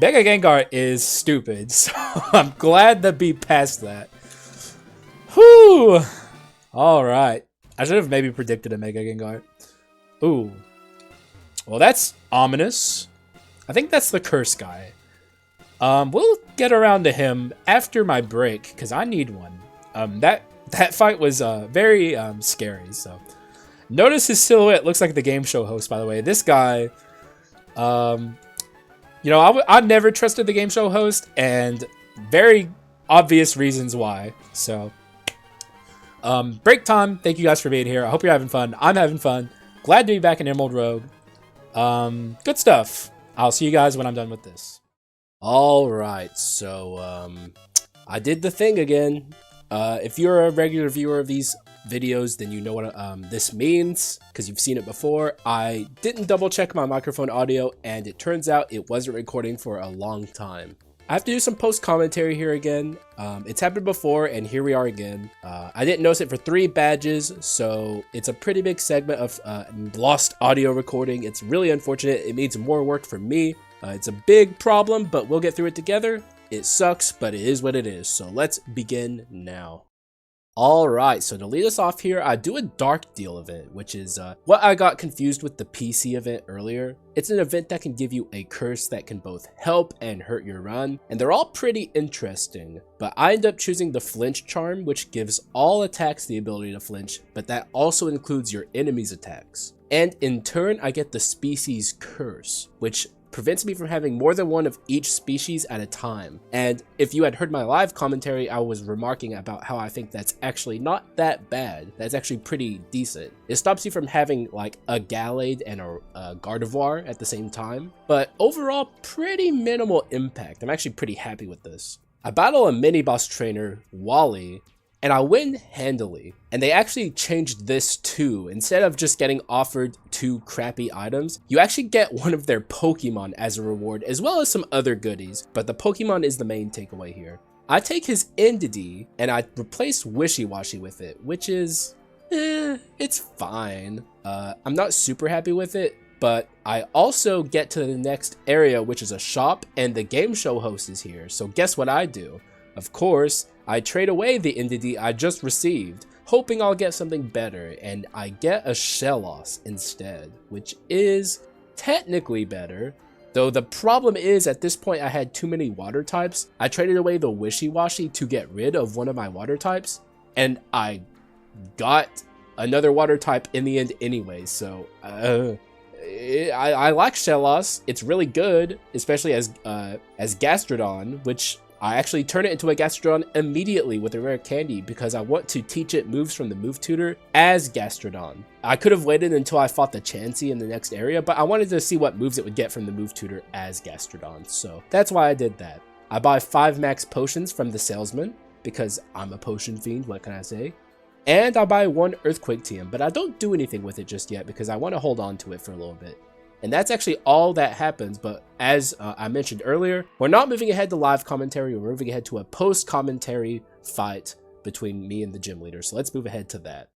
Mega Gengar is stupid, so I'm glad to be past that. Whew! Alright. I should have maybe predicted a Mega Gengar. Ooh. Well, that's ominous. I think that's the Curse guy. We'll get around to him after my break, because I need one. That fight was very scary, so. Notice his silhouette looks like the game show host, by the way. This guy, you know, I never trusted the game show host, and very obvious reasons why. So, break time. Thank you guys for being here. I hope you're having fun. I'm having fun. Glad to be back in Emerald Rogue. Good stuff. I'll see you guys when I'm done with this. Alright, so, I did the thing again. If you're a regular viewer of these videos, then you know what this means, because you've seen it before. I didn't double check my microphone audio, and it turns out it wasn't recording for a long time. I have to do some post commentary here again. It's happened before, and here we are again. I didn't notice it for 3 badges, so it's a pretty big segment of lost audio recording. It's really unfortunate. It means more work for me. It's a big problem, but we'll get through it together. It sucks, but it is what it is. So let's begin now. Alright, so to lead us off here, I do a Dark Deal event, which is what I got confused with the PC event earlier. It's an event that can give you a curse that can both help and hurt your run, and they're all pretty interesting, but I end up choosing the Flinch Charm, which gives all attacks the ability to flinch, but that also includes your enemy's attacks. And in turn, I get the Species Curse, which prevents me from having more than one of each species at a time. And if you had heard my live commentary, I was remarking about how I think that's actually not that bad. That's actually pretty decent. It stops you from having like a Gallade and a Gardevoir at the same time, but overall pretty minimal impact. I'm actually pretty happy with this. I battle a mini boss trainer, Wally, and I win handily. And they actually changed this too. Instead of just getting offered 2 crappy items, you actually get one of their Pokemon as a reward, as well as some other goodies, but the Pokemon is the main takeaway here. I take his Entity and I replace Wishy-Washy with it, which is, it's fine. I'm not super happy with it, but I also get to the next area, which is a shop, and the game show host is here. So guess what I do? Of course, I trade away the entity I just received, hoping I'll get something better, and I get a Shellos instead, which is technically better. Though the problem is, at this point I had too many water types. I traded away the Wishy-Washy to get rid of one of my water types, and I got another water type in the end anyway, so I like Shellos. It's really good, especially as Gastrodon, which I actually turn it into a Gastrodon immediately with a rare candy because I want to teach it moves from the move tutor as Gastrodon. I could have waited until I fought the Chansey in the next area, but I wanted to see what moves it would get from the move tutor as Gastrodon, so that's why I did that. I buy 5 max potions from the salesman because I'm a potion fiend, what can I say? And I buy 1 Earthquake TM, but I don't do anything with it just yet because I want to hold on to it for a little bit. And that's actually all that happens, but as I mentioned earlier, we're not moving ahead to live commentary, we're moving ahead to a post-commentary fight between me and the gym leader, so let's move ahead to that.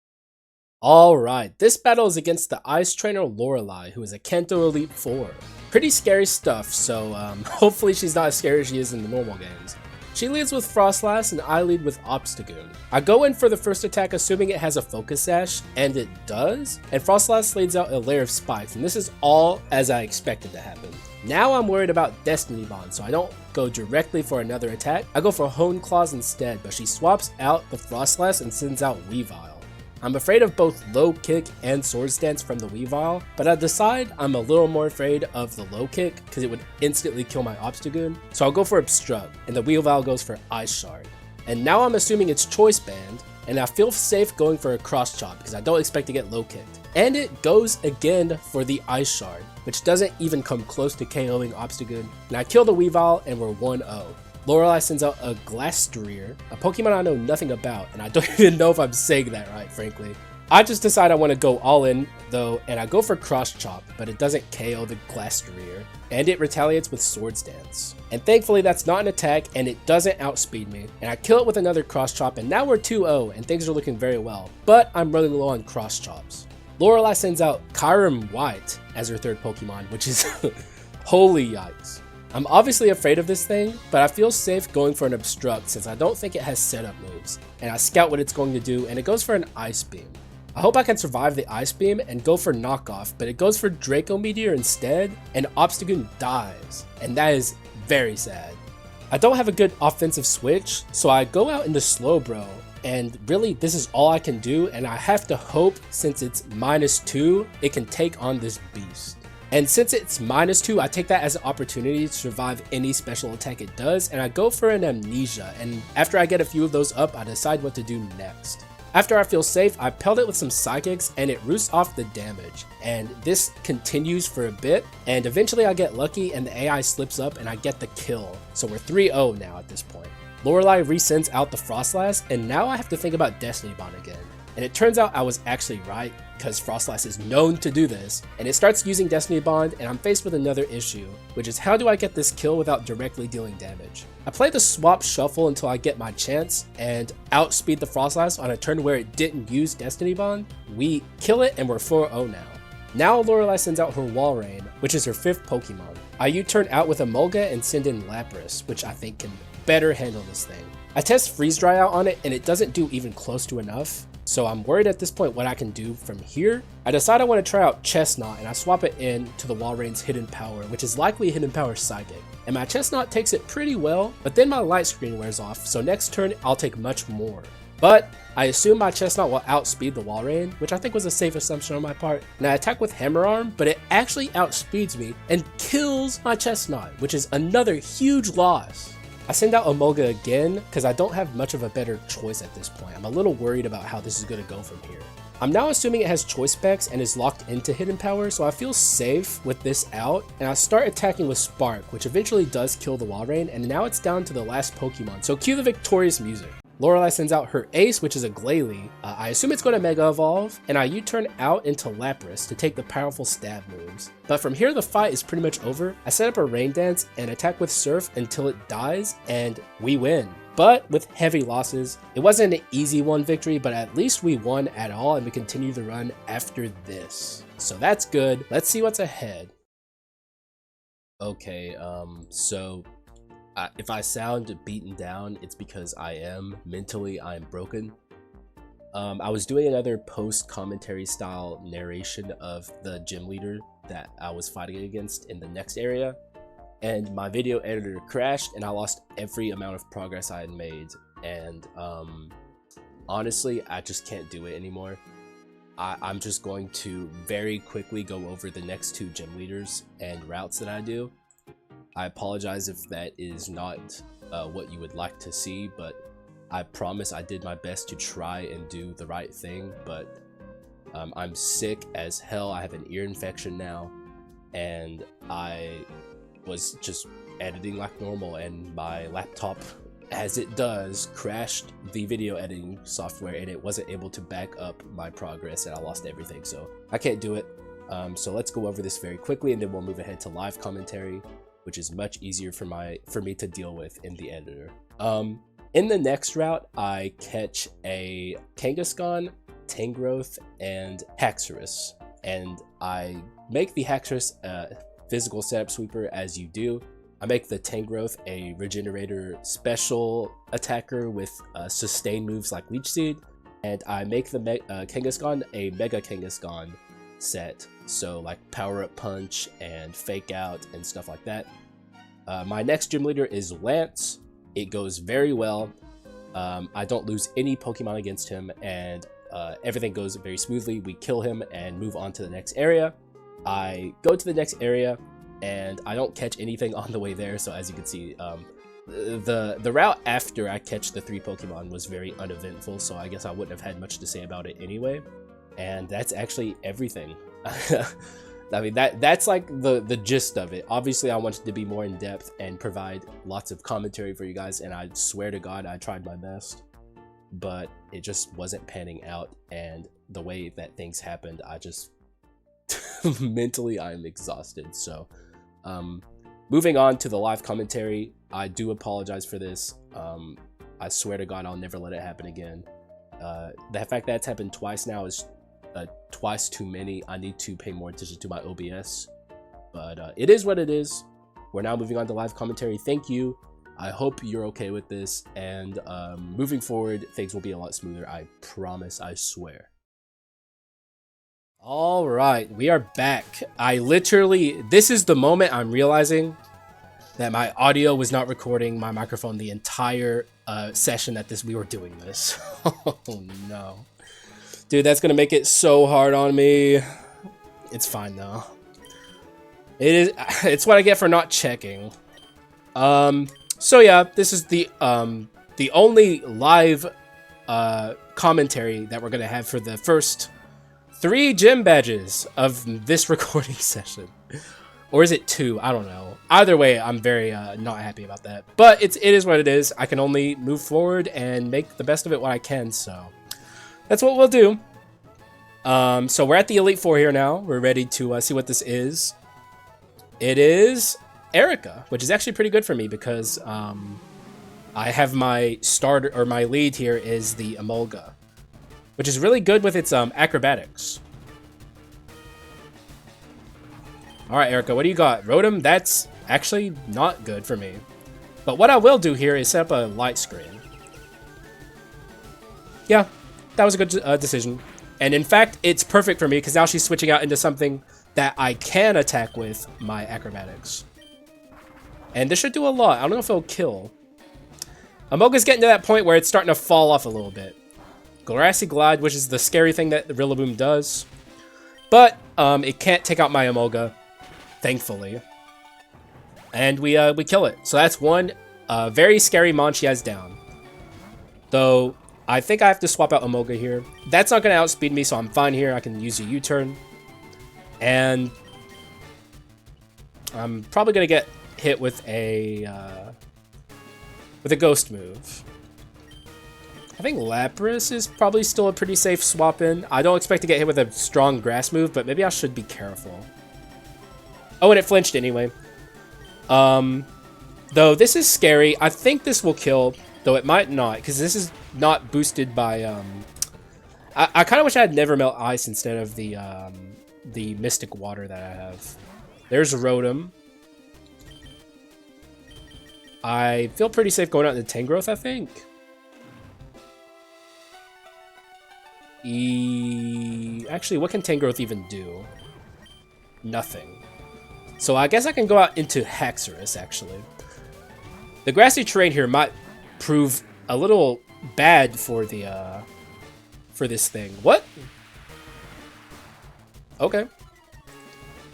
Alright, this battle is against the Ice Trainer Lorelei, who is a Kanto Elite 4. Pretty scary stuff, so hopefully she's not as scary as she is in the normal games. She leads with Frostlass and I lead with Obstagoon. I go in for the first attack assuming it has a Focus Sash, and it does, and Frostlass leads out a layer of spikes, and this is all as I expected to happen. Now I'm worried about Destiny Bond, so I don't go directly for another attack. I go for Hone Claws instead, but she swaps out the Frostlass and sends out Weavile. I'm afraid of both Low Kick and Sword Stance from the Weavile, but I decide I'm a little more afraid of the Low Kick because it would instantly kill my Obstagoon, so I'll go for Obstruct, and the Weavile goes for Ice Shard. And now I'm assuming it's Choice Band, and I feel safe going for a Cross Chop because I don't expect to get Low Kicked. And it goes again for the Ice Shard, which doesn't even come close to KOing Obstagoon, and I kill the Weavile and we're 1-0. Lorelei sends out a Glastrier, a Pokemon I know nothing about, and I don't even know if I'm saying that right, frankly. I just decide I want to go all in, though, and I go for Cross Chop, but it doesn't KO the Glastrier, and it retaliates with Sword Stance. And thankfully that's not an attack, and it doesn't outspeed me, and I kill it with another Cross Chop, and now we're 2-0, and things are looking very well, but I'm running low on Cross Chops. Lorelei sends out Kyurem White as her third Pokemon, which is holy yikes. I'm obviously afraid of this thing, but I feel safe going for an Obstruct since I don't think it has setup moves, and I scout what it's going to do, and it goes for an Ice Beam. I hope I can survive the Ice Beam and go for Knockoff, but it goes for Draco Meteor instead, and Obstagoon dies, and that is very sad. I don't have a good offensive switch, so I go out into Slowbro, and really this is all I can do, and I have to hope since it's -2, it can take on this beast. And since it's -2, I take that as an opportunity to survive any special attack it does, and I go for an Amnesia, and after I get a few of those up, I decide what to do next. After I feel safe, I pelt it with some Psychics, and it roosts off the damage, and this continues for a bit, and eventually I get lucky and the AI slips up and I get the kill, so we're 3-0 now at this point. Lorelei resends out the Frostlass, and now I have to think about Destiny Bond again. And it turns out I was actually right, because Frostlass is known to do this, and it starts using Destiny Bond, and I'm faced with another issue, which is how do I get this kill without directly dealing damage? I play the swap shuffle until I get my chance, and outspeed the Frostlass on a turn where it didn't use Destiny Bond. We kill it, and we're 4-0 now. Now Lorelei sends out her Walrein, which is her 5th Pokemon. I U-turn out with Emolga and send in Lapras, which I think can better handle this thing. I test freeze dry out on it and it doesn't do even close to enough. So I'm worried at this point what I can do from here. I decide I want to try out Chestnut and I swap it in to the Walreign's Hidden Power, which is likely Hidden Power Psychic. And my Chestnut takes it pretty well, but then my light screen wears off, so next turn I'll take much more. But I assume my Chestnut will outspeed the Walrein, which I think was a safe assumption on my part. And I attack with Hammer Arm, but it actually outspeeds me and kills my Chestnut, which is another huge loss. I send out Emolga again because I don't have much of a better choice at this point. I'm a little worried about how this is going to go from here. I'm now assuming it has choice specs and is locked into Hidden Power, so I feel safe with this out, and I start attacking with Spark, which eventually does kill the Walrein, and now it's down to the last Pokemon, so cue the victorious music. Lorelei sends out her ace, which is a Glalie. I assume it's going to Mega Evolve, and I U-turn out into Lapras to take the powerful stab moves. But from here, the fight is pretty much over. I set up a Rain Dance and attack with Surf until it dies, and we win. But with heavy losses. It wasn't an easy one victory, but at least we won at all, and we continue the run after this. So that's good. Let's see what's ahead. Okay, if I sound beaten down, it's because I am. Mentally, I am broken. I was doing another post-commentary style narration of the gym leader that I was fighting against in the next area, and my video editor crashed and I lost every amount of progress I had made, and honestly, I just can't do it anymore. I'm just going to very quickly go over the next two gym leaders and routes that I do. I apologize if that is not what you would like to see, but I promise I did my best to try and do the right thing, but I'm sick as hell. I have an ear infection now, and I was just editing like normal, and my laptop, as it does, crashed the video editing software, and it wasn't able to back up my progress, and I lost everything, so I can't do it. So let's go over this very quickly, and then we'll move ahead to live commentary, which is much easier for me to deal with in the editor. In the next route, I catch a Kangaskhan, Tangrowth, and Haxorus, and I make the Haxorus a physical setup sweeper, as you do. I make the Tangrowth a regenerator special attacker with sustain moves like Leech Seed, and I make the Kangaskhan a Mega Kangaskhan set, so like Power Up Punch and Fake Out and stuff like that. My next gym leader is Lance. It goes very well. I don't lose any Pokemon against him, and everything goes very smoothly. We kill him and move on to the next area. I go to the next area, and I don't catch anything on the way there, so as you can see, the route after I catch the 3 Pokemon was very uneventful, so I guess I wouldn't have had much to say about it anyway. And that's actually everything. I mean, that's like the gist of it. Obviously, I wanted to be more in depth and provide lots of commentary for you guys, and I swear to God, I tried my best, but it just wasn't panning out, and the way that things happened, I just mentally I'm exhausted. So moving on to the live commentary, I do apologize for this. I swear to God, I'll never let it happen again. The fact that it's happened twice now is twice too many. I need to pay more attention to my OBS, but it is what it is. We're now moving on to live commentary. Thank you. I hope you're okay with this, and moving forward, things will be a lot smoother. I promise, I swear. All right, we are back. This is the moment I'm realizing that my audio was not recording my microphone the entire session that we were doing this. Oh no. Dude, that's gonna make it so hard on me. It's fine though. It's what I get for not checking. So yeah, this is the only live commentary that we're gonna have for the first 3 gym badges of this recording session. Or is it 2? I don't know. Either way, I'm very not happy about that. But it is what it is. I can only move forward and make the best of it what I can, so that's what we'll do. So we're at the Elite Four here now. We're ready to see what this is. It is Erica, which is actually pretty good for me because I have my starter, or my lead here is the Emolga, which is really good with its acrobatics. All right, Erica, what do you got? Rotom, that's actually not good for me. But what I will do here is set up a light screen. Yeah, that was a good decision. And in fact, it's perfect for me because now she's switching out into something that I can attack with my acrobatics. And this should do a lot. I don't know if it'll kill. Amoga's getting to that point where it's starting to fall off a little bit. Grassy Glide, which is the scary thing that the Rillaboom does. But it can't take out my Amoga, thankfully. And we kill it. So that's one very scary mon she has down. Though, I think I have to swap out Amoga here. That's not going to outspeed me, so I'm fine here. I can use a U-turn. And I'm probably going to get hit with a ghost move. I think Lapras is probably still a pretty safe swap in. I don't expect to get hit with a strong grass move, but maybe I should be careful. Oh, and it flinched anyway. Though this is scary. I think this will kill, though it might not, because this is not boosted by, I kind of wish I had Never Melt Ice instead of the Mystic Water that I have. There's Rotom. I feel pretty safe going out into Tangrowth, I think. Actually, what can Tangrowth even do? Nothing. So I guess I can go out into Haxorus, actually. The grassy terrain here might prove a little bad for the for this thing. What? Okay.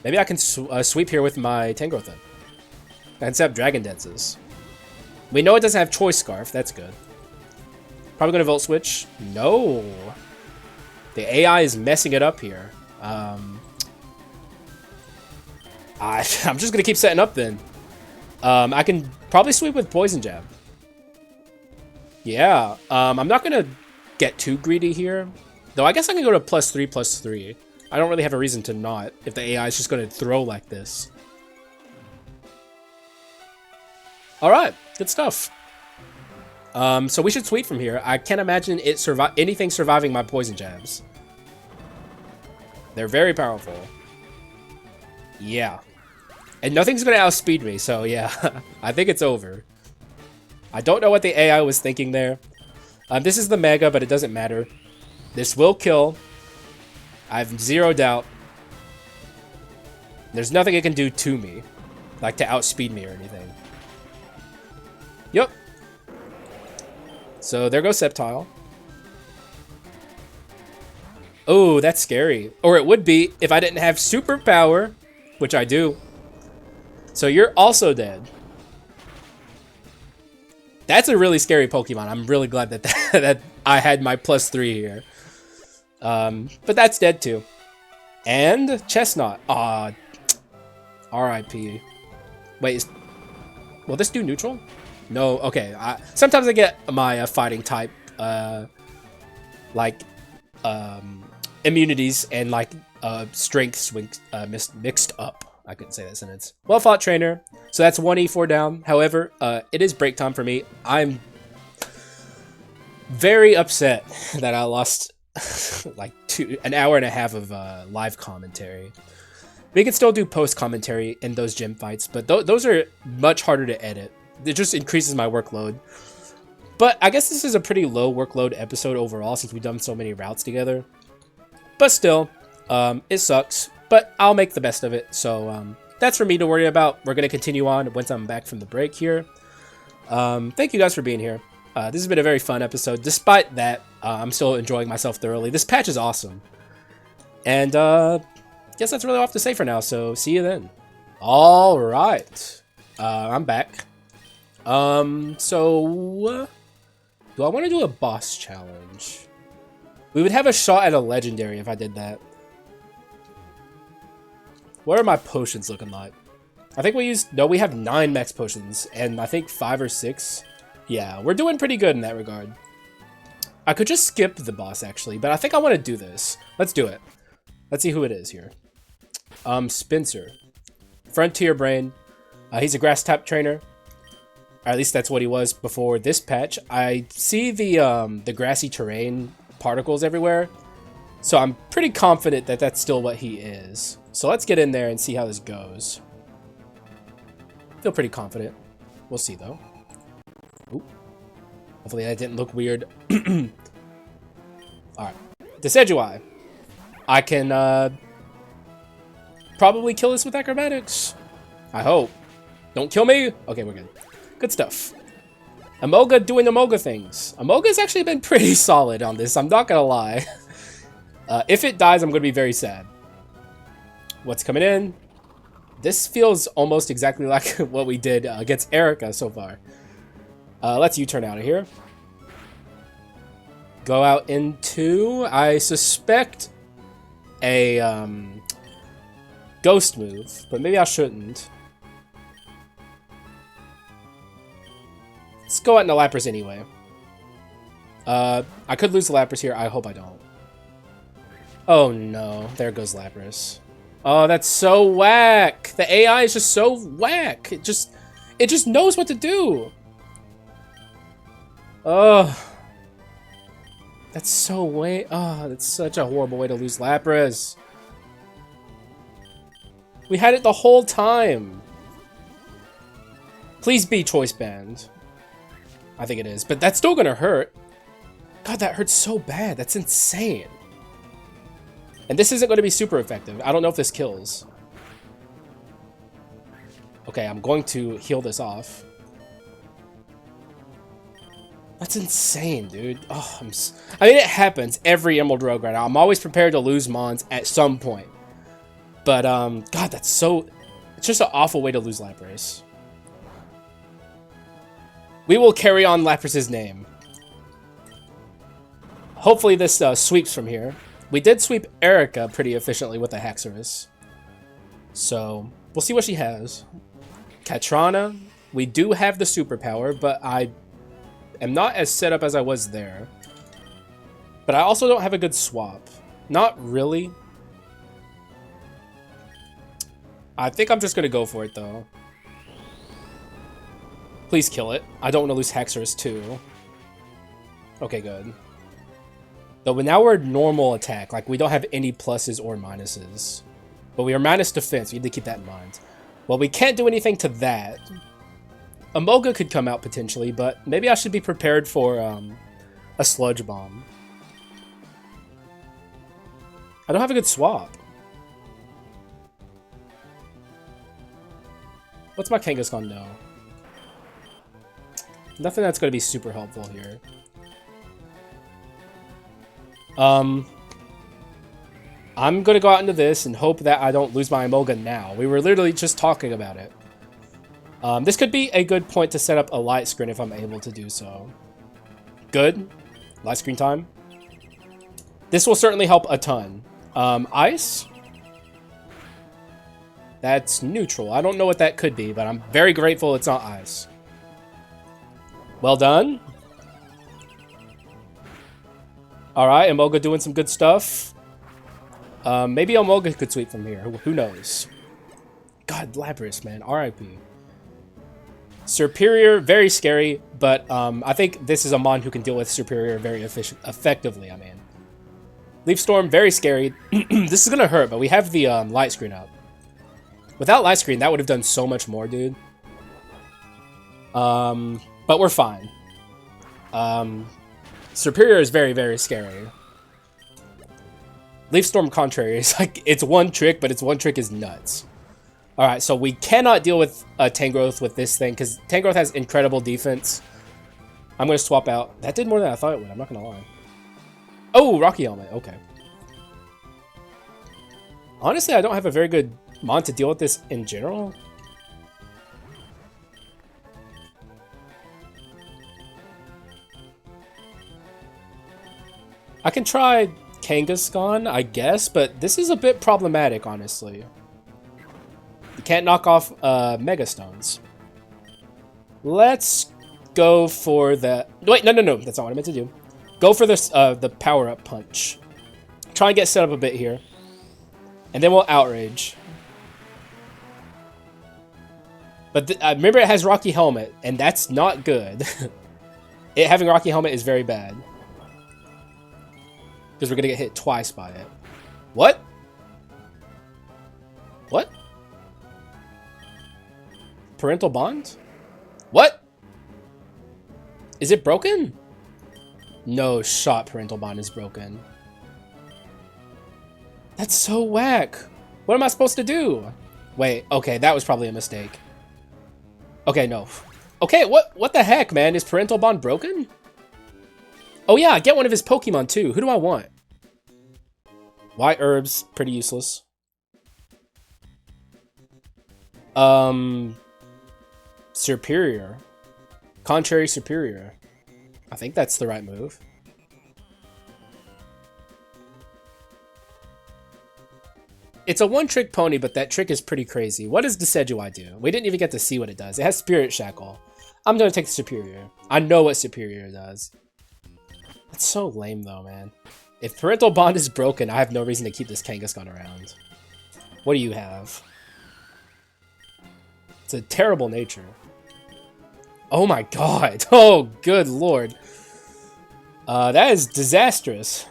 Maybe I can sweep here with my Tangrowth then. I can set up Dragon Dances. We know it doesn't have Choice Scarf. That's good. Probably going to Volt Switch. No. The AI is messing it up here. I'm just going to keep setting up then. I can probably sweep with Poison Jab. Yeah. I'm not going to get too greedy here. Though I guess I can go to +3/+3. I don't really have a reason to not if the AI is just going to throw like this. Alright. Good stuff. So we should sweep from here. I can't imagine anything surviving my Poison Jabs. They're very powerful. Yeah. And nothing's going to outspeed me, so yeah. I think it's over. I don't know what the AI was thinking there. This is the Mega, but it doesn't matter. This will kill. I have zero doubt. There's nothing it can do to me. Like to outspeed me or anything. Yep. So there goes Sceptile. Oh, that's scary. Or it would be if I didn't have superpower, which I do. So you're also dead. That's a really scary Pokemon. I'm really glad that that I had my +3 here. But that's dead too. And Chestnut. Aw. R.I.P. Wait, will this do neutral? No, okay. Sometimes I get my fighting type, like, immunities and, like, strengths mixed up. I couldn't say that sentence. Well fought, trainer. So that's 1 E4 down. However, it is break time for me. I'm very upset that I lost, like, an hour and a half of live commentary. We can still do post commentary in those gym fights, but those are much harder to edit. It just increases my workload. But I guess this is a pretty low workload episode overall since we've done so many routes together. But still, it sucks. But I'll make the best of it. So that's for me to worry about. We're going to continue on once I'm back from the break here. Thank you guys for being here. This has been a very fun episode. Despite that, I'm still enjoying myself thoroughly. This patch is awesome. And guess that's really all I have to say for now. So see you then. All right. I'm back. So do I want to do a boss challenge? We would have a shot at a legendary if I did that. What are my potions looking like? I think we have 9 max potions and I think 5 or 6. Yeah, we're doing pretty good in that regard. I could just skip the boss actually, but I think I want to do this. Let's do it. Let's see who it is here. Spencer. Frontier Brain. He's a grass type trainer. Or at least that's what he was before this patch. I see the grassy terrain particles everywhere. So I'm pretty confident that that's still what he is. So let's get in there and see how this goes. Feel pretty confident. We'll see though. Ooh. Hopefully that didn't look weird. Alright. Decidueye. I can probably kill this with acrobatics. I hope. Don't kill me. Okay, we're good. Good stuff. Amoga doing Amoga things. Amoga's actually been pretty solid on this, I'm not gonna lie. If it dies, I'm gonna be very sad. What's coming in? This feels almost exactly like what we did against Erica so far. Let's U-turn out of here. Go out into, I suspect, a ghost move, but maybe I shouldn't. Let's go out into Lapras anyway. I could lose the Lapras here. I hope I don't. Oh no, there goes Lapras. Oh, that's so whack. The AI is just so whack. It just knows what to do. Oh. That's so that's such a horrible way to lose Lapras. We had it the whole time. Please be choice band. I think it is, but that's still gonna hurt. God, that hurts so bad. That's insane. And this isn't going to be super effective. I don't know if this kills. Okay, I'm going to heal this off. That's insane, dude. Oh, I mean, it happens every Emerald Rogue right now. I'm always prepared to lose Mons at some point. But, God, that's so... It's just an awful way to lose Lapras. We will carry on Lapras' name. Hopefully this sweeps from here. We did sweep Erica pretty efficiently with the Haxorus. So, we'll see what she has. Katrana, we do have the superpower, but I am not as set up as I was there. But I also don't have a good swap. Not really. I think I'm just going to go for it, though. Please kill it. I don't want to lose Haxorus, too. Okay, good. Though now we're normal attack, like we don't have any pluses or minuses. But we are minus defense, we need to keep that in mind. Well, we can't do anything to that. Amoga could come out potentially, but maybe I should be prepared for a Sludge Bomb. I don't have a good swap. What's my Kangaskhan know? Nothing that's going to be super helpful here. I'm going to go out into this and hope that I don't lose my Amoga now. We were literally just talking about it. This could be a good point to set up a light screen if I'm able to do so. Good. Light screen time. This will certainly help a ton. Ice? That's neutral. I don't know what that could be, but I'm very grateful it's not ice. Well done. Alright, Amoga doing some good stuff. Maybe Amoga could sweep from here. Who knows? God, Lapras, man. R.I.P. Superior, very scary, but I think this is a Mon who can deal with Superior very effectively, I mean. Leaf Storm, very scary. This is going to hurt, but we have the light screen up. Without light screen, that would have done so much more, dude. But we're fine. Superior is very, very scary. Leaf Storm contrary is like, it's one trick, but its one trick is nuts. Alright, so we cannot deal with Tangrowth with this thing, because Tangrowth has incredible defense. I'm going to swap out. That did more than I thought it would, I'm not going to lie. Oh, Rocky Helmet, okay. Honestly, I don't have a very good Mon to deal with this in general. I can try Kangaskhan, I guess, but this is a bit problematic, honestly. You can't knock off Mega Stones. Let's go for the... Wait, no, that's not what I meant to do. Go for this, the power-up punch. Try and get set up a bit here. And then we'll Outrage. But remember, it has Rocky Helmet, and that's not good. Having Rocky Helmet is very bad. Because we're going to get hit twice by it. What? What? Parental bond? What? Is it broken? No shot parental bond is broken. That's so whack. What am I supposed to do? Wait, okay, that was probably a mistake. Okay, no. Okay, what the heck, man? Is parental bond broken? Oh yeah, get one of his Pokemon too. Who do I want? White herbs, pretty useless. Superior. Contrary superior. I think that's the right move. It's a one-trick pony, but that trick is pretty crazy. What does Decidueye do? We didn't even get to see what it does. It has Spirit Shackle. I'm gonna take the Superior. I know what Superior does. That's so lame though, man. If parental bond is broken, I have no reason to keep this Kangaskhan around. What do you have? It's a terrible nature. Oh my god. Oh, good lord. That is disastrous.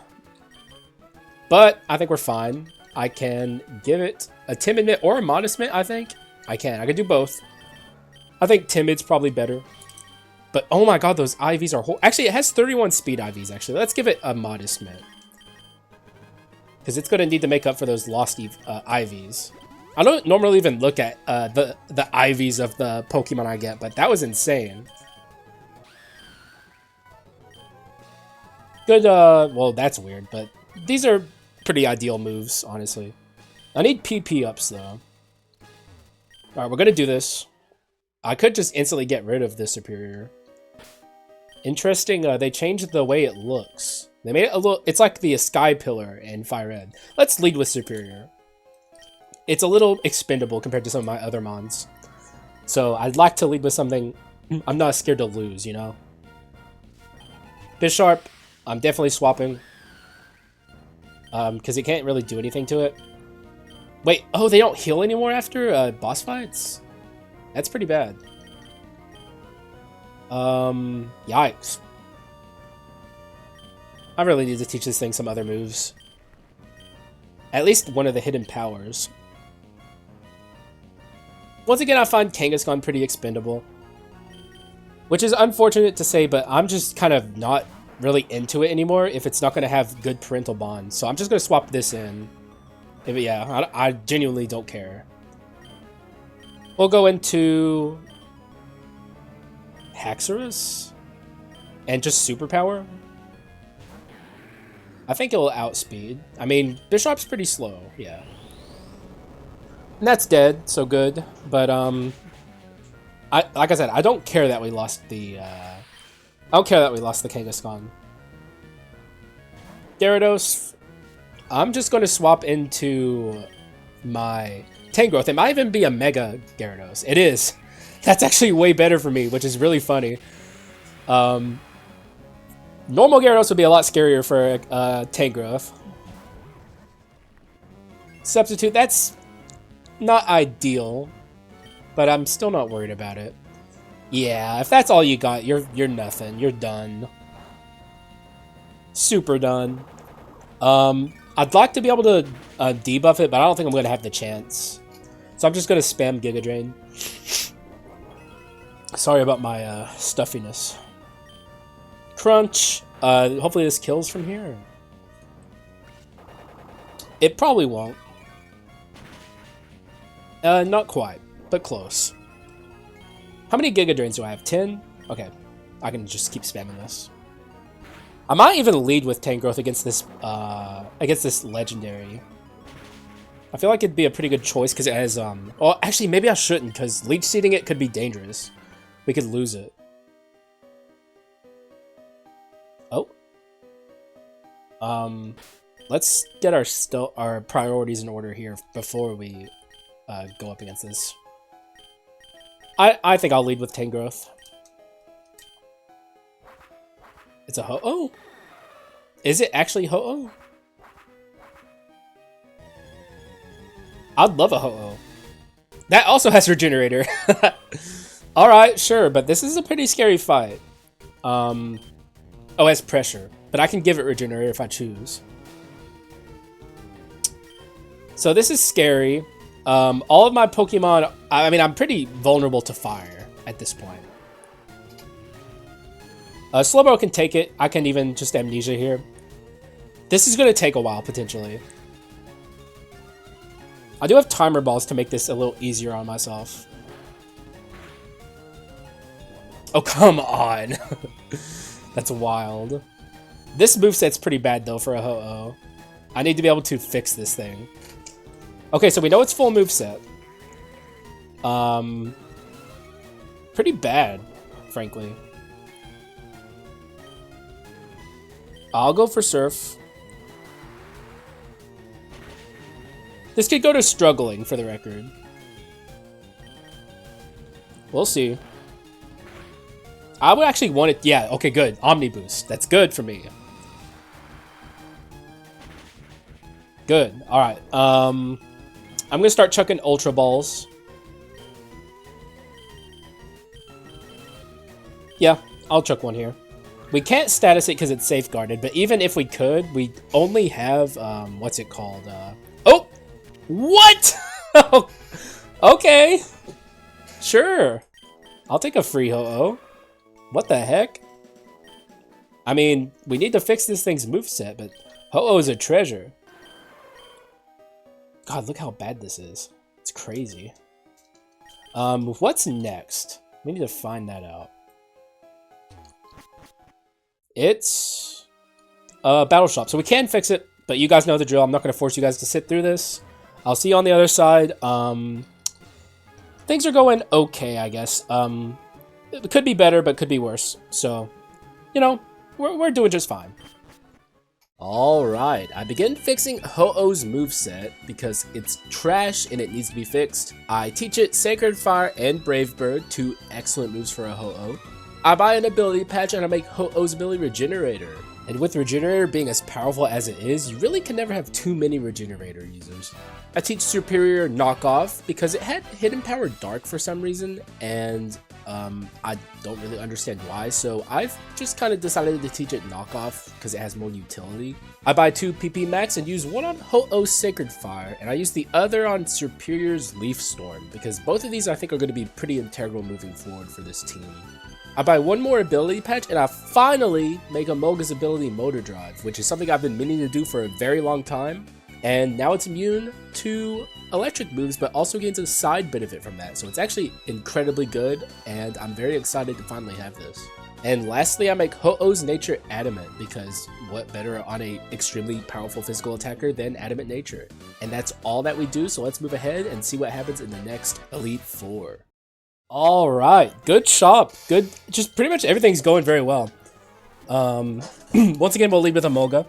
But I think we're fine. I can give it a Timid Mitt or a Modest Mitt, I think. I can do both. I think Timid's probably better. But oh my god, those IVs are actually, it has 31 speed IVs, actually. Let's give it a Modest Mitt. Because it's going to need to make up for those lost IVs. I don't normally even look at the IVs of the Pokemon I get, but that was insane. Good, well, that's weird, but these are pretty ideal moves, honestly. I need PP ups, though. Alright, we're going to do this. I could just instantly get rid of the Superior. Interesting, they changed the way it looks. They made it a little... It's like the Sky Pillar in Fire Red. Let's lead with Superior. It's a little expendable compared to some of my other mons. So I'd like to lead with something I'm not scared to lose, you know? Bisharp, I'm definitely swapping. Because it can't really do anything to it. Wait, oh, they don't heal anymore after boss fights? That's pretty bad. Yikes. I really need to teach this thing some other moves. At least one of the hidden powers. Once again, I find Kangaskhan pretty expendable. Which is unfortunate to say, but I'm just kind of not really into it anymore if it's not going to have good parental bond. So I'm just going to swap this in. But yeah, I genuinely don't care. We'll go into Haxorus and just superpower. I think it'll outspeed. I mean, Bisharp's pretty slow, yeah. And that's dead, so good. But like I said, I don't care that we lost the I don't care that we lost the Kangaskhan. Gyarados, I'm just going to swap into my Tangrowth. It might even be a Mega Gyarados. It is. That's actually way better for me, which is really funny. Normal Gyarados would be a lot scarier for Tangrowth. Substitute, that's not ideal, but I'm still not worried about it. Yeah, if that's all you got, you're nothing. You're done. Super done. I'd like to be able to debuff it, but I don't think I'm going to have the chance. So I'm just going to spam Giga Drain. Sorry about my stuffiness. Crunch. Hopefully this kills from here. It probably won't. Not quite, but close. How many Giga Drains do I have? 10? Okay, I can just keep spamming this. I might even lead with Tangrowth against this legendary. I feel like it'd be a pretty good choice because it has well, actually maybe I shouldn't because leech seeding it could be dangerous. We could lose it. Oh. Let's get our priorities in order here before we go up against this. I think I'll lead with Tangrowth. It's a Ho-Oh? Is it actually Ho-Oh? I'd love a Ho-Oh. That also has Regenerator. Alright, sure, but this is a pretty scary fight. Oh, it has Pressure, but I can give it Regenerator if I choose. So this is scary. All of my Pokemon, I mean, I'm pretty vulnerable to fire at this point. Slowbro can take it. I can even just amnesia here. This is going to take a while, potentially. I do have timer balls to make this a little easier on myself. Oh, come on. That's wild. This moveset's pretty bad, though, for a Ho-Oh. I need to be able to fix this thing. Okay, so we know it's full moveset. Pretty bad, frankly. I'll go for Surf. This could go to struggling, for the record. We'll see. I would actually want it. Yeah, okay, good. Omni Boost. That's good for me. Good. Alright. I'm going to start chucking Ultra Balls. Yeah, I'll chuck one here. We can't status it because it's safeguarded, but even if we could, we only have, what's it called? Oh! What? Okay. Sure. I'll take a free Ho-Oh. What the heck? I mean, we need to fix this thing's moveset, but Ho-Oh is a treasure. God, look how bad this is. It's crazy. What's next? We need to find that out. It's Battle Shop, so we can fix it, but you guys know the drill. I'm not going to force you guys to sit through this. I'll see you on the other side. Things are going okay, I guess. It could be better, but could be worse. So, you know, we're doing just fine. Alright, I begin fixing Ho-Oh's moveset because it's trash and it needs to be fixed. I teach it Sacred Fire and Brave Bird, two excellent moves for a Ho-Oh. I buy an ability patch and I make Ho-Oh's ability Regenerator. And with Regenerator being as powerful as it is, you really can never have too many Regenerator users. I teach Superior Knockoff because it had Hidden Power Dark for some reason, and I don't really understand why, so I've just kind of decided to teach it Knockoff because it has more utility. I buy 2 PP Max and use one on Ho-Oh's Sacred Fire, and I use the other on Superior's Leaf Storm because both of these I think are going to be pretty integral moving forward for this team. I buy one more ability patch and I finally make Emolga's ability Motor Drive, which is something I've been meaning to do for a very long time. And now it's immune to electric moves, but also gains a side benefit from that. So it's actually incredibly good, and I'm very excited to finally have this. And lastly, I make Ho-Oh's Nature Adamant, because what better on a extremely powerful physical attacker than Adamant Nature? And that's all that we do, so let's move ahead and see what happens in the next Elite Four. Alright, good shop. Good, just pretty much everything's going very well. Once again, we'll lead with Emolga,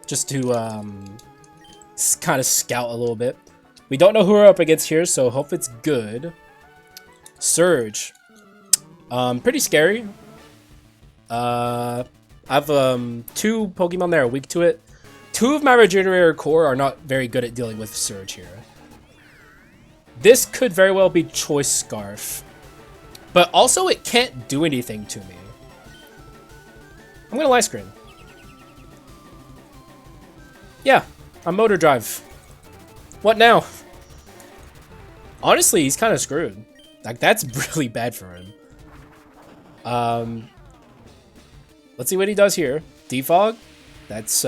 just to kind of scout a little bit. We don't know who we're up against here, so hope it's good. Surge. Pretty scary. I've 2 Pokemon that are weak to it. 2 of my Regenerator Core are not very good at dealing with Surge here. This could very well be Choice Scarf. But also it can't do anything to me. I'm gonna Light Screen. Yeah, I'm Motor Drive. What now? Honestly, he's kind of screwed. Like, that's really bad for him. Let's see what he does here. Defog? That's,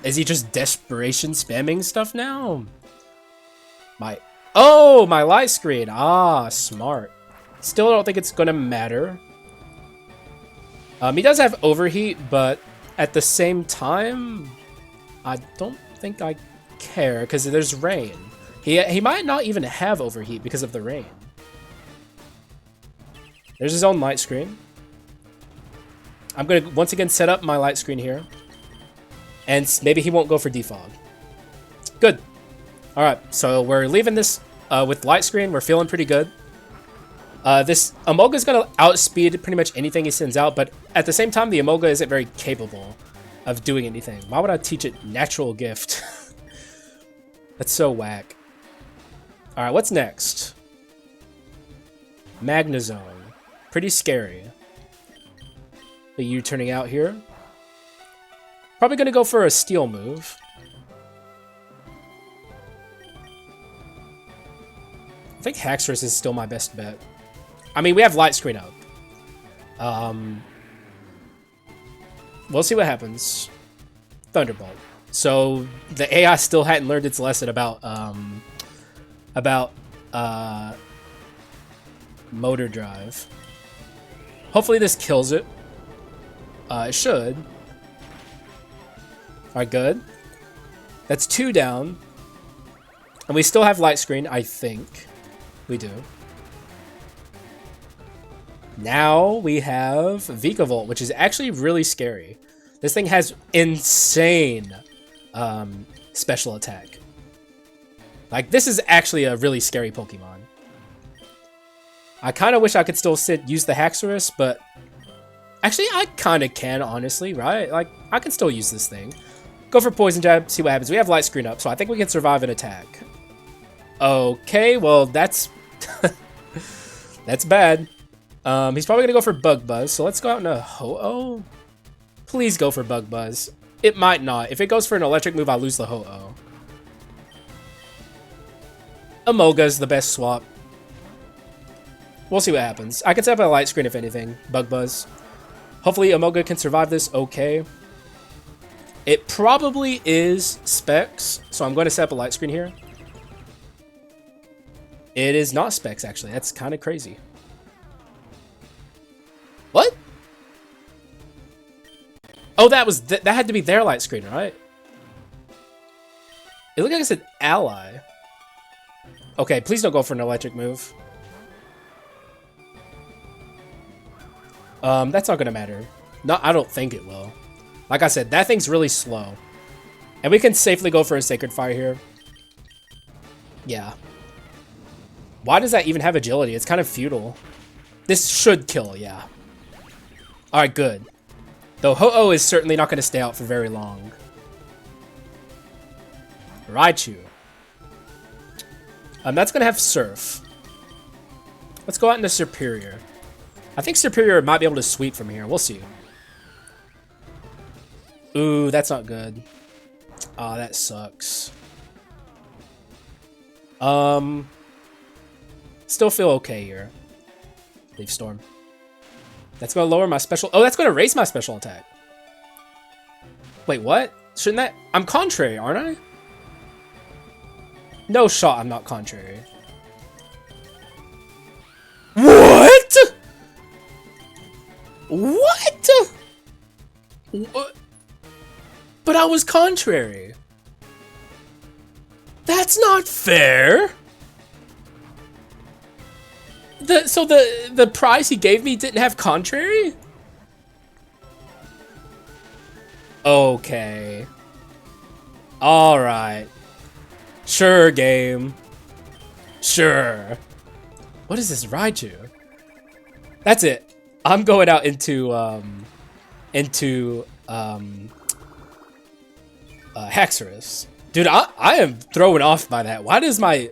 is he just desperation spamming stuff now? Oh, my Light Screen. Ah, smart. Still don't think it's gonna matter. He does have Overheat, but at the same time, I don't think I care because there's rain. He might not even have Overheat because of the rain. There's his own Light Screen. I'm gonna once again set up my Light Screen here, and maybe he won't go for Defog. Good. All right, so we're leaving this with Light Screen. We're feeling pretty good. This Emolga's gonna outspeed pretty much anything he sends out, but at the same time, the Emolga isn't very capable of doing anything. Why would I teach it Natural Gift? That's so whack. All right, what's next? Magnezone. Pretty scary. Are you turning out here? Probably gonna go for a Steel move. I think Haxorus is still my best bet. I mean, we have Light Screen up. We'll see what happens. Thunderbolt. So the AI still hadn't learned its lesson about motor drive. Hopefully this kills it. It should. Alright, good. That's 2 down. And we still have light screen, I think. We do. Now we have Vikavolt, which is actually really scary. This thing has insane special attack. Like, this is actually a really scary Pokemon. I kind of wish I could still use the Haxorus, but actually I kind of can, honestly, right? Like, I can still use this thing. Go for Poison Jab, see what happens. We have light screen up, so I think we can survive an attack. Okay, well, that's that's bad. He's probably gonna go for Bug Buzz, so let's go out into Ho-Oh. Please go for Bug Buzz. It might not. If it goes for an electric move, I'll lose the Ho-Oh. Emolga's the best swap. We'll see what happens. I can set up a light screen if anything. Bug Buzz. Hopefully Emolga can survive this okay. It probably is Specs, so I'm going to set up a light screen here. It is not Specs, actually. That's kind of crazy. What? Oh, that had to be their light screen, right? It looked like it's an ally. Okay, please don't go for an electric move. That's not gonna matter. No, I don't think it will. Like I said, that thing's really slow. And we can safely go for a Sacred Fire here. Yeah. Why does that even have agility? It's kind of futile. This should kill, yeah. Alright, good. Though Ho-Oh is certainly not going to stay out for very long. Raichu. That's going to have Surf. Let's go out into Superior. I think Superior might be able to sweep from here. We'll see. Ooh, that's not good. Aw, that sucks. Still feel okay here. Leaf Storm. That's going to lower my special... Oh, that's going to raise my special attack. Wait, what? Shouldn't that... I'm contrary, aren't I? No shot I'm not contrary. What? What? What? But I was contrary. That's not fair. So the prize he gave me didn't have contrary? Okay. Alright. Sure, game. Sure. What is this Raichu? That's it. I'm going out into Haxorus. Dude, I am thrown off by that. Why does my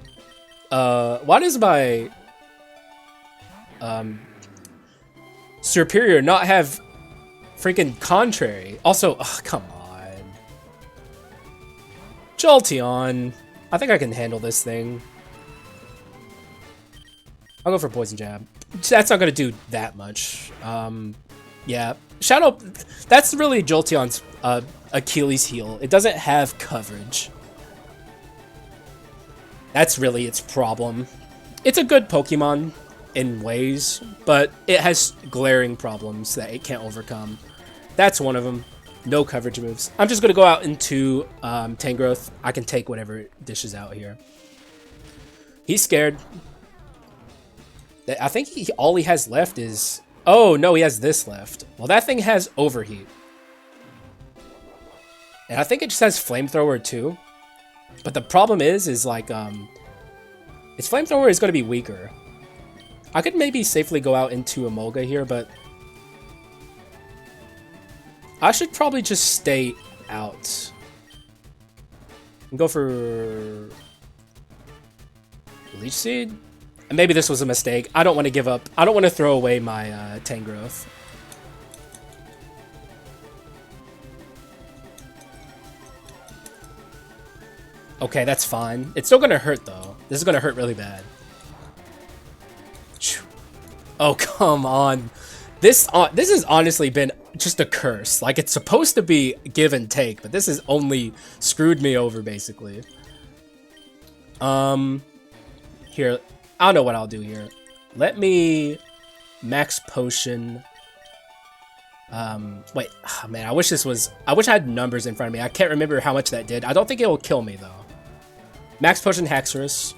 Superior not have freaking contrary? Also, oh, come on. Jolteon. I think I can handle this thing. I'll go for Poison Jab. That's not going to do that much. Yeah. Shadow, that's really Jolteon's Achilles heel. It doesn't have coverage. That's really its problem. It's a good Pokemon in ways, but it has glaring problems that it can't overcome. That's one of them. No coverage moves. I'm just going to go out into Tangrowth. I can take whatever it dishes out here. He's scared. I think all he has left is... Oh, no, he has this left. Well, that thing has Overheat. And I think it just has Flamethrower too. But the problem is like, its Flamethrower is going to be weaker. I could maybe safely go out into Emolga here, but... I should probably just stay out. And go for... Leech Seed? And maybe this was a mistake. I don't want to give up. I don't want to throw away my Tangrowth. Okay, that's fine. It's still going to hurt, though. This is going to hurt really bad. Oh, come on. This has honestly been just a curse. Like, it's supposed to be give and take, but this has only screwed me over, basically. Here, I don't know what I'll do here. Let me max potion. Wait, oh, man, I wish I had numbers in front of me. I can't remember how much that did. I don't think it will kill me, though. Max potion Haxorus.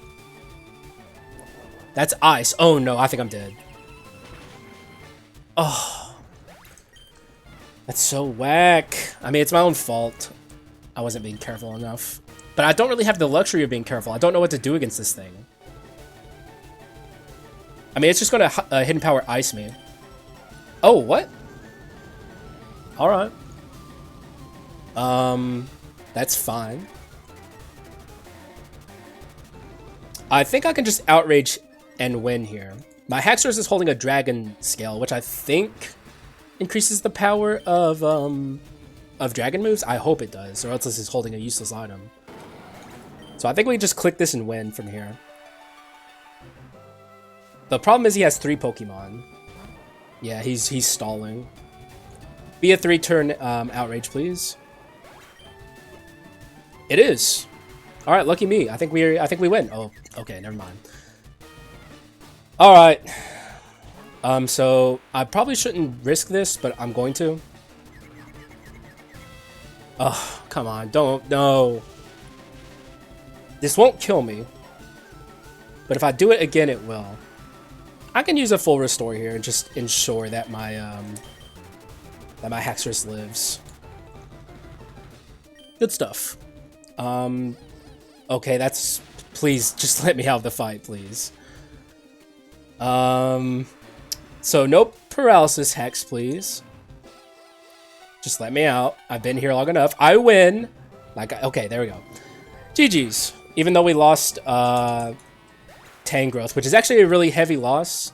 That's ice. Oh, no, I think I'm dead. Oh. That's so whack. I mean, it's my own fault. I wasn't being careful enough. But I don't really have the luxury of being careful. I don't know what to do against this thing. I mean, it's just going to hidden power ice me. Oh, what? Alright. That's fine. I think I can just outrage and win here. My Haxorus is holding a dragon scale, which I think increases the power of dragon moves. I hope it does, or else this is holding a useless item. So I think we just click this and win from here. The problem is he has 3 Pokemon. Yeah, he's stalling. Be a 3-turn outrage, please. It is. All right, lucky me. I think we win. Oh, okay, never mind. All right. So I probably shouldn't risk this, but I'm going to. Oh, come on, don't, no. This won't kill me, but if I do it again, it will. I can use a full restore here and just ensure that my Haxorus lives. Good stuff. Okay, that's... Please, just let me have the fight, please. So, no paralysis Hex, please. Just let me out. I've been here long enough. I win! Okay, there we go. GG's. Even though we lost, Tangrowth, which is actually a really heavy loss,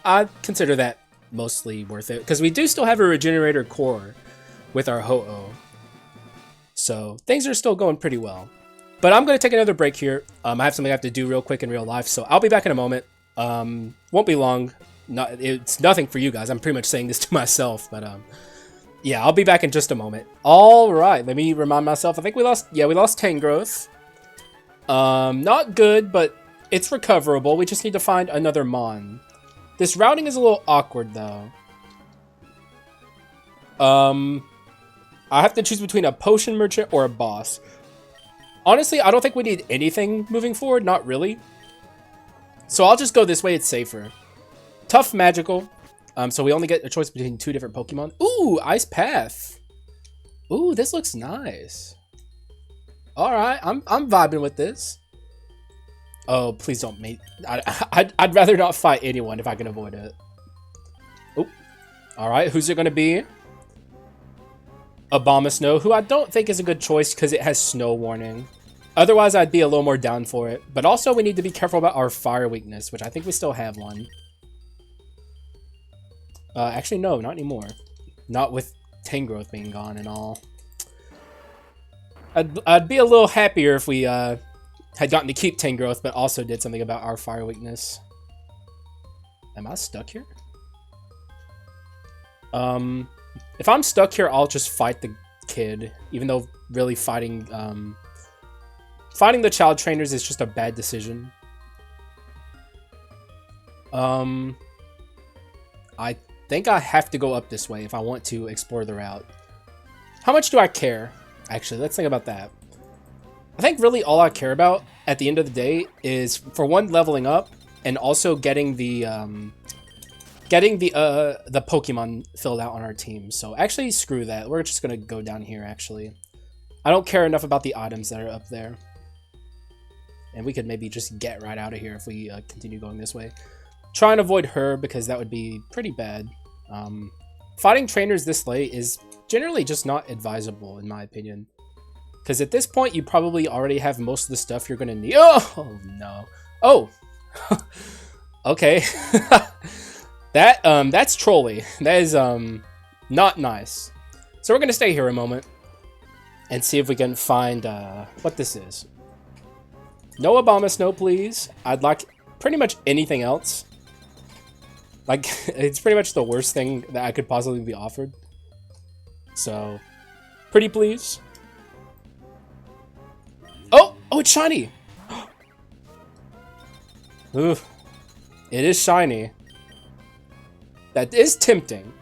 I consider that mostly worth it, because we do still have a Regenerator core with our Ho-Oh. So, things are still going pretty well. But I'm going to take another break here. I have something I have to do real quick in real life, so I'll be back in a moment. Won't be long. It's nothing for you guys. I'm pretty much saying this to myself, but yeah, I'll be back in just a moment. All right, let me remind myself. I think we lost Tangrowth. Not good, but it's recoverable. We just need to find another Mon. This routing is a little awkward, though. I have to choose between a potion merchant or a boss. Honestly, I don't think we need anything moving forward. Not really. So I'll just go this way. It's safer. Tough magical. So we only get a choice between 2 different Pokemon. Ooh, Ice Path. Ooh, this looks nice. All right, I'm vibing with this. Oh, please don't mate. I'd rather not fight anyone if I can avoid it. Oh, all right. Who's it gonna be? Abomasnow, who I don't think is a good choice because it has snow warning. Otherwise, I'd be a little more down for it. But also, we need to be careful about our fire weakness, which I think we still have one. Actually, no, not anymore. Not with Tangrowth being gone and all. I'd be a little happier if we had gotten to keep Tangrowth, but also did something about our fire weakness. Am I stuck here? If I'm stuck here, I'll just fight the kid, even though really fighting the child trainers is just a bad decision. I think I have to go up this way if I want to explore the route. How much do I care? Actually, let's think about that. I think really all I care about at the end of the day is, for one, leveling up, and also getting the Pokemon filled out on our team. So actually, screw that. We're just gonna go down here, actually. I don't care enough about the items that are up there. And we could maybe just get right out of here if we continue going this way. Try and avoid her, because that would be pretty bad. Fighting trainers this late is generally just not advisable, in my opinion. Because at this point, you probably already have most of the stuff you're gonna need. Oh, no. Oh! Okay. That's trolly. That is, not nice. So we're gonna stay here a moment and see if we can find, what this is. No Abomasnow, please. I'd like pretty much anything else. Like, it's pretty much the worst thing that I could possibly be offered. So, pretty please. Oh, it's shiny. Ooh, it is shiny. That is tempting.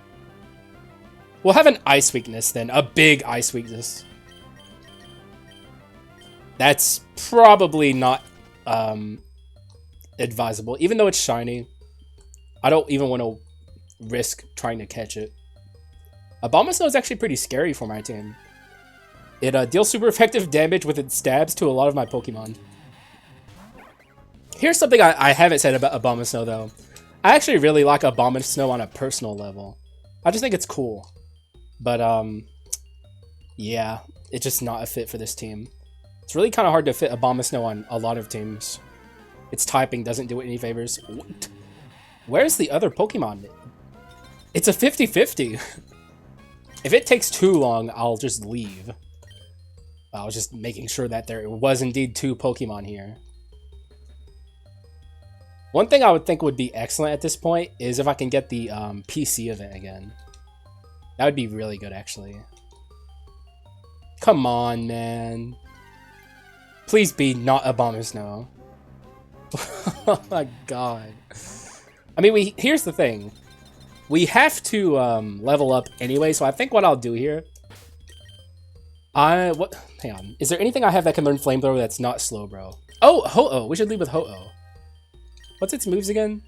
We'll have an ice weakness then, a big ice weakness. That's probably not advisable, even though it's shiny. I don't even want to risk trying to catch it. Abomasnow is actually pretty scary for my team. It deals super effective damage with its stabs to a lot of my Pokemon. Here's something I haven't said about Abomasnow though. I actually really like Abomasnow on a personal level. I just think it's cool. But yeah, it's just not a fit for this team. It's really kind of hard to fit Abomasnow on a lot of teams. Its typing doesn't do it any favors. What? Where's the other Pokemon? It's a 50-50. If it takes too long, I'll just leave. I was just making sure that there was indeed 2 Pokemon here. One thing I would think would be excellent at this point is if I can get the PC event again. That would be really good, actually. Come on, man. Please be not Abomasnow. Oh my god. I mean, here's the thing. We have to level up anyway, so I think what I'll do here... Hang on. Is there anything I have that can learn Flamethrower that's not Slowbro? Oh, Ho-Oh. We should lead with Ho-Oh. What's its moves again?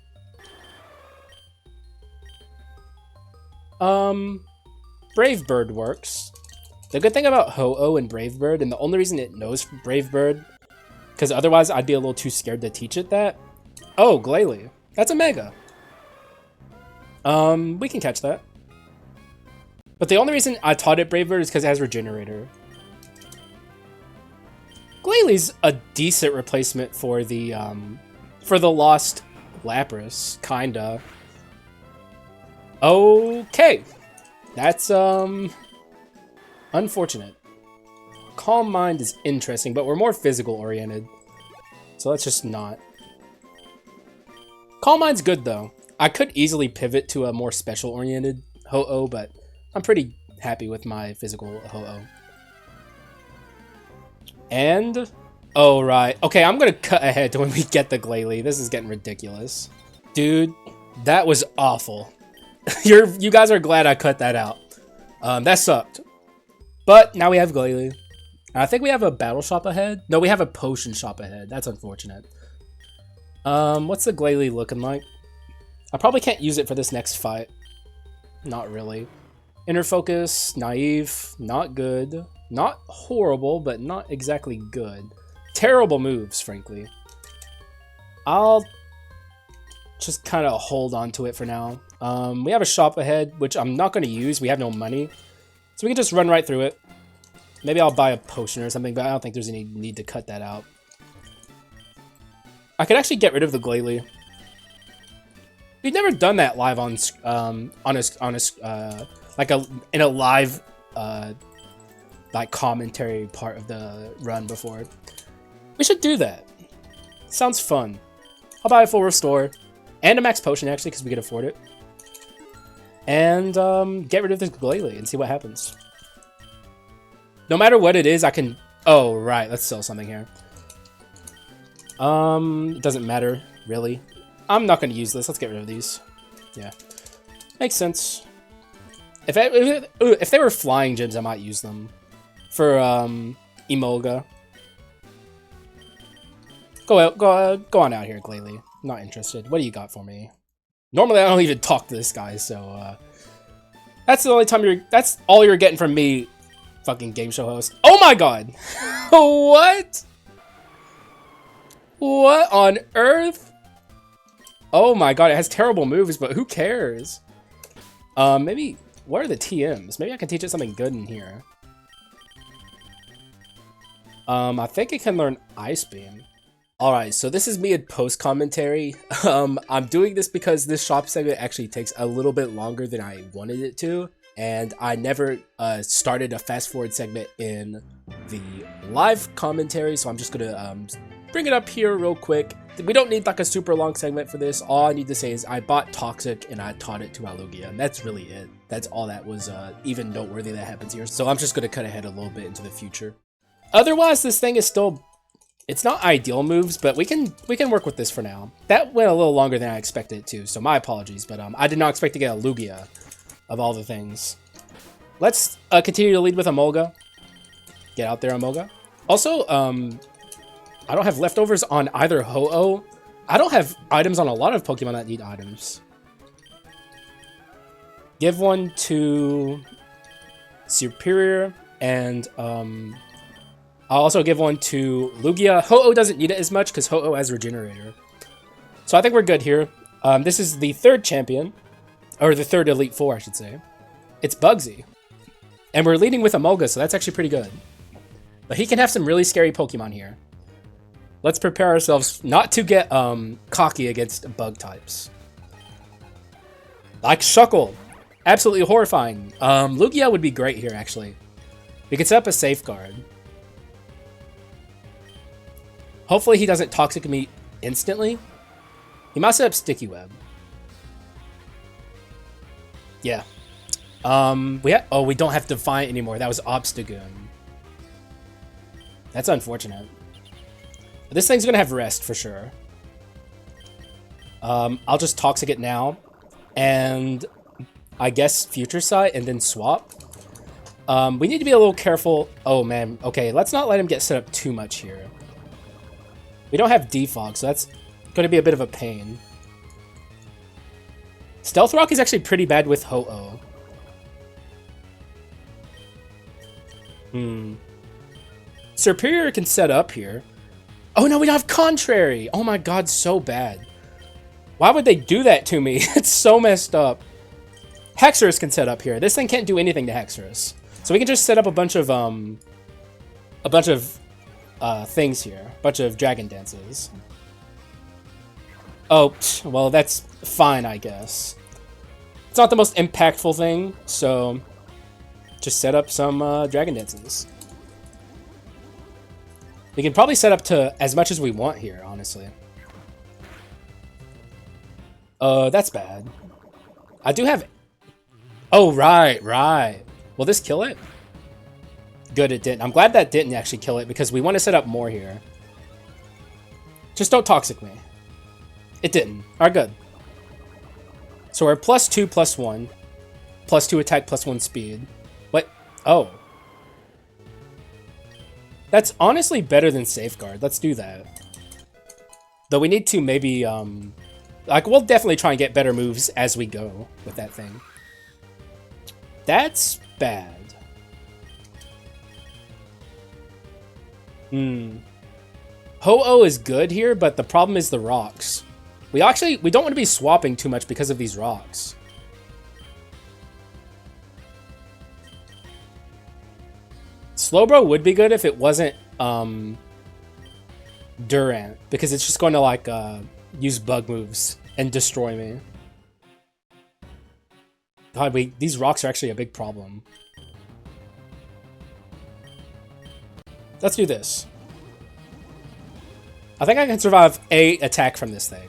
Brave Bird works. The good thing about Ho-Oh and Brave Bird, and the only reason it knows Brave Bird, because otherwise I'd be a little too scared to teach it that. Oh, Glalie. That's a Mega. We can catch that. But the only reason I taught it Brave Bird is because it has Regenerator. Glalie's a decent replacement for the lost Lapras, kinda. Okay. That's, unfortunate. Calm Mind is interesting, but we're more physical oriented. So let's just not. Calm Mind's good, though. I could easily pivot to a more special oriented Ho-Oh, but I'm pretty happy with my physical Ho-Oh. And... oh, right. Okay, I'm gonna cut ahead to when we get the Glalie. This is getting ridiculous. Dude, that was awful. You guys are glad I cut that out. That sucked. But now we have Glalie. I think we have a battle shop ahead. No, we have a potion shop ahead. That's unfortunate. What's the Glalie looking like? I probably can't use it for this next fight. Not really. Inner Focus, Naive, not good. Not horrible, but not exactly good. Terrible moves, frankly. I'll just kind of hold on to it for now. We have a shop ahead, which I'm not going to use. We have no money. So we can just run right through it. Maybe I'll buy a potion or something, but I don't think there's any need to cut that out. I could actually get rid of the Glalie. We've never done that live on in a live like commentary part of the run before. We should do that. Sounds fun. I'll buy a full restore and a max potion actually because we can afford it. And get rid of this Glalie and see what happens. No matter what it is, I can... oh, right. Let's sell something here. It doesn't matter, really. I'm not going to use this. Let's get rid of these. Yeah. Makes sense. If they were flying gems, I might use them. For, Emolga. Go on out here, Glalie. Not interested. What do you got for me? Normally, I don't even talk to this guy, so, that's the only time that's all you're getting from me, fucking game show host. Oh my god! What? What on earth? Oh my god, it has terrible moves, but who cares? Maybe, what are the TMs? Maybe I can teach it something good in here. I think it can learn Ice Beam. Alright, so this is me in post-commentary. I'm doing this because this shop segment actually takes a little bit longer than I wanted it to. And I never started a fast-forward segment in the live commentary, so I'm just gonna bring it up here real quick. we don't need like a super long segment for this. All I need to say is I bought Toxic and I taught it to my Lugia, and that's really it. That's all that was even noteworthy that happens here. So I'm just going to cut ahead a little bit into the future. Otherwise, this thing is still, it's not ideal moves, but we can work with this for now. That went a little longer than I expected it to, so my apologies, but I did not expect to get a Lugia of all the things. Let's continue to lead with Emolga. Get out there, Emolga. Also, I don't have leftovers on either Ho-Oh. I don't have items on a lot of Pokemon that need items. Give one to Superior, and I'll also give one to Lugia. Ho-Oh doesn't need it as much because Ho-Oh has Regenerator. So I think we're good here. This is the third champion, or the third Elite Four, I should say. It's Bugsy. And we're leading with Emolga, so that's actually pretty good. But he can have some really scary Pokemon here. Let's prepare ourselves not to get cocky against bug types. Like Shuckle. Absolutely horrifying. Lugia would be great here, actually. We could set up a safeguard. Hopefully he doesn't Toxic me instantly. He might set up Sticky Web. Yeah. We don't have Defiant anymore. That was Obstagoon. That's unfortunate. This thing's gonna have Rest for sure. I'll just Toxic it now. And I guess Future Sight and then swap. We need to be a little careful. Oh man, okay, let's not let him get set up too much here. We don't have Defog, so that's gonna be a bit of a pain. Stealth Rock is actually pretty bad with Ho-Oh. Superior can set up here. Oh no, we don't have Contrary! Oh my god, so bad. Why would they do that to me? It's so messed up. Hexorus can set up here. This thing can't do anything to Hexorus. So we can just set up a bunch of things here. A bunch of Dragon Dances. Oh, well, that's fine, I guess. It's not the most impactful thing, so just set up some Dragon Dances. We can probably set up to as much as we want here, honestly. That's bad. I do have... Oh, right. Will this kill it? Good, it didn't. I'm glad that didn't actually kill it because we want to set up more here. Just don't Toxic me. It didn't. Alright, good. So we're +2, +1. +2 attack, +1 speed. What? Oh. That's honestly better than Safeguard. Let's do that. Though we need to maybe, like, we'll definitely try and get better moves as we go with that thing. That's bad. Ho-Oh is good here, but the problem is the rocks. We don't want to be swapping too much because of these rocks. Slowbro would be good if it wasn't Durant, because it's just going to like use bug moves and destroy me. God, these rocks are actually a big problem. Let's do this. I think I can survive a attack from this thing.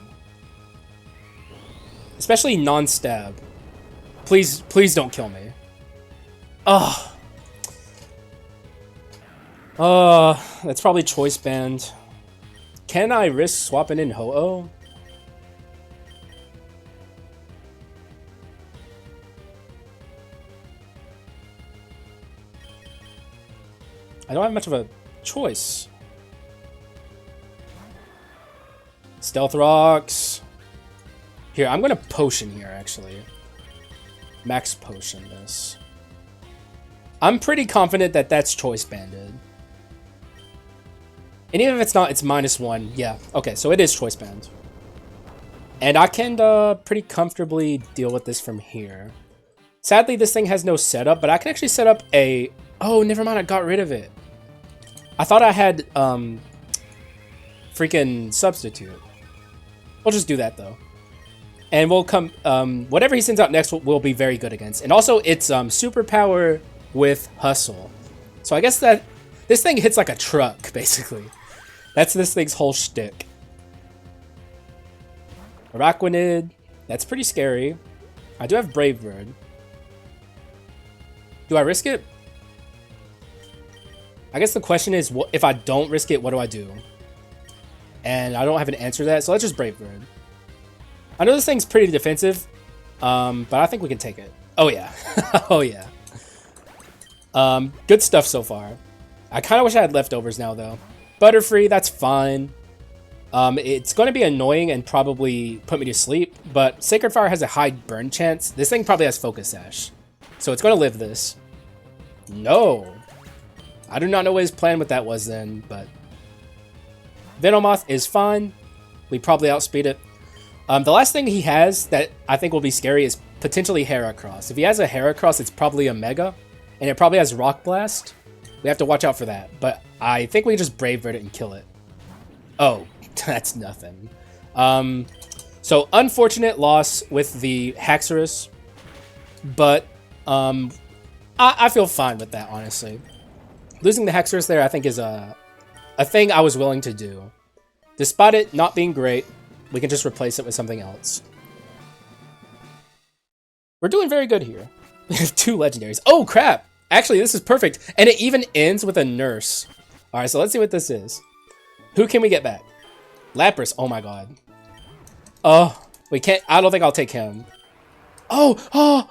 Especially non-stab. Please don't kill me. Ugh. That's probably Choice Band. Can I risk swapping in Ho-Oh? I don't have much of a choice. Stealth Rocks. Here, I'm gonna Potion here, actually. Max Potion this. I'm pretty confident that that's Choice Banded. And even if it's not, it's -1. Yeah, okay, so it is Choice Band. And I can pretty comfortably deal with this from here. Sadly, this thing has no setup, but I can actually set up a... Oh, never mind, I got rid of it. I thought I had freaking Substitute. We'll just do that, though. And we'll come... whatever he sends out next will be very good against. And also, it's Superpower with Hustle. So I guess that... This thing hits like a truck, basically. That's this thing's whole shtick. Araquanid. That's pretty scary. I do have Brave Bird. Do I risk it? I guess the question is, what if I don't risk it, what do I do? And I don't have an answer to that, so let's just Brave Bird. I know this thing's pretty defensive, but I think we can take it. Oh yeah. Oh yeah. Good stuff so far. I kind of wish I had leftovers now, though. Butterfree, that's fine. It's going to be annoying and probably put me to sleep, but Sacred Fire has a high burn chance. This thing probably has Focus Sash, so it's going to live this. No. I do not know what his plan with that was then, but... Venomoth is fine. We probably outspeed it. The last thing he has that I think will be scary is potentially Heracross. If he has a Heracross, it's probably a Mega, and it probably has Rock Blast. We have to watch out for that, but I think we can just Brave Bird it and kill it. Oh, that's nothing. So unfortunate loss with the Haxorus, but I feel fine with that, honestly. Losing the Haxorus there, I think, is a thing I was willing to do. Despite it not being great, we can just replace it with something else. We're doing very good here. We have 2 legendaries. Oh, crap! Actually, this is perfect. And it even ends with a nurse. Alright, so let's see what this is. Who can we get back? Lapras. Oh, my God. Oh, we can't... I don't think I'll take him. Oh! Oh!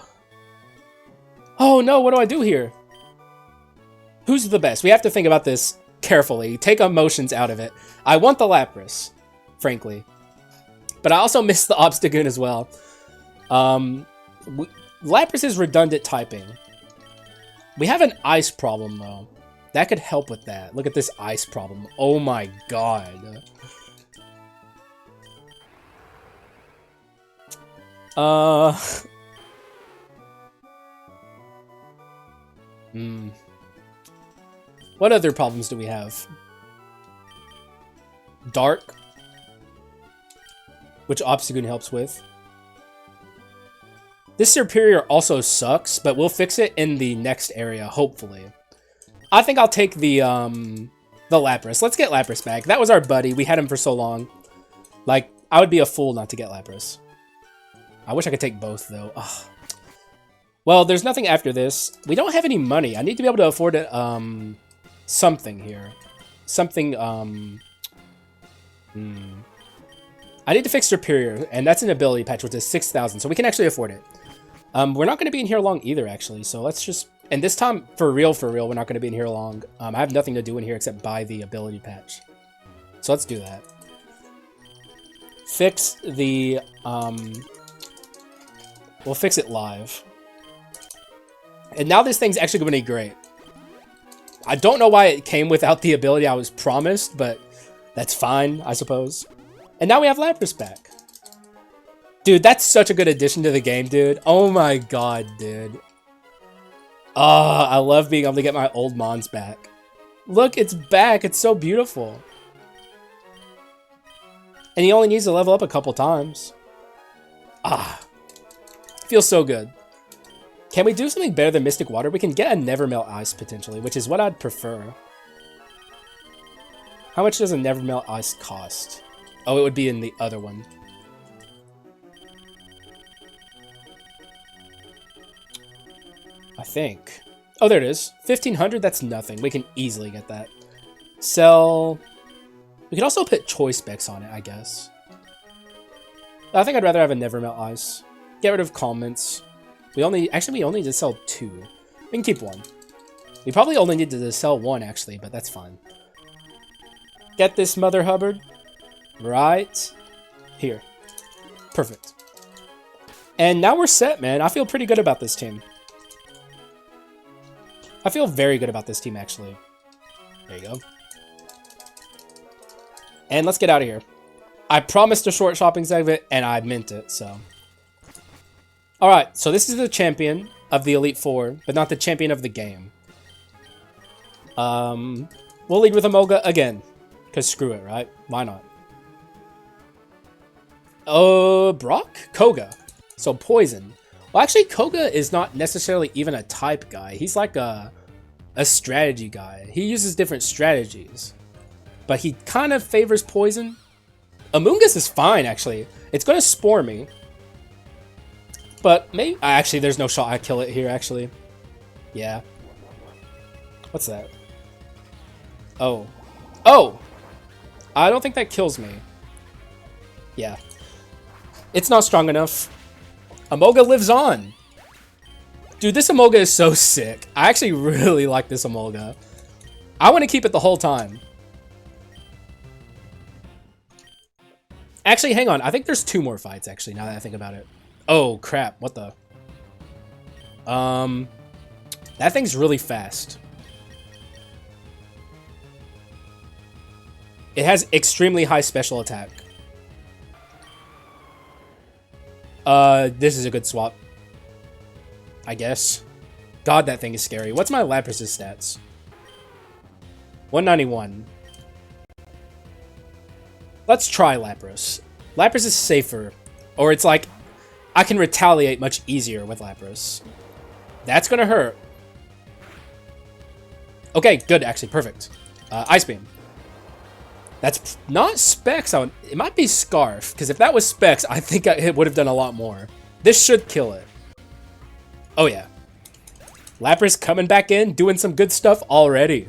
Oh, no. What do I do here? Who's the best? We have to think about this carefully. Take emotions out of it. I want the Lapras, frankly. But I also miss the Obstagoon as well. Lapras is redundant typing. We have an ice problem, though. That could help with that. Look at this ice problem. Oh my god. What other problems do we have? Dark, which Obstagoon helps with. This Superior also sucks, but we'll fix it in the next area, hopefully. I think I'll take the Lapras. Let's get Lapras back. That was our buddy. We had him for so long. Like, I would be a fool not to get Lapras. I wish I could take both, though. Ugh. Well, there's nothing after this. We don't have any money. I need to be able to afford it, something here. Something, I need to fix Superior, and that's an ability patch, which is 6,000, so we can actually afford it. We're not going to be in here long either, actually, so let's just... And this time, for real, we're not going to be in here long. I have nothing to do in here except buy the ability patch. So let's do that. Fix the... We'll fix it live. And now this thing's actually going to be great. I don't know why it came without the ability I was promised, but that's fine, I suppose. And now we have Lapras back. Dude, that's such a good addition to the game, dude. Oh my god, dude. Ah, I love being able to get my old Mons back. Look, it's back. It's so beautiful. And he only needs to level up a couple times. Ah. Feels so good. Can we do something better than Mystic Water? We can get a Never Melt Ice, potentially, which is what I'd prefer. How much does a Never Melt Ice cost? Oh, it would be in the other one. I think. Oh, there it is. 1,500, that's nothing. We can easily get that. Sell. We could also put choice specs on it, I guess. I think I'd rather have a Never Melt Ice. Get rid of comments. We only need to sell 2. We can keep 1. We probably only need to sell 1, actually, but that's fine. Get this, Mother Hubbard. Right here. Perfect. And now we're set, man. I feel pretty good about this team. I feel very good about this team, actually. There you go. And let's get out of here. I promised a short shopping segment, and I meant it, so. Alright, so this is the champion of the Elite Four, but not the champion of the game. We'll lead with Amoga again. Because screw it, right? Why not? Brock? Koga. So Poison. Well, actually, Koga is not necessarily even a type guy. He's like a strategy guy. He uses different strategies. But he kind of favors Poison. Amoonguss is fine, actually. It's going to spore me. But maybe... Actually, there's no shot I kill it here, actually. Yeah. What's that? Oh. Oh! I don't think that kills me. Yeah. It's not strong enough. Emolga lives on. Dude, this Emolga is so sick. I actually really like this Emolga. I want to keep it the whole time. Actually, hang on. I think there's 2 more fights, actually, now that I think about it. Oh, crap. What the? That thing's really fast. It has extremely high special attack. This is a good swap. I guess. God, that thing is scary. What's my Lapras's stats? 191. Let's try Lapras. Lapras is safer. Or it's like, I can retaliate much easier with Lapras. That's gonna hurt. Okay, good, actually, perfect. Ice Beam. That's not Specs. It might be Scarf, because if that was Specs, I think it would have done a lot more. This should kill it. Oh, yeah. Lapras coming back in, doing some good stuff already.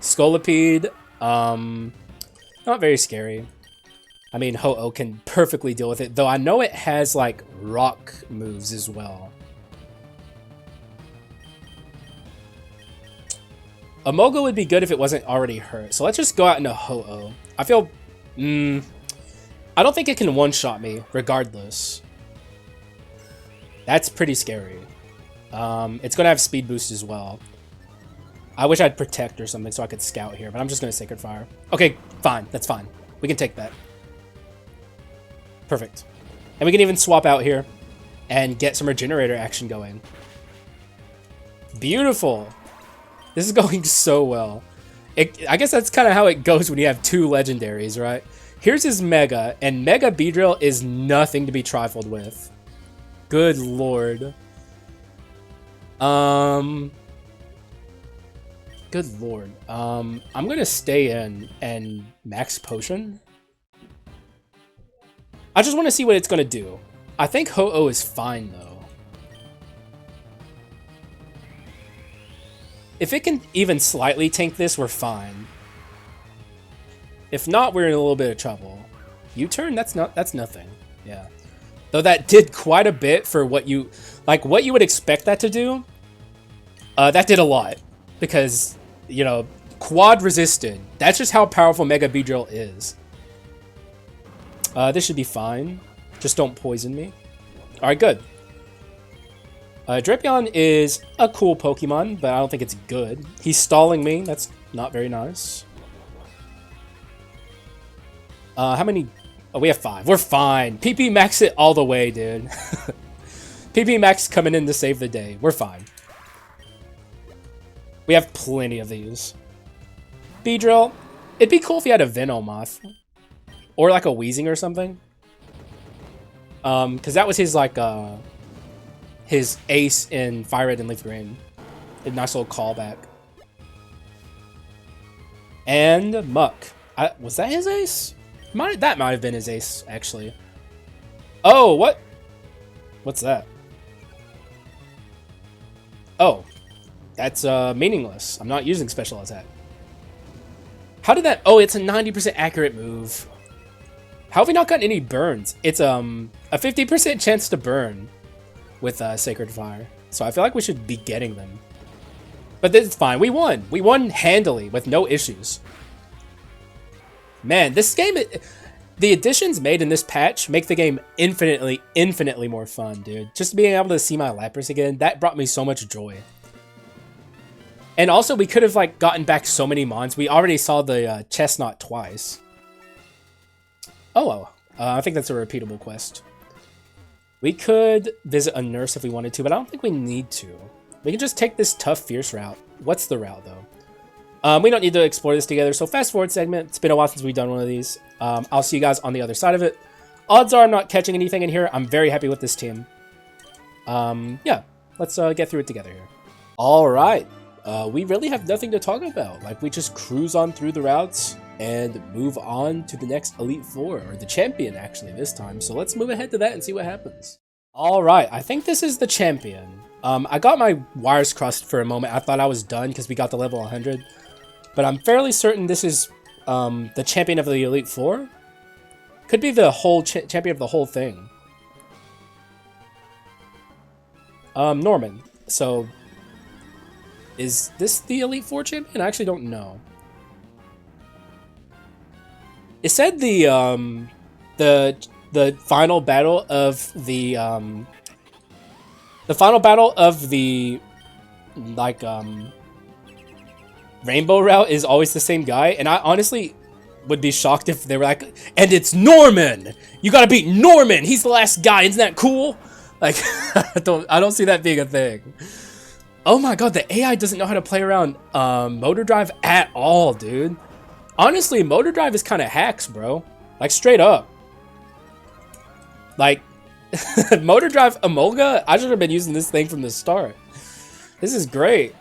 Scolipede, not very scary. I mean, Ho-Oh can perfectly deal with it, though I know it has, like, rock moves as well. Emolga would be good if it wasn't already hurt, so let's just go out into Ho-Oh. I feel... I don't think it can one-shot me, regardless. That's pretty scary. It's going to have speed boost as well. I wish I'd Protect or something so I could Scout here, but I'm just going to Sacred Fire. Okay, fine. That's fine. We can take that. Perfect. And we can even swap out here and get some Regenerator action going. Beautiful. This is going so well. I guess that's kind of how it goes when you have 2 legendaries, right? Here's his Mega, and Mega Beedrill is nothing to be trifled with. Good lord. Good lord. I'm gonna stay in and max potion. I just want to see what it's gonna do. I think Ho-Oh is fine though. If it can even slightly tank this, we're fine. If not, we're in a little bit of trouble. U-turn? That's nothing. Yeah. Though that did quite a bit for what you would expect that to do. That did a lot. Because, you know, quad resisted. That's just how powerful Mega Beedrill is. This should be fine. Just don't poison me. Alright, good. Drapion is a cool Pokemon, but I don't think it's good. He's stalling me. That's not very nice. How many? Oh, we have 5. We're fine. PP max it all the way, dude. PP max coming in to save the day. We're fine. We have plenty of these. Beedrill. It'd be cool if he had a Venomoth. Or like a Weezing or something. Because that was his, like, his ace in Fire Red and Leaf Green. A nice little callback. And Muck. Was that his ace? That might have been his ace, actually. Oh, what? What's that? Oh. That's meaningless. I'm not using special attack. How did that... Oh, it's a 90% accurate move. How have we not gotten any burns? It's a 50% chance to burn with Sacred Fire. So I feel like we should be getting them. But this is fine. We won. We won handily with no issues. Man, this game... The additions made in this patch make the game infinitely more fun, dude. Just being able to see my Lapras again, that brought me so much joy. And also, we could have, like, gotten back so many mons. We already saw the Chestnut twice. Oh, well. I think that's a repeatable quest. We could visit a nurse if we wanted to, but I don't think we need to. We can just take this tough, fierce route. What's the route, though? We don't need to explore this together, so fast forward segment. It's been a while since we've done one of these. I'll see you guys on the other side of it. Odds are I'm not catching anything in here. I'm very happy with this team. Yeah, let's get through it together here. All right. we really have nothing to talk about. Like, we just cruise on through the routes and move on to the next Elite Four, or the champion actually this time. So let's move ahead to that and see what happens. All right, I think this is the champion. I got my wires crossed for a moment. I thought I was done because we got the level 100, but I'm fairly certain this is the champion of the Elite Four. Could be the whole champion of the whole thing. Norman. So, is this the Elite Four champion? I actually don't know. It said the final battle of the like rainbow route is always the same guy, and I honestly would be shocked if they were like, and it's Norman. You gotta beat Norman. He's the last guy. Isn't that cool? Like, I don't see that being a thing. Oh my god, the AI doesn't know how to play around Motor Drive at all, dude. Honestly, Motor Drive is kind of hacks, bro. Like, straight up. Like, Motor Drive Emolga, I should have been using this thing from the start. This is great.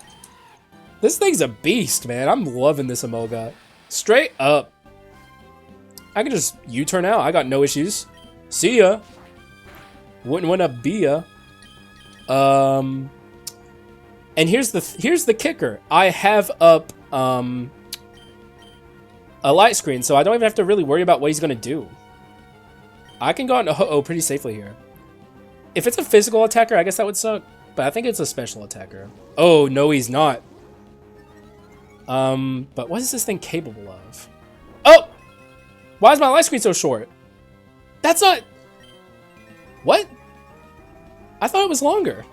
This thing's a beast, man. I'm loving this Emolga. Straight up. I can just U-turn out. I got no issues. See ya. Wouldn't want to be ya. And here's the kicker. I have up a light screen, so I don't even have to really worry about what he's gonna do. I can go into Ho-Oh pretty safely here. If it's a physical attacker, I guess that would suck. But I think it's a special attacker. Oh, no, he's not. But what is this thing capable of? Oh! Why is my light screen so short? That's not... What? I thought it was longer.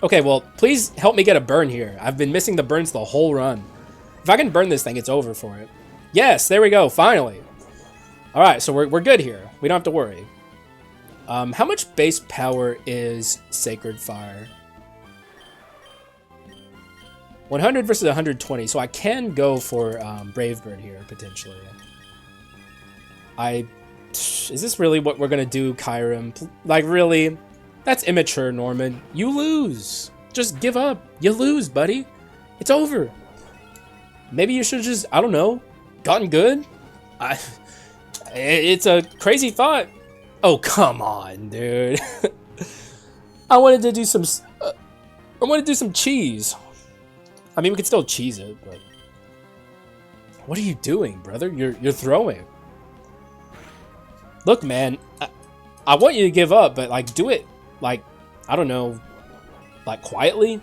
Okay, well, please help me get a burn here. I've been missing the burns the whole run. If I can burn this thing, it's over for it. Yes, there we go, finally. All right, so we're good here. We don't have to worry. How much base power is Sacred Fire? 100 versus 120, so I can go for Brave Bird here, potentially. Is this really what we're gonna do, Kyrim? Like, really? That's immature, Norman. You lose. Just give up. You lose, buddy. It's over. Maybe you should just, I don't know, gotten good? It's a crazy thought. Oh, come on, dude. I wanted to do some cheese. I mean, we could still cheese it, but what are you doing, brother? You're throwing. Look, man, I want you to give up, but like, do it like, I don't know, like quietly.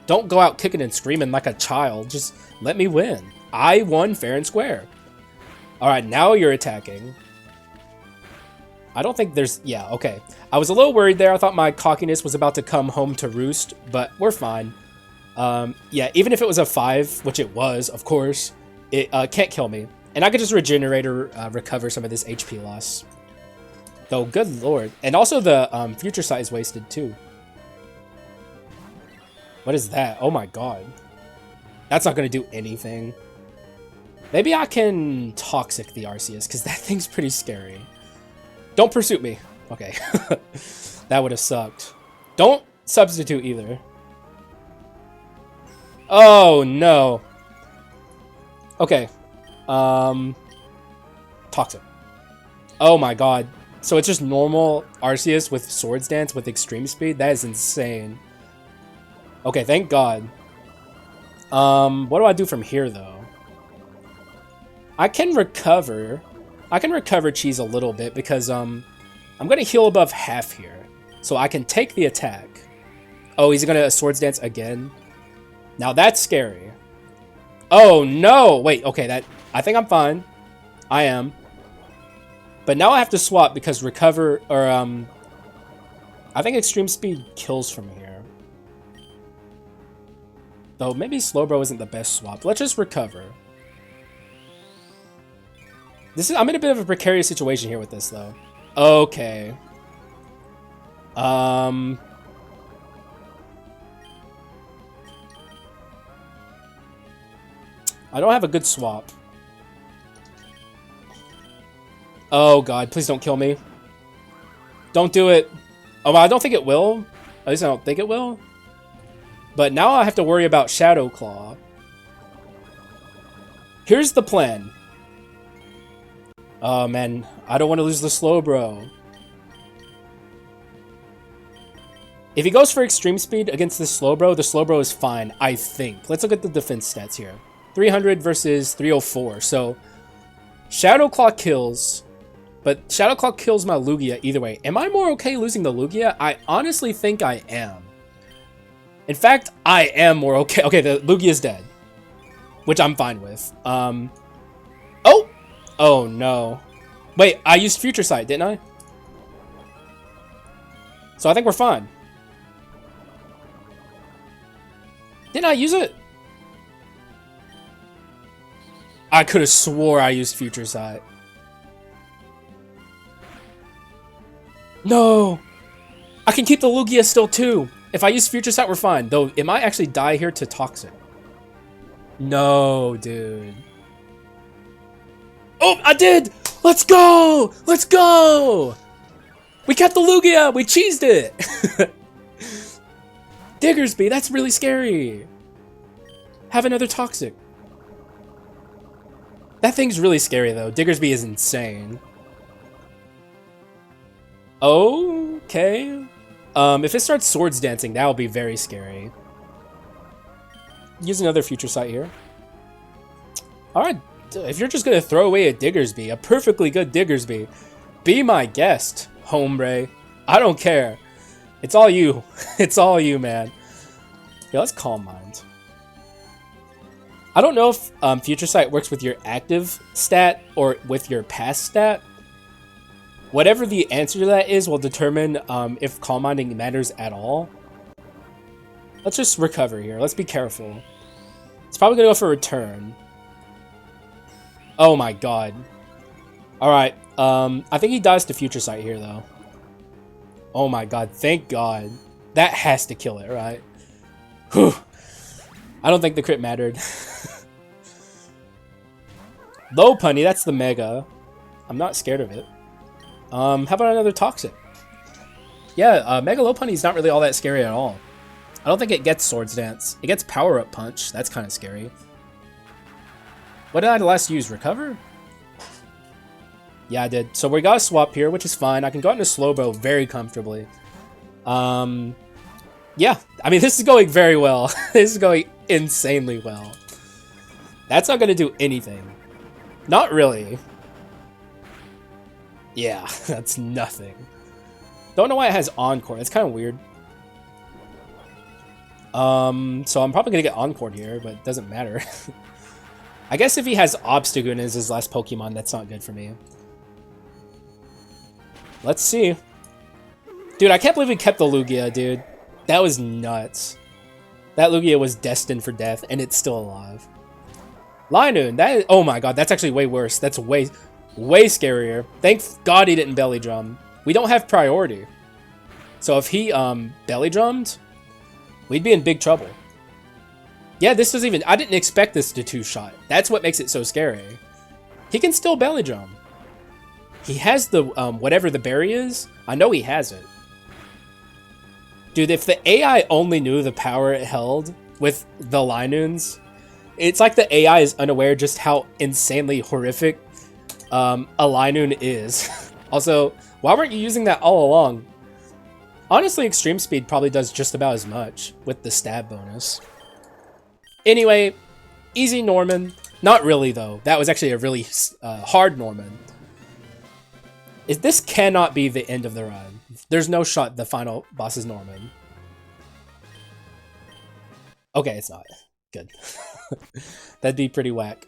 Don't go out kicking and screaming like a child. Just let me win. I won fair and square. All right, now you're attacking. I don't think there's... Yeah, okay. I was a little worried there. I thought my cockiness was about to come home to roost, but we're fine. Yeah, even if it was a 5, which it was, of course, it can't kill me. And I could just regenerate or recover some of this HP loss. Though, good lord. And also the future sight is wasted, too. What is that? Oh my god. That's not going to do anything. Maybe I can Toxic the Arceus, because that thing's pretty scary. Don't pursue me. Okay. That would have sucked. Don't substitute either. Oh, no. Okay. Toxic. Oh my god. So it's just normal Arceus with Swords Dance with extreme speed? That is insane. Okay, thank god. What do I do from here, though? I can recover cheese a little bit because I'm gonna heal above half here, so I can take the attack. Oh, he's gonna Swords Dance again. Now that's scary. Oh no! Wait, okay, I think I'm fine. I am. But now I have to swap because recover or I think extreme speed kills from here. Though maybe Slowbro isn't the best swap. Let's just recover. I'm in a bit of a precarious situation here with this, though. Okay. I don't have a good swap. Oh god, please don't kill me. Don't do it. Oh, well, I don't think it will. At least I don't think it will. But now I have to worry about Shadow Claw. Here's the plan. Oh man, I don't want to lose the Slowbro. If he goes for extreme speed against the Slowbro is fine, I think. Let's look at the defense stats here. 300 versus 304. So Shadow Claw kills, but Shadow Claw kills my Lugia either way. Am I more okay losing the Lugia? I honestly think I am. In fact, I am more okay. Okay, the Lugia is dead, which I'm fine with. Oh! Oh no. Wait, I used Future Sight, didn't I? So I think we're fine. Didn't I use it? I could have swore I used Future Sight. No! I can keep the Lugia still too. If I use Future Sight, we're fine. Though, it might actually die here to Toxic. No, dude. Oh, I did! Let's go! Let's go! We kept the Lugia! We cheesed it! Diggersby, that's really scary. Have another Toxic. That thing's really scary, though. Diggersby is insane. Okay. If it starts Swords Dancing, that will be very scary. Use another Future Sight here. Alright, if you're just going to throw away a Diggersby, a perfectly good Diggersby, be my guest, hombre. I don't care. It's all you. It's all you, man. Yeah, let's Calm Mind. I don't know if Future Sight works with your active stat or with your past stat. Whatever the answer to that is will determine if Calm Minding matters at all. Let's just recover here. Let's be careful. It's probably going to go for Return. Oh my god. Alright, I think he dies to Future Sight here, though. Oh my god, thank god. That has to kill it, right? Whew. I don't think the crit mattered. Low Punny, that's the Mega. I'm not scared of it. How about another Toxic? Yeah, Mega Low Punny is not really all that scary at all. I don't think it gets Swords Dance. It gets Power Up Punch. That's kind of scary. What did I last use? Recover? Yeah, I did. So we got a swap here, which is fine. I can go out into Slowbro very comfortably. Yeah, I mean, this is going very well. This is going insanely well. That's not going to do anything. Not really. Yeah, that's nothing. Don't know why it has Encore. That's kind of weird. So I'm probably going to get Encore here, but it doesn't matter. I guess if he has Obstagoon as his last Pokemon, that's not good for me. Let's see. Dude, I can't believe we kept the Lugia, dude. That was nuts. That Lugia was destined for death, and it's still alive. Linoon, that is, oh my god, that's actually way worse. That's way scarier. Thank god he didn't belly drum. We don't have priority. So if he belly drummed, we'd be in big trouble. Yeah, this was even, I didn't expect this to two-shot. That's what makes it so scary. He can still belly drum. He has the, whatever the berry is. I know he has it. Dude, if the AI only knew the power it held with the Linoons, it's like the AI is unaware just how insanely horrific a Linoon is. Also, why weren't you using that all along? Honestly, Extreme Speed probably does just about as much with the stab bonus. Anyway, easy Norman. Not really, though. That was actually a really hard Norman. This cannot be the end of the run. There's no shot the final boss is Norman. Okay, it's not. Good. That'd be pretty whack.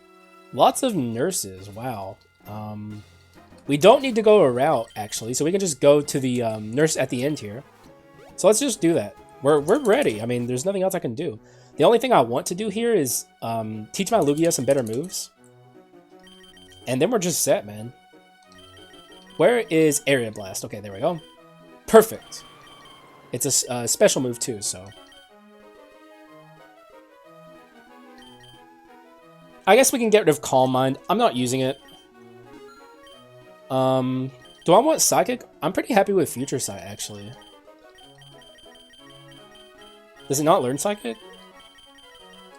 Lots of nurses. Wow. We don't need to go a route, actually, so we can just go to the nurse at the end here. So let's just do that. We're ready. I mean, there's nothing else I can do. The only thing I want to do here is teach my Lugia some better moves. And then we're just set, man. Where is Area Blast? Okay, there we go. Perfect. It's a special move too, so. I guess we can get rid of Calm Mind. I'm not using it. Do I want Psychic? I'm pretty happy with Future Sight, actually. Does it not learn Psychic?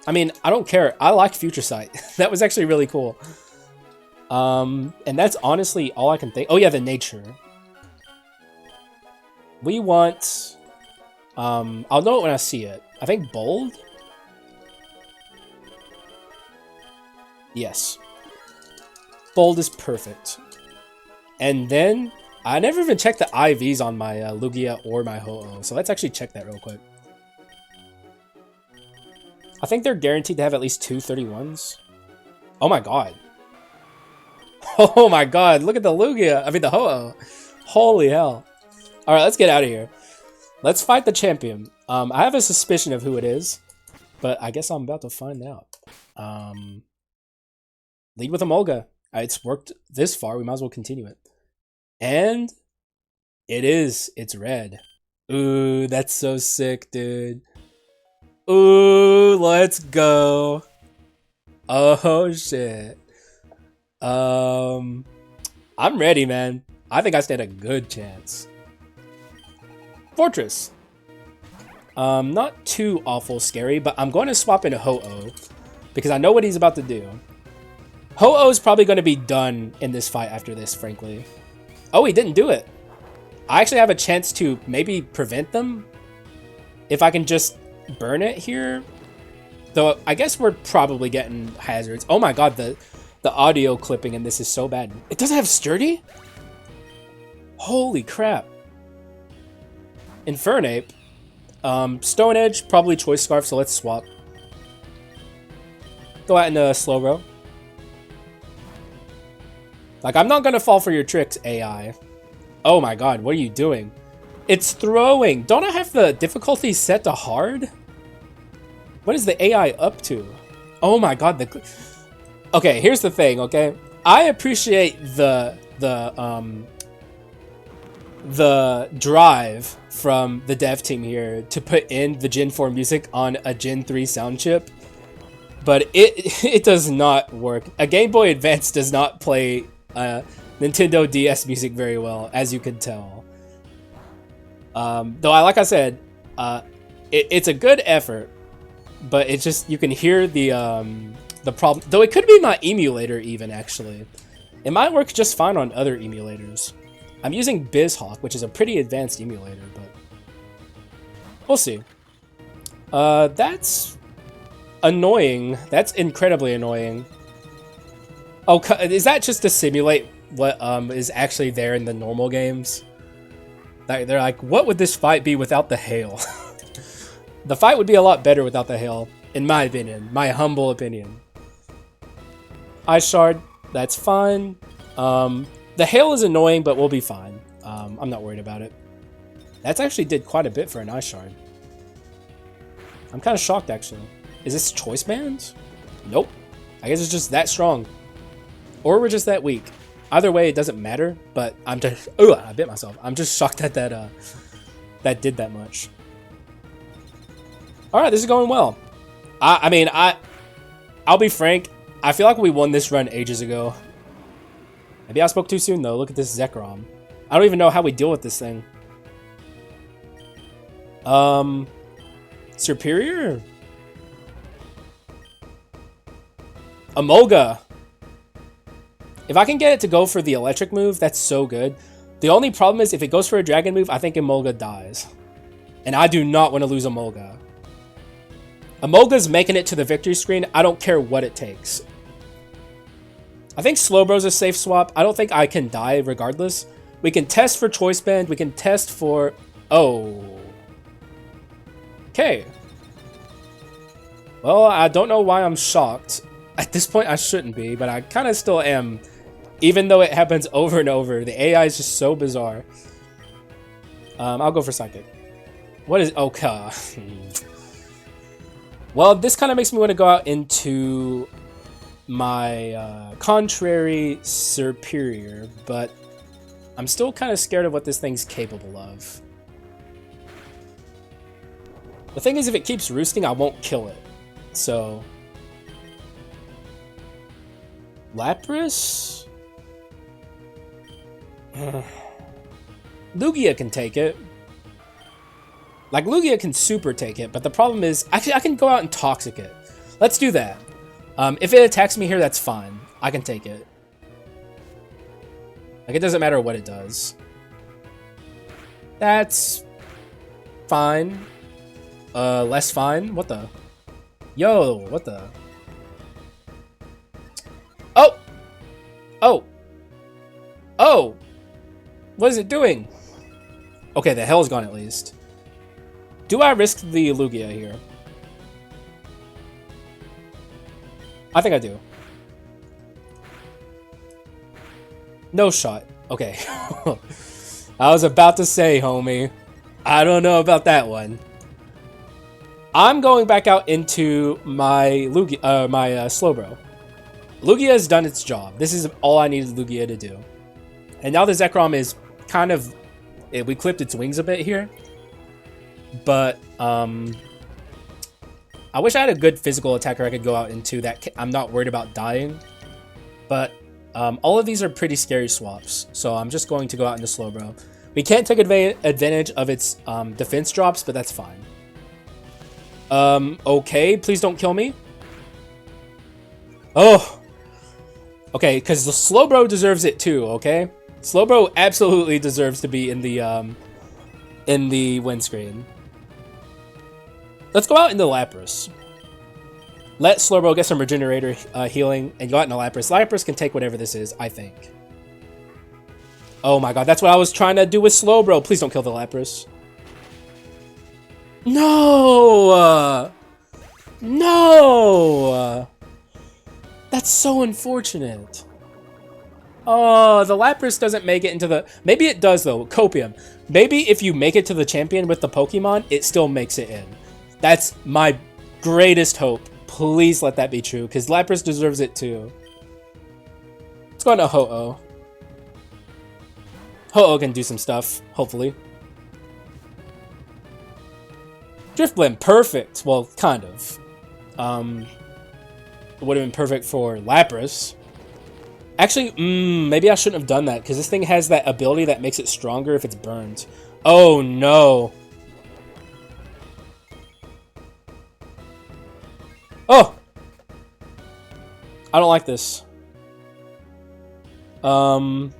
I mean, I don't care. I like Future Sight. That was actually really cool. And that's honestly all I can think. Oh yeah, the nature. We want... I'll know it when I see it. I think bold? Yes. Bold is perfect. And then, I never even checked the IVs on my Lugia or my Ho-Oh, so let's actually check that real quick. I think they're guaranteed to have at least 2 31s. Oh my god. Oh my god, look at the Lugia, I mean the Ho-Oh. Holy hell. Alright, let's get out of here. Let's fight the champion. I have a suspicion of who it is, but I guess I'm about to find out. Lead with Emolga. It's worked this far, we might as well continue it. And it is. It's red. Ooh, that's so sick, dude. Ooh, let's go. Oh, shit. I'm ready, man. I think I stand a good chance. Fortress. Not too awful scary, but I'm going to swap into Ho-Oh because I know what he's about to do. Ho-Oh is probably going to be done in this fight after this, frankly. Oh, he didn't do it. I actually have a chance to maybe prevent them if I can just burn it here. Though I guess we're probably getting hazards. Oh my god, the audio clipping in this is so bad. It doesn't have sturdy? Holy crap. Infernape. Stone Edge, probably Choice Scarf, so let's swap. Go out in a slow row. Like, I'm not gonna fall for your tricks, AI. Oh my god, what are you doing? It's throwing! Don't I have the difficulty set to hard? What is the AI up to? Oh my god, okay, here's the thing, okay? I appreciate the drive from the dev team here to put in the Gen 4 music on a Gen 3 sound chip, but it does not work. A Game Boy Advance does not play Nintendo DS music very well, as you can tell. Though, like I said, it's a good effort, but it's just, you can hear the problem. Though it could be my emulator even, actually. It might work just fine on other emulators. I'm using BizHawk, which is a pretty advanced emulator, but we'll see. That's annoying. That's incredibly annoying. Oh, is that just to simulate what is actually there in the normal games? They're like, what would this fight be without the hail? The fight would be a lot better without the hail, in my opinion, my humble opinion. Ice Shard, that's fine. The hail is annoying, but we'll be fine. I'm not worried about it. That's actually did quite a bit for an Ice Shard. I'm kind of shocked, actually. Is this choice bands? Nope. I guess it's just that strong. Or we're just that weak. Either way, it doesn't matter, but I'm just... Ooh, I bit myself. I'm just shocked that that did that much. Alright, this is going well. I mean, I'll be frank. I feel like we won this run ages ago. Maybe I spoke too soon, though. Look at this Zekrom. I don't even know how we deal with this thing. Superior? Emolga. If I can get it to go for the electric move, that's so good. The only problem is if it goes for a dragon move, I think Emolga dies. And I do not want to lose Emolga. Emolga's making it to the victory screen. I don't care what it takes. I think Slowbro's a safe swap. I don't think I can die regardless. We can test for Choice Band. We can test for... Oh. Okay. Well, I don't know why I'm shocked. At this point, I shouldn't be, but I kind of still am. Even though it happens over and over. The AI is just so bizarre. I'll go for Psychic. What is... Okay. Well, this kind of makes me want to go out into my contrary superior, but I'm still kind of scared of what this thing's capable of. The thing is, if it keeps roosting, I won't kill it. So... Lapras? Lugia can take it. Like, Lugia can super take it, but the problem is, actually, I can go out and Toxic it. Let's do that. If it attacks me here, that's fine. I can take it. Like, it doesn't matter what it does. That's fine. Less fine? What the? Yo, what the? Oh! Oh! Oh! What is it doing? Okay, the hell's gone at least. Do I risk the Lugia here? I think I do. No shot. Okay. I was about to say, homie. I don't know about that one. I'm going back out into my Lugia, Slowbro. Lugia has done its job. This is all I needed Lugia to do. And now the Zekrom is kind of... we clipped its wings a bit here. But, I wish I had a good physical attacker I could go out into that I'm not worried about dying. But, all of these are pretty scary swaps. So I'm just going to go out into Slowbro. We can't take advantage of its defense drops, but that's fine. Okay, please don't kill me. Oh! Okay, because the Slowbro deserves it too, okay? Slowbro absolutely deserves to be in the windscreen. Let's go out into Lapras. Let Slowbro get some Regenerator healing and go out into Lapras. Lapras can take whatever this is, I think. Oh my god, that's what I was trying to do with Slowbro. Please don't kill the Lapras. No! No! That's so unfortunate. Oh, the Lapras doesn't make it into the... Maybe it does, though. Copium. Maybe if you make it to the champion with the Pokemon, it still makes it in. That's my greatest hope. Please let that be true, because Lapras deserves it, too. Let's go into Ho-Oh. Ho-Oh can do some stuff, hopefully. Drift Blend, perfect. Well, kind of. It would have been perfect for Lapras. Actually, maybe I shouldn't have done that, because this thing has that ability that makes it stronger if it's burned. Oh, no. Oh! I don't like this. We don't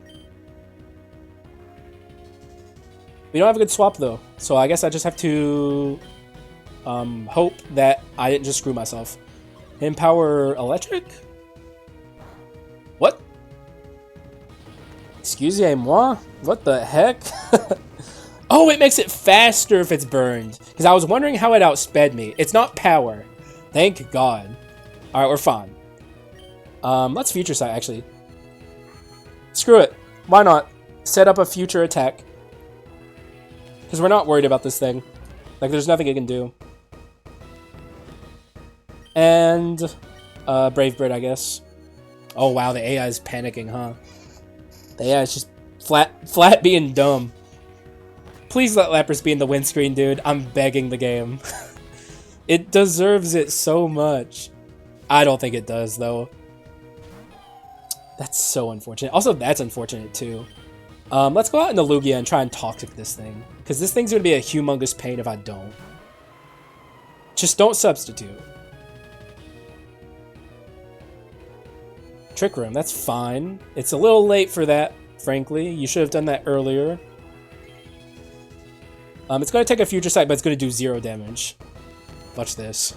have a good swap, though. So I guess I just have to hope that I didn't just screw myself. Empower Electric? What? Excusez-moi? What the heck? Oh, it makes it faster if it's burned. Because I was wondering how it outsped me. It's not power. Thank God. Alright, we're fine. Let's Future Sight, actually. Screw it. Why not? Set up a future attack. Because we're not worried about this thing. Like, there's nothing it can do. And... Brave Bird, I guess. Oh, wow, the AI is panicking, huh? The AI is just flat being dumb. Please let Lapras be in the windscreen, dude. I'm begging the game. It deserves it so much. I don't think it does, though. That's so unfortunate. Also, that's unfortunate, too. Let's go out into Lugia and try and Toxic this thing. Because this thing's going to be a humongous pain if I don't. Just don't substitute. Trick Room, that's fine. It's a little late for that, frankly. You should have done that earlier. It's going to take a Future Sight, but it's going to do 0 damage. Watch this.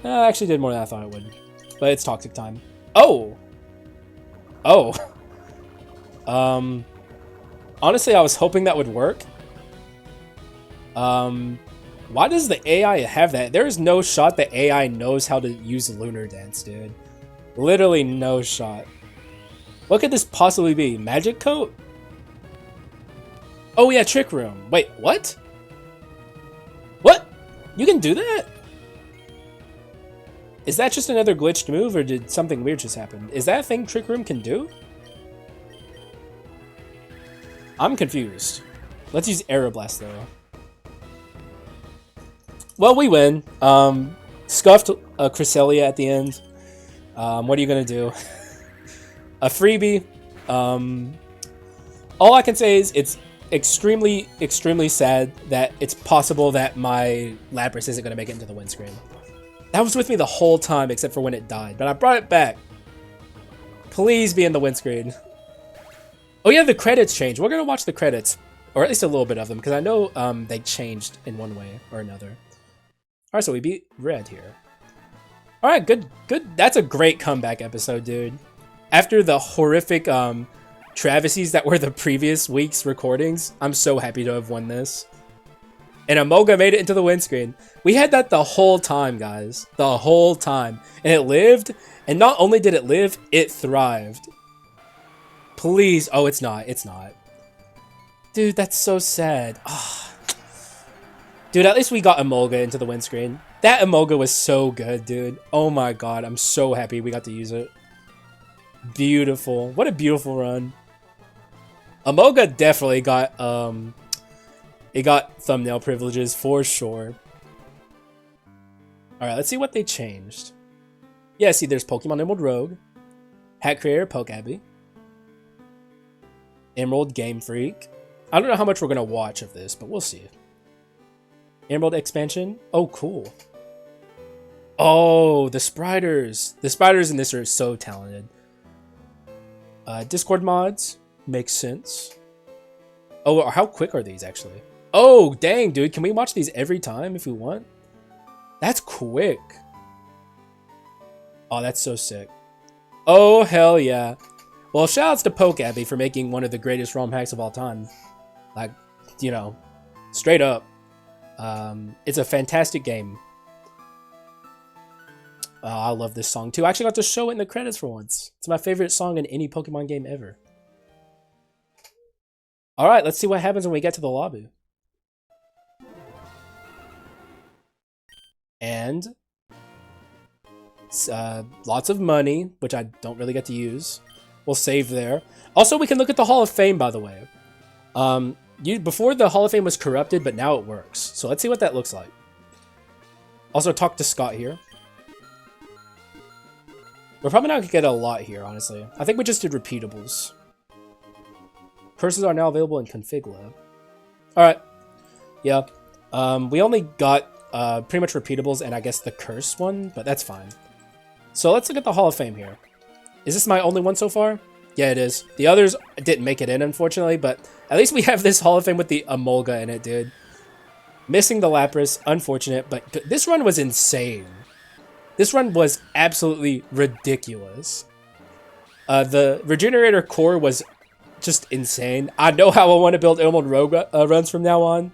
I actually did more than I thought it would. But it's Toxic time. Oh! Oh. Honestly, I was hoping that would work. Why does the AI have that? There is no shot the AI knows how to use Lunar Dance, dude. Literally no shot. What could this possibly be? Magic Coat? Oh yeah, Trick Room. Wait, what? What? You can do that? Is that just another glitched move, or did something weird just happen? Is that a thing Trick Room can do? I'm confused. Let's use Aeroblast, though. Well, we win. Scuffed Cresselia at the end. What are you gonna do? A freebie. All I can say is it's extremely, extremely sad that it's possible that my Lapras isn't going to make it into the windscreen. That was with me the whole time except for when it died, but I brought it back. Please be in the windscreen. Oh yeah, the credits changed. We're going to watch the credits, or at least a little bit of them, because I know they changed in one way or another. Alright, so we beat Red here. Alright, good. That's a great comeback episode, dude. After the horrific travesties that were the previous week's recordings, I'm so happy to have won this. And Amoga made it into the windscreen. We had that the whole time, guys. The whole time. And it lived. And not only did it live, it thrived. Please. Oh, it's not. It's not. Dude, that's so sad. Oh. Dude, at least we got Amoga into the windscreen. That Amoga was so good, dude. Oh my god. I'm so happy we got to use it. Beautiful. What a beautiful run. Amoga definitely got, it got thumbnail privileges for sure. Alright, let's see what they changed. Yeah, see, there's Pokemon Emerald Rogue, Hat Creator Pokeabby, Emerald Game Freak. I don't know how much we're going to watch of this, but we'll see. Emerald Expansion. Oh, cool. Oh, the Spiders. The Spiders in this are so talented. Discord mods. Makes sense. Oh, how quick are these, actually? Oh, dang, dude. Can we watch these every time if we want? That's quick. Oh, that's so sick. Oh, hell yeah. Well, shoutouts to Pokeabby for making one of the greatest ROM hacks of all time. Like, you know, straight up. It's a fantastic game. I love this song, too. I actually got to show it in the credits for once. It's my favorite song in any Pokemon game ever. Alright, let's see what happens when we get to the lobby. And lots of money, which I don't really get to use. We'll save there. Also, we can look at the Hall of Fame, by the way. Before the Hall of Fame was corrupted, but now it works. So let's see what that looks like. Also, talk to Scott here. We're probably not going to get a lot here, honestly. I think we just did repeatables. Curses are now available in Config Lab. Alright. Yeah. We only got pretty much repeatables and I guess the curse one, but that's fine. So let's look at the Hall of Fame here. Is this my only one so far? Yeah, it is. The others didn't make it in, unfortunately, but at least we have this Hall of Fame with the Emolga in it, dude. Missing the Lapras, unfortunate, but this run was insane. This run was absolutely ridiculous. The Regenerator core was just insane. I know how I want to build Emerald Rogue runs from now on.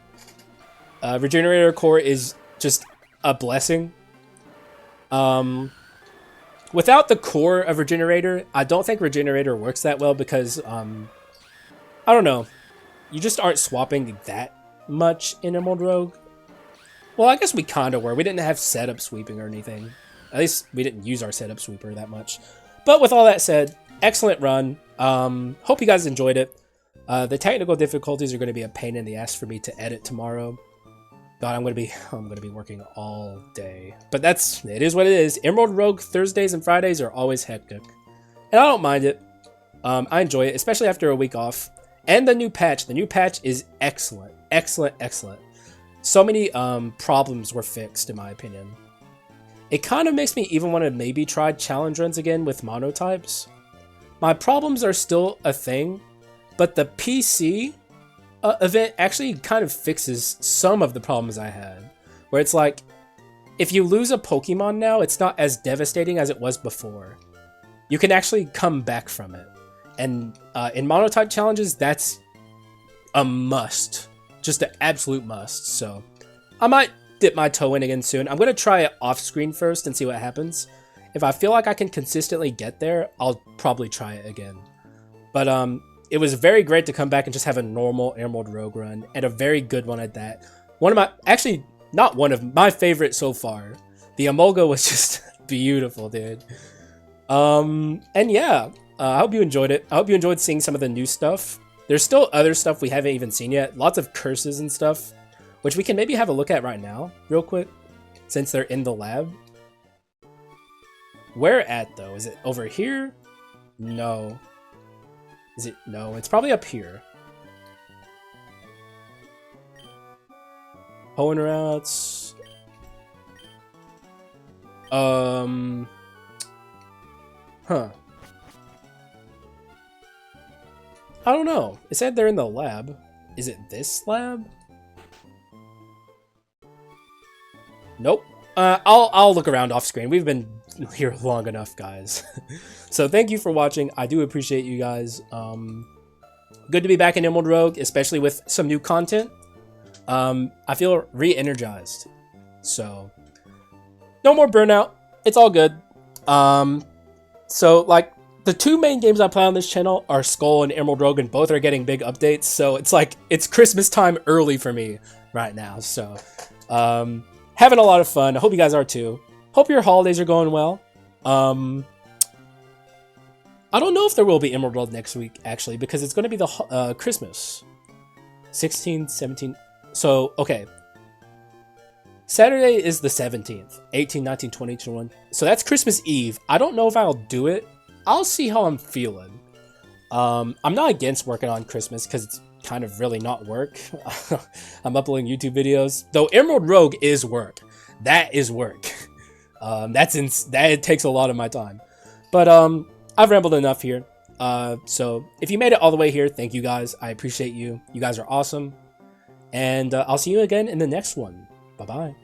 Regenerator core is just a blessing. Without the core of Regenerator, I don't think Regenerator works that well because, I don't know. You just aren't swapping that much in Emerald Rogue. Well, I guess we kind of were. We didn't have setup sweeping or anything. At least we didn't use our setup sweeper that much. But with all that said, excellent run. Hope you guys enjoyed it. The technical difficulties are going to be a pain in the ass for me to edit tomorrow. God, I'm going to be working all day. But it is what it is. Emerald Rogue Thursdays and Fridays are always hectic. And I don't mind it. I enjoy it, especially after a week off. And the new patch. The new patch is excellent. Excellent, excellent. So many problems were fixed, in my opinion. It kind of makes me even want to maybe try challenge runs again with monotypes. My problems are still a thing, but the PC event actually kind of fixes some of the problems I had. Where it's like, if you lose a Pokemon now, it's not as devastating as it was before. You can actually come back from it. And in monotype challenges, that's a must. Just an absolute must. So I might dip my toe in again soon. I'm going to try it off screen first and see what happens. If I feel like I can consistently get there, I'll probably try it again. But it was very great to come back and just have a normal Emerald Rogue run, and a very good one at that. Actually, not one of my favorites so far. The Emolga was just beautiful, dude. And yeah, I hope you enjoyed it. I hope you enjoyed seeing some of the new stuff. There's still other stuff we haven't even seen yet. Lots of curses and stuff, which we can maybe have a look at right now, real quick, since they're in the lab. Where at, though? Is it over here? No. Is it? No, it's probably up here. Hoeing routes. Huh. I don't know. It said they're in the lab. Is it this lab? Nope. I'll look around off screen. We've been here long enough, guys. So thank you for watching. I do appreciate you guys. Good to be back in Emerald Rogue, especially with some new content. I feel re-energized. So no more burnout. It's all good. So like the two main games I play on this channel are Skull and Emerald Rogue, and both are getting big updates. So it's like it's Christmas time early for me right now. So having a lot of fun. I hope you guys are too. Hope your holidays are going well. I don't know if there will be Emerald World next week, actually, because it's going to be the Christmas. 16, 17. So, okay. Saturday is the 17th. 18, 19, 20, 21. So that's Christmas Eve. I don't know if I'll do it. I'll see how I'm feeling. I'm not against working on Christmas because it's kind of really not work. I'm uploading YouTube videos. Though Emerald Rogue is work. That is work. That takes a lot of my time. But I've rambled enough here. So if you made it all the way here, thank you guys. I appreciate you. You guys are awesome. And I'll see you again in the next one. Bye-bye.